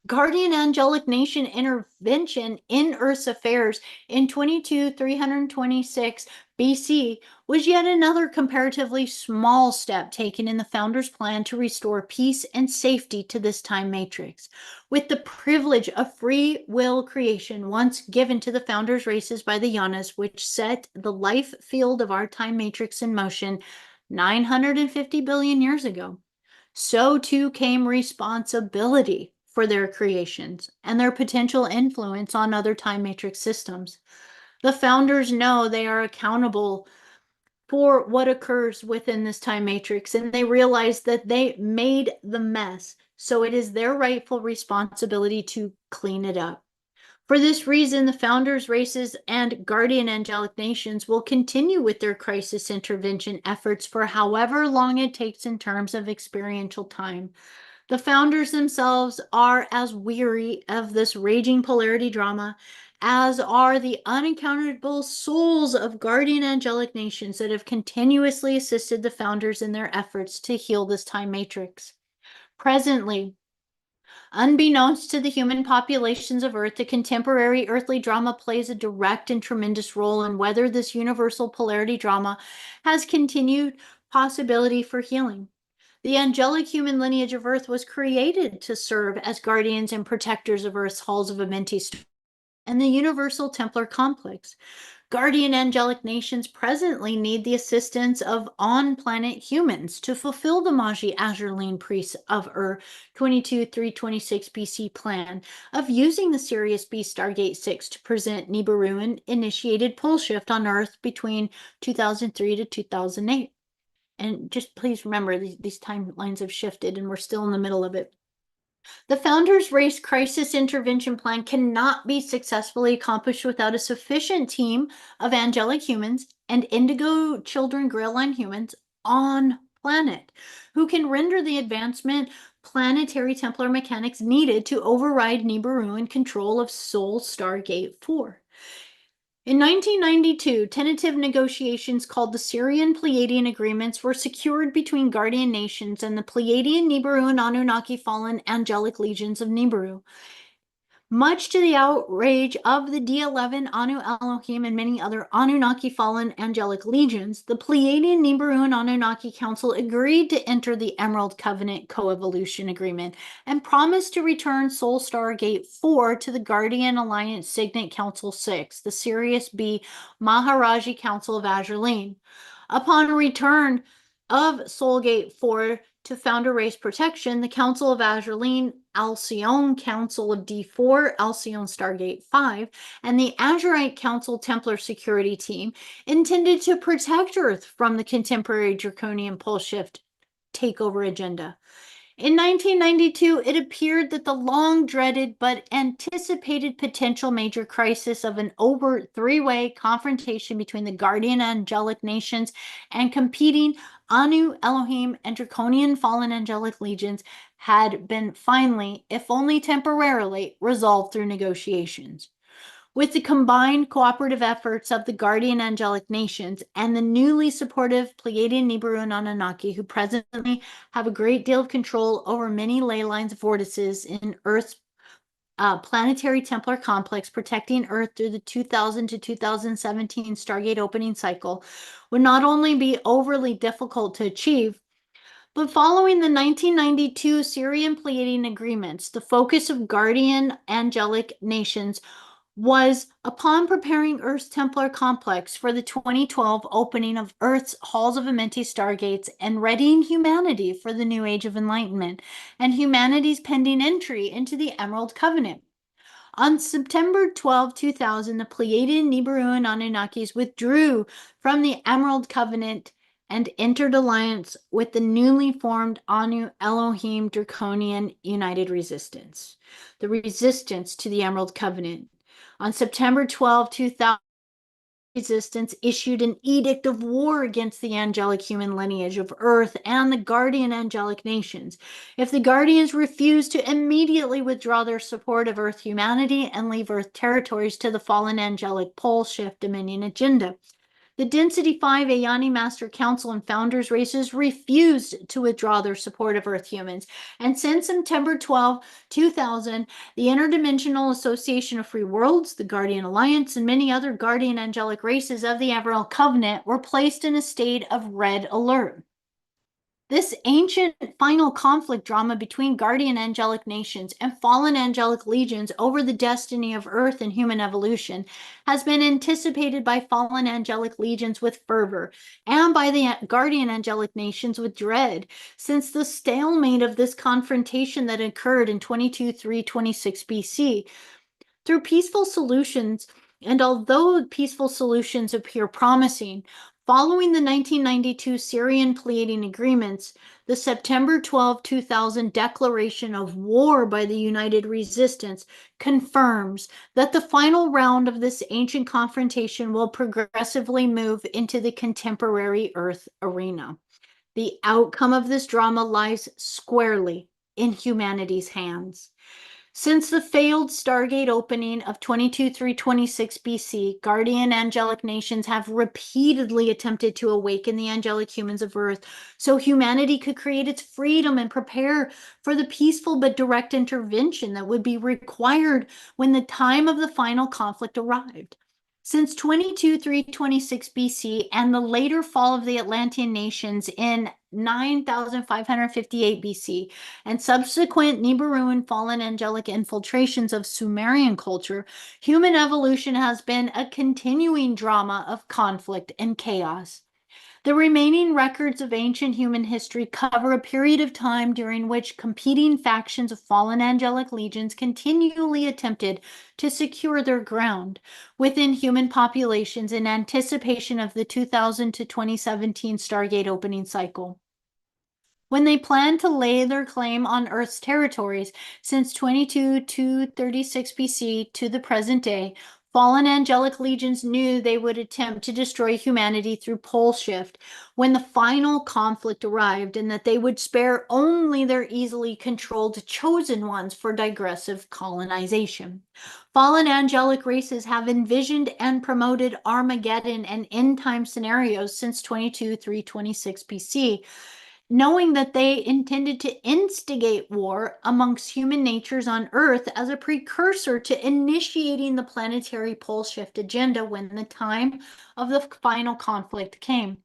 Guardian Angelic Nation intervention in Earth's affairs in 326 BC was yet another comparatively small step taken in the founders' plan to restore peace and safety to this time matrix. With the privilege of free will creation once given to the founders' races by the Yanas, which set the life field of our time matrix in motion 950 billion years ago, so too came responsibility for their creations and their potential influence on other time matrix systems. The founders know they are accountable for what occurs within this time matrix, and they realize that they made the mess, so it is their rightful responsibility to clean it up. For this reason, the founders' races and guardian angelic nations will continue with their crisis intervention efforts for however long it takes in terms of experiential time. The founders themselves are as weary of this raging polarity drama as are the unaccountable souls of guardian angelic nations that have continuously assisted the founders in their efforts to heal this time matrix. Presently, unbeknownst to the human populations of Earth, the contemporary earthly drama plays a direct and tremendous role in whether this universal polarity drama has continued possibility for healing. The angelic human lineage of Earth was created to serve as guardians and protectors of Earth's halls of Amenti and the universal Templar complex. Guardian angelic nations presently need the assistance of on-planet humans to fulfill the Maji Azurite Priests of Ur 22326 BC plan of using the Sirius B Stargate 6 to present Nibiruan-initiated pole shift on Earth between 2003 to 2008. And just please remember, these timelines have shifted and we're still in the middle of it. The Founders Race Crisis Intervention Plan cannot be successfully accomplished without a sufficient team of angelic humans and indigo children grail line humans on planet who can render the advancement planetary Templar mechanics needed to override Nibiruan control of Sol Stargate 4. In 1992, tentative negotiations called the Sirian Pleiadian Agreements were secured between Guardian nations and the Pleiadian Nibiru and Anunnaki fallen angelic legions of Nibiru. Much to the outrage of the D11 Anu Elohim and many other Anunnaki fallen angelic legions, the Pleiadian Nibiru and Anunnaki Council agreed to enter the Emerald Covenant Coevolution Agreement and promised to return Sol Stargate 4 to the Guardian Alliance Signet Council 6, the Sirius B Maharaji Council of Azurite. Upon return of Soulgate 4 to Founder Race Protection, the Council of Azurite, Alcyone Council of D4, Alcyone Stargate 5, and the Azurite Council Templar Security Team intended to protect Earth from the contemporary draconian pole shift takeover agenda. In 1992, it appeared that the long-dreaded but anticipated potential major crisis of an overt three-way confrontation between the guardian angelic nations and competing Anu, Elohim, and draconian fallen angelic legions had been finally, if only temporarily, resolved through negotiations. With the combined cooperative efforts of the guardian angelic nations and the newly supportive Pleiadian, Nibiru, and Anunnaki, who presently have a great deal of control over many ley lines of vortices in Earth's planetary Templar complex, protecting Earth through the 2000 to 2017 Stargate opening cycle, would not only be overly difficult to achieve, but following the 1992 Sirian Pleiadian agreements, the focus of guardian angelic nations was upon preparing Earth's Templar complex for the 2012 opening of Earth's Halls of Amenti Stargates and readying humanity for the new age of enlightenment and humanity's pending entry into the Emerald Covenant. On September 12, 2000, the Pleiadian, Nibiru, and Anunnakis withdrew from the Emerald Covenant and entered alliance with the newly formed Anu Elohim Draconian United Resistance, the resistance to the Emerald Covenant. On September 12, 2000, Resistance issued an edict of war against the angelic human lineage of Earth and the guardian angelic nations. If the guardians refused to immediately withdraw their support of Earth humanity and leave Earth territories to the fallen angelic pole shift dominion agenda, the Density 5 Ayani Master Council and Founders races refused to withdraw their support of Earth humans. And since September 12, 2000, the Interdimensional Association of Free Worlds, the Guardian Alliance, and many other guardian angelic races of the Emerald Covenant were placed in a state of red alert. This ancient final conflict drama between guardian angelic nations and fallen angelic legions over the destiny of Earth and human evolution has been anticipated by fallen angelic legions with fervor and by the guardian angelic nations with dread, since the stalemate of this confrontation that occurred in 22-326 BC. Through peaceful solutions, and although peaceful solutions appear promising, following the 1992 Sirian Pleiadian agreements, the September 12, 2000 declaration of war by the United Resistance confirms that the final round of this ancient confrontation will progressively move into the contemporary Earth arena. The outcome of this drama lies squarely in humanity's hands. Since the failed Stargate opening of 22-326 BC, guardian angelic nations have repeatedly attempted to awaken the angelic humans of Earth so humanity could create its freedom and prepare for the peaceful but direct intervention that would be required when the time of the final conflict arrived. Since 22-326 BC and the later fall of the Atlantean nations in 9558 BC and subsequent Nibiruan fallen angelic infiltrations of Sumerian culture, human evolution has been a continuing drama of conflict and chaos. The remaining records of ancient human history cover a period of time during which competing factions of fallen angelic legions continually attempted to secure their ground within human populations in anticipation of the 2000 to 2017 Stargate opening cycle. When they planned to lay their claim on Earth's territories since 22-36 BC to the present day, fallen angelic legions knew they would attempt to destroy humanity through pole shift when the final conflict arrived, and that they would spare only their easily controlled chosen ones for digressive colonization. Fallen angelic races have envisioned and promoted Armageddon and end-time scenarios since 22-326 BC, knowing that they intended to instigate war amongst human natures on Earth as a precursor to initiating the planetary pole shift agenda when the time of the final conflict came.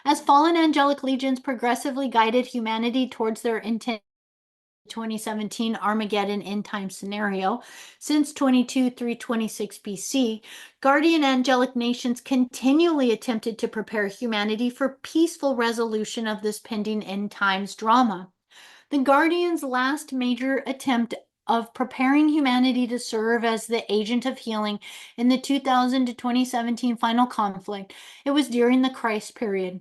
As fallen angelic legions progressively guided humanity towards their intent 2017 Armageddon end time scenario, since 22-326 BC, guardian angelic nations continually attempted to prepare humanity for peaceful resolution of this pending end times drama. The guardians' last major attempt of preparing humanity to serve as the agent of healing in the 2000 to 2017 final conflict, it was during the Christ period.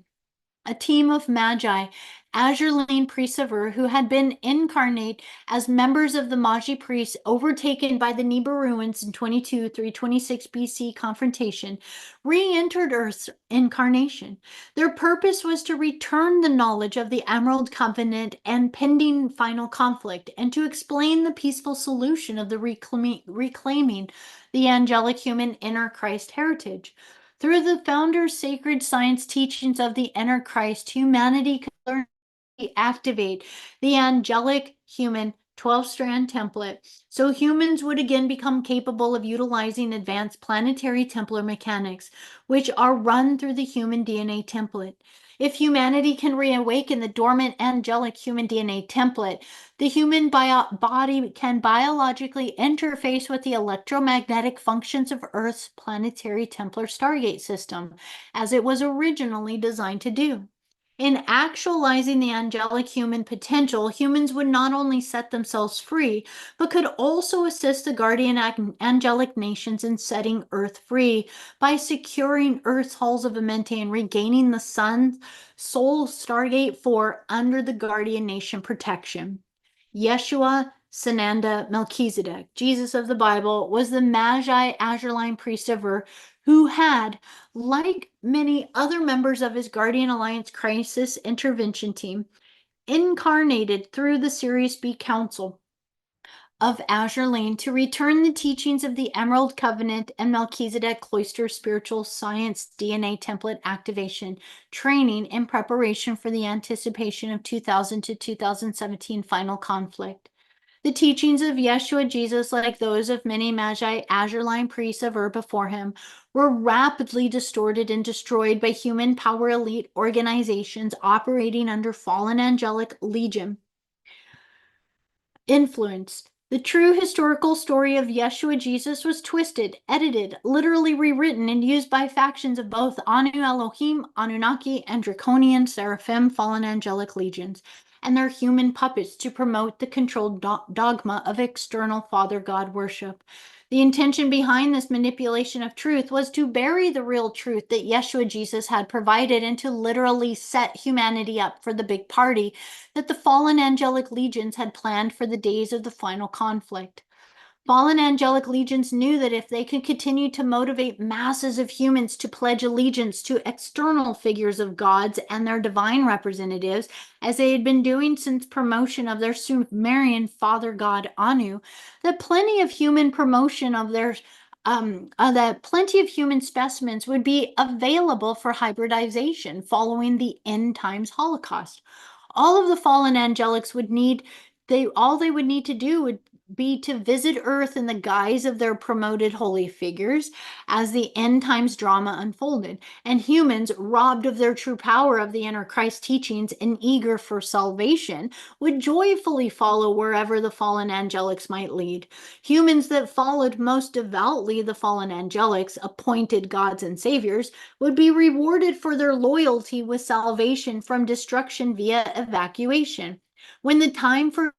a team of Magi, Azurite priests of Ur, who had been incarnate as members of the Maji priests overtaken by the Nibiruans in 326 BC confrontation, re-entered Earth's incarnation. Their purpose was to return the knowledge of the Emerald Covenant and pending final conflict, and to explain the peaceful solution of the reclaiming the angelic human inner Christ heritage. Through the founder's sacred science teachings of the inner Christ, humanity could learn to activate the angelic human 12-strand template, so humans would again become capable of utilizing advanced planetary Templar mechanics, which are run through the human DNA template. If humanity can reawaken the dormant angelic human DNA template, the human body can biologically interface with the electromagnetic functions of Earth's planetary Templar Stargate system, as it was originally designed to do. In actualizing the angelic human potential, humans would not only set themselves free, but could also assist the guardian angelic nations in setting Earth free by securing Earth's halls of Amenti and regaining the Sun's soul Stargate 4 under the guardian nation protection. Yeshua, Sananda, Melchizedek, Jesus of the Bible, was the Magi Azurite priest of Ur who had, like many other members of his Guardian Alliance crisis intervention team, incarnated through the Sirius B Council of Azurite to return the teachings of the Emerald Covenant and Melchizedek Cloister Spiritual Science DNA template activation training in preparation for the anticipation of 2000 to 2017 final conflict. The teachings of Yeshua Jesus, like those of many Magi Azurite priests of Ur before him, were rapidly distorted and destroyed by human power elite organizations operating under fallen angelic legion influence. The true historical story of Yeshua Jesus was twisted, edited, literally rewritten, and used by factions of both Anu Elohim, Anunnaki, and Draconian Seraphim fallen angelic legions, and their human puppets to promote the controlled dogma of external Father God worship. The intention behind this manipulation of truth was to bury the real truth that Yeshua Jesus had provided and to literally set humanity up for the big party that the fallen angelic legions had planned for the days of the final conflict. Fallen angelic legions knew that if they could continue to motivate masses of humans to pledge allegiance to external figures of gods and their divine representatives, as they had been doing since promotion of their Sumerian father god Anu, that plenty of human promotion of their that plenty of human specimens would be available for hybridization following the end times Holocaust. All of the fallen angelics would need all they would need to do would be to visit Earth in the guise of their promoted holy figures as the end times drama unfolded, and humans, robbed of their true power of the inner Christ teachings and eager for salvation, would joyfully follow wherever the fallen angelics might lead. Humans that followed most devoutly the fallen angelics, appointed gods and saviors, would be rewarded for their loyalty with salvation from destruction via evacuation. When the time for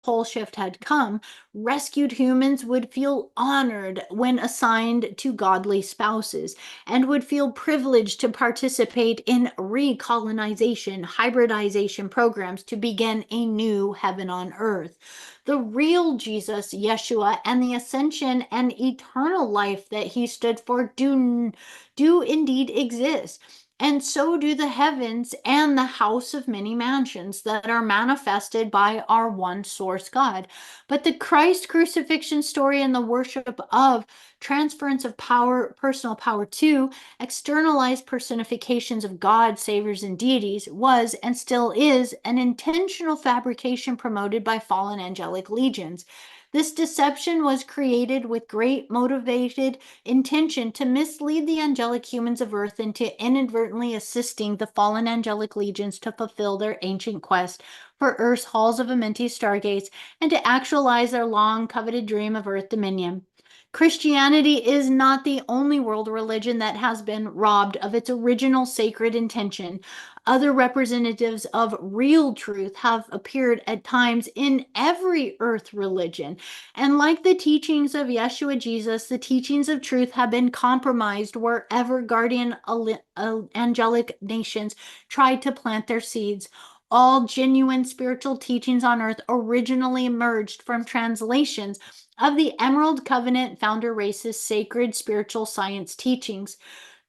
pole shift had come, rescued humans would feel honored when assigned to godly spouses and would feel privileged to participate in recolonization, hybridization programs to begin a new heaven on earth. The real Jesus, Yeshua, and the ascension and eternal life that he stood for do indeed exist. And so do the heavens and the house of many mansions that are manifested by our one source God. But the Christ crucifixion story and the worship of transference of power, personal power to externalized personifications of God, saviors, and deities was and still is an intentional fabrication promoted by fallen angelic legions. This deception was created with great motivated intention to mislead the angelic humans of Earth into inadvertently assisting the fallen angelic legions to fulfill their ancient quest for Earth's halls of Amenti stargates and to actualize their long coveted dream of Earth dominion. Christianity is not the only world religion that has been robbed of its original sacred intention Other representatives of real truth have appeared at times in every earth religion. And like the teachings of Yeshua Jesus, the teachings of truth have been compromised wherever guardian angelic nations tried to plant their seeds. All genuine spiritual teachings on earth originally emerged from translations of the Emerald Covenant founder race's sacred spiritual science teachings.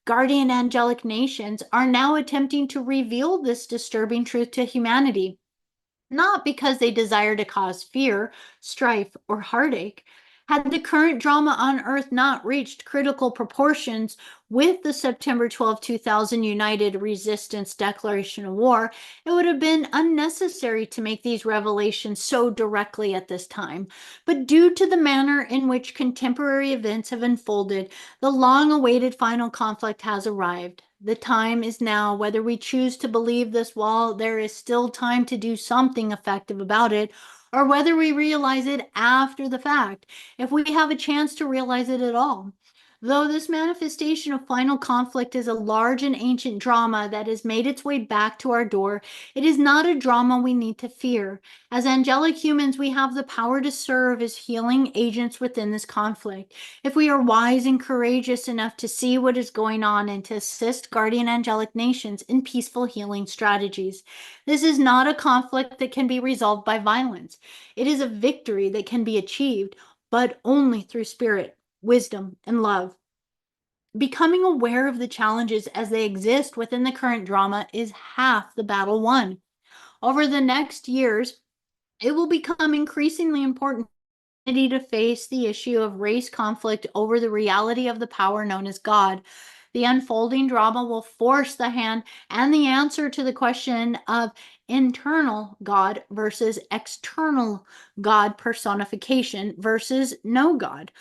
Guardian angelic nations are now attempting to reveal this disturbing truth to humanity, not because they desire to cause fear, strife, or heartache. Had the current drama on Earth not reached critical proportions with the September 12, 2000 United Resistance Declaration of War, it would have been unnecessary to make these revelations so directly at this time. But due to the manner in which contemporary events have unfolded, the long-awaited final conflict has arrived. The time is now, whether we choose to believe this while there is still time to do something effective about it, or whether we realize it after the fact, if we have a chance to realize it at all. Though this manifestation of final conflict is a large and ancient drama that has made its way back to our door, it is not a drama we need to fear. As angelic humans, we have the power to serve as healing agents within this conflict. If we are wise and courageous enough to see what is going on and to assist guardian angelic nations in peaceful healing strategies. This is not a conflict that can be resolved by violence. It is a victory that can be achieved, but only through spirit, wisdom, and love. Becoming aware of the challenges as they exist within the current drama is half the battle won. Over the next years, it will become increasingly important to face the issue of race conflict over the reality of the power known as God. The unfolding drama will force the hand and the answer to the question of internal God versus external God personification versus no God.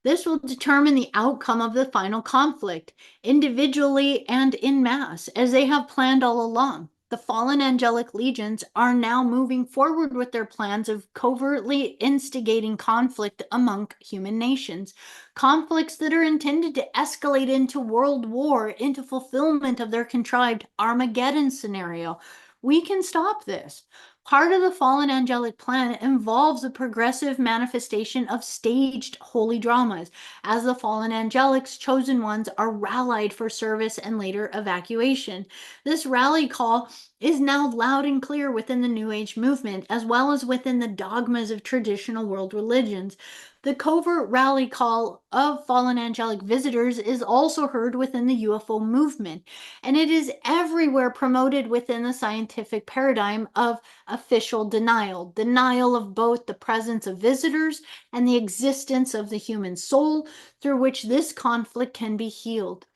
This will determine the outcome of the final conflict, individually and in mass, as they have planned all along. The fallen angelic legions are now moving forward with their plans of covertly instigating conflict among human nations, conflicts that are intended to escalate into world war, into fulfillment of their contrived Armageddon scenario. We can stop this. Part of the fallen angelic plan involves a progressive manifestation of staged holy dramas, as the fallen angelics, chosen ones, are rallied for service and later evacuation. This rally call is now loud and clear within the New Age movement, as well as within the dogmas of traditional world religions. The covert rally call of fallen angelic visitors is also heard within the UFO movement, and it is everywhere promoted within the scientific paradigm of official denial, denial of both the presence of visitors and the existence of the human soul through which this conflict can be healed.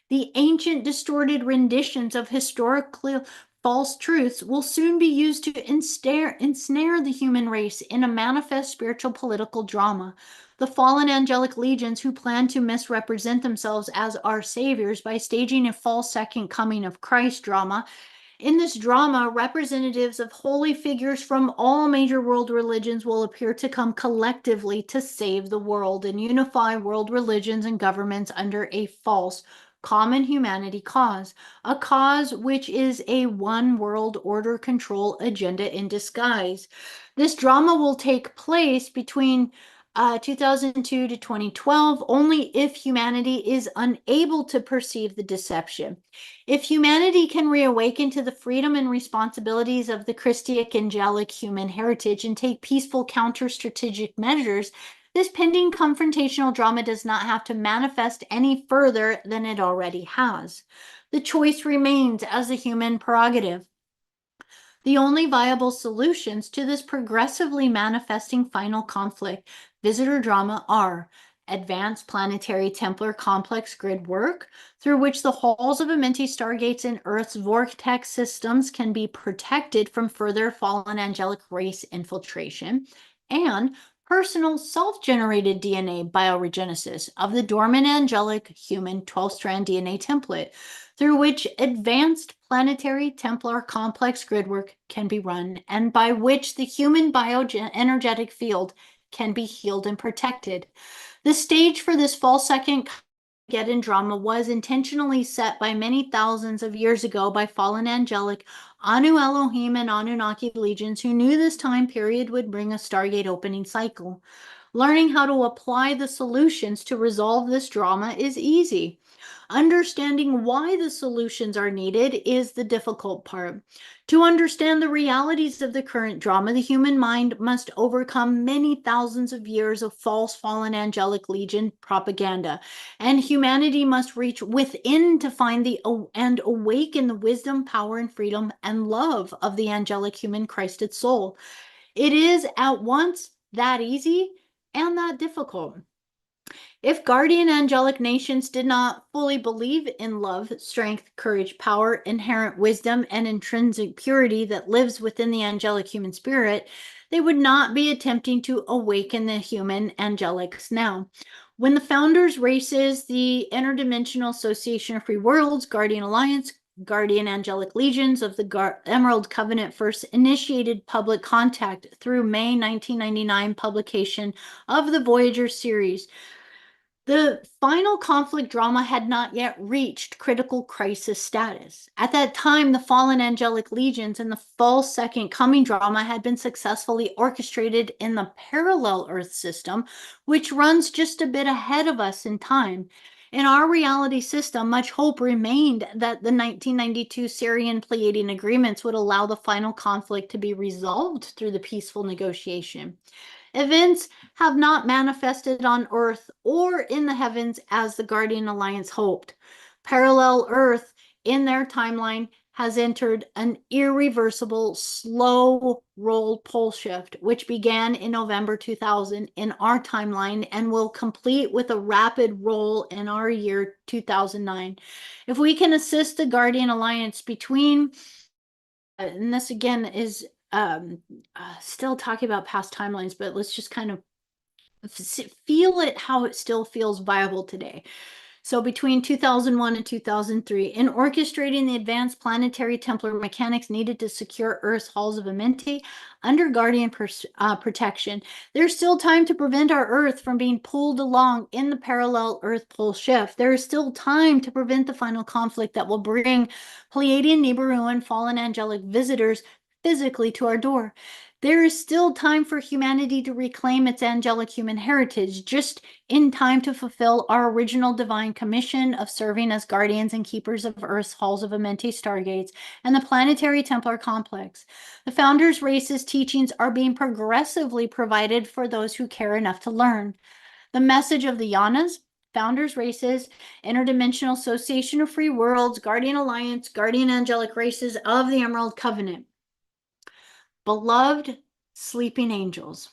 The ancient distorted renditions of historically false truths will soon be used to ensnare the human race in a manifest spiritual political drama. The fallen angelic legions who plan to misrepresent themselves as our saviors by staging a false second coming of Christ drama. In this drama, representatives of holy figures from all major world religions will appear to come collectively to save the world and unify world religions and governments under a false common humanity cause, a cause which is a one world order control agenda in disguise. This drama will take place between 2002 to 2012 only if humanity is unable to perceive the deception. If humanity can reawaken to the freedom and responsibilities of the Christic angelic human heritage and take peaceful counter-strategic measures, this pending confrontational drama does not have to manifest any further than it already has. The choice remains as a human prerogative. The only viable solutions to this progressively manifesting final conflict visitor drama are advanced planetary Templar complex grid work, through which the halls of Amenti stargates in Earth's vortex systems can be protected from further fallen angelic race infiltration, and personal self-generated DNA bioregenesis of the dormant angelic human 12-strand DNA template, through which advanced planetary Templar complex grid work can be run, and by which the human bioenergetic field can be healed and protected. The stage for this fall second Armageddon drama was intentionally set by many thousands of years ago by fallen angelic Anu Elohim and Anunnaki legions who knew this time period would bring a Stargate opening cycle. Learning how to apply the solutions to resolve this drama is easy. Understanding why the solutions are needed is the difficult part. To understand the realities of the current drama, the human mind must overcome many thousands of years of false fallen angelic legion propaganda, and humanity must reach within to find and awaken the wisdom, power, and freedom and love of the angelic human Christed soul. It is at once that easy and that difficult. If guardian angelic nations did not fully believe in love, strength, courage, power, inherent wisdom, and intrinsic purity that lives within the angelic human spirit, they would not be attempting to awaken the human angelics now. When the founders races, the Interdimensional Association of Free Worlds, Guardian Alliance, Guardian Angelic Legions of the Emerald Covenant first initiated public contact through May 1999 publication of the Voyagers series, the final conflict drama had not yet reached critical crisis status. At that time, the fallen angelic legions and the false second coming drama had been successfully orchestrated in the parallel Earth system, which runs just a bit ahead of us in time. In our reality system, much hope remained that the 1992 Sirian Pleiadian agreements would allow the final conflict to be resolved through the peaceful negotiation. Events have not manifested on Earth or in the heavens as the Guardian Alliance hoped. Parallel Earth, in their timeline, has entered an irreversible slow roll pole shift, which began in November 2000 in our timeline and will complete with a rapid roll in our year 2009. If we can assist the Guardian Alliance between, and this again is still talking about past timelines, but let's just kind of feel it how it still feels viable today. So between 2001 and 2003, in orchestrating the advanced planetary Templar mechanics needed to secure Earth's halls of Amenti under Guardian protection, there's still time to prevent our Earth from being pulled along in the parallel Earth pole shift. There is still time to prevent the final conflict that will bring Pleiadian, Nibiruan, fallen angelic visitors physically to our door. There is still time for humanity to reclaim its angelic human heritage, just in time to fulfill our original divine commission of serving as guardians and keepers of Earth's halls of Amenti Stargates and the planetary Templar complex. The Founders' Race's teachings are being progressively provided for those who care enough to learn. The message of the Yanas, Founders' Races, Interdimensional Association of Free Worlds, Guardian Alliance, Guardian Angelic Races of the Emerald Covenant. Beloved sleeping angels,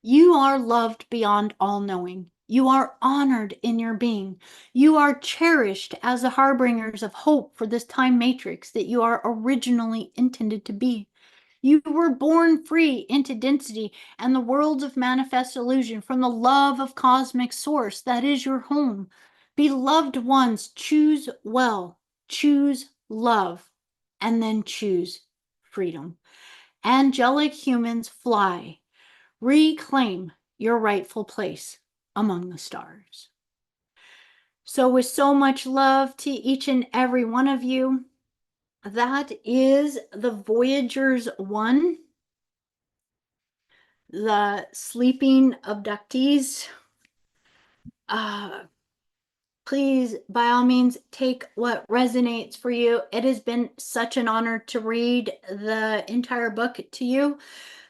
you are loved beyond all knowing. You are honored in your being. You are cherished as the harbingers of hope for this time matrix that you are originally intended to be. You were born free into density and the worlds of manifest illusion from the love of cosmic source that is your home. Beloved ones, choose well, choose love, and then choose freedom. Angelic humans, fly. Reclaim your rightful place among the stars. So with so much love to each and every one of you, that is the Voyagers 1, the Sleeping Abductees. Please, by all means, take what resonates for you. It has been such an honor to read the entire book to you.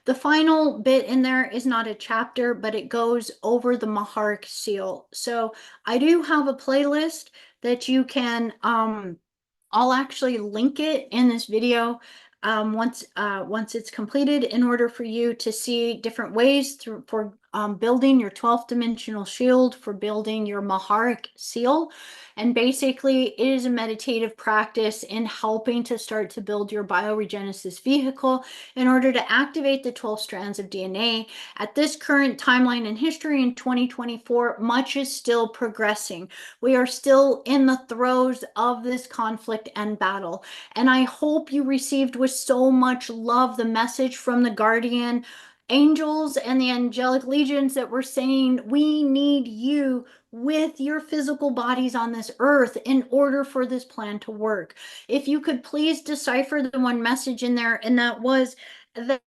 The final bit in there is not a chapter, but it goes over the Maharic seal. So I do have a playlist that you can, I'll actually link it in this video once it's completed in order for you to see different ways for building your 12th dimensional shield, for building your Maharic seal. And basically it is a meditative practice in helping to start to build your bioregenesis vehicle in order to activate the 12 strands of DNA. At this current timeline in history in 2024, much is still progressing. We are still in the throes of this conflict and battle. And I hope you received with so much love the message from the Guardian angels and the angelic legions that were saying, we need you with your physical bodies on this earth in order for this plan to work. If you could please decipher the one message in there, and that was that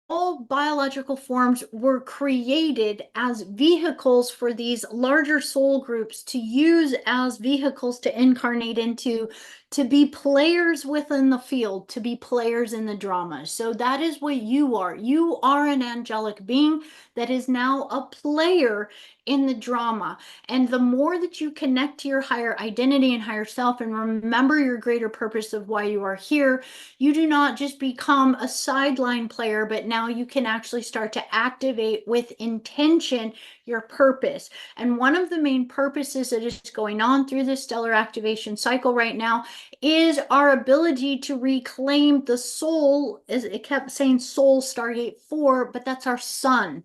all biological forms were created as vehicles for these larger soul groups to use as vehicles to incarnate into, to be players within the field, to be players in the drama. So that is what you are. You are an angelic being that is now a player in the drama. And the more that you connect to your higher identity and higher self and remember your greater purpose of why you are here, you do not just become a sideline player, but now you can actually start to activate with intention your purpose. And one of the main purposes that is going on through this stellar activation cycle right now is our ability to reclaim the soul. As it kept saying soul Stargate 4, but that's our sun.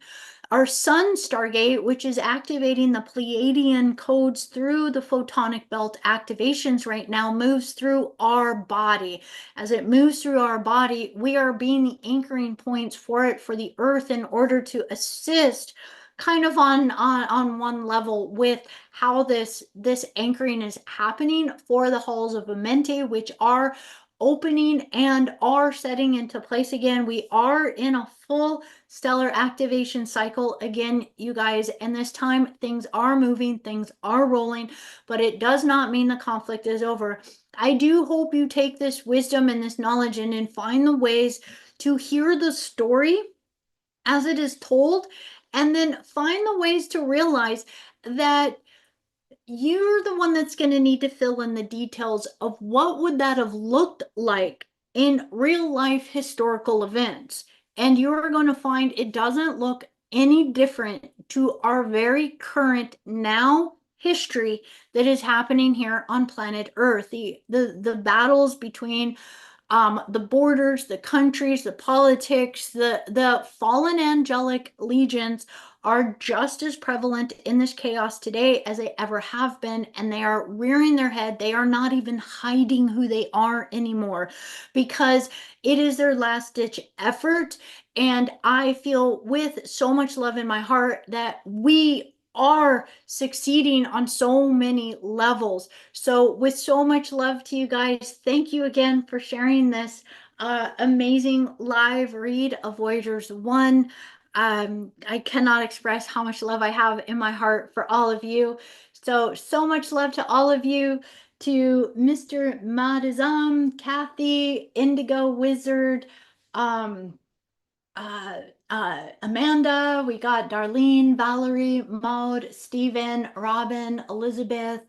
Our sun Stargate, which is activating the Pleiadian codes through the photonic belt activations right now, moves through our body. As it moves through our body, we are being the anchoring points for it, for the earth, in order to assist kind of on one level with how this anchoring is happening for the halls of Amente, which are opening and are setting into place again. We are in a full stellar activation cycle again, you guys, and this time things are moving, things are rolling, but it does not mean the conflict is over. I do hope you take this wisdom and this knowledge and find the ways to hear the story as it is told, and then find the ways to realize that you're the one that's going to need to fill in the details of what would that have looked like in real life historical events. And you're going to find it doesn't look any different to our very current now history that is happening here on planet Earth. The battles between the borders, the countries, the politics, the fallen angelic legions are just as prevalent in this chaos today as they ever have been, and they are rearing their head. They are not even hiding who they are anymore because it is their last ditch effort. And I feel with so much love in my heart that we are succeeding on so many levels. So with so much love to you guys, thank you again for sharing this amazing live read of Voyagers 1. I cannot express how much love I have in my heart for all of you. So much love to all of you, to Mr. Madizam, Kathy, Indigo Wizard, um, Amanda, we got Darlene, Valerie, Maud, Stephen, Robin, Elizabeth.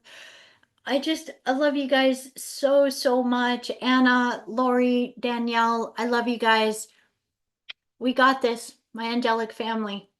I love you guys so much. Anna, Lori, Danielle, I love you guys. We got this, my angelic family.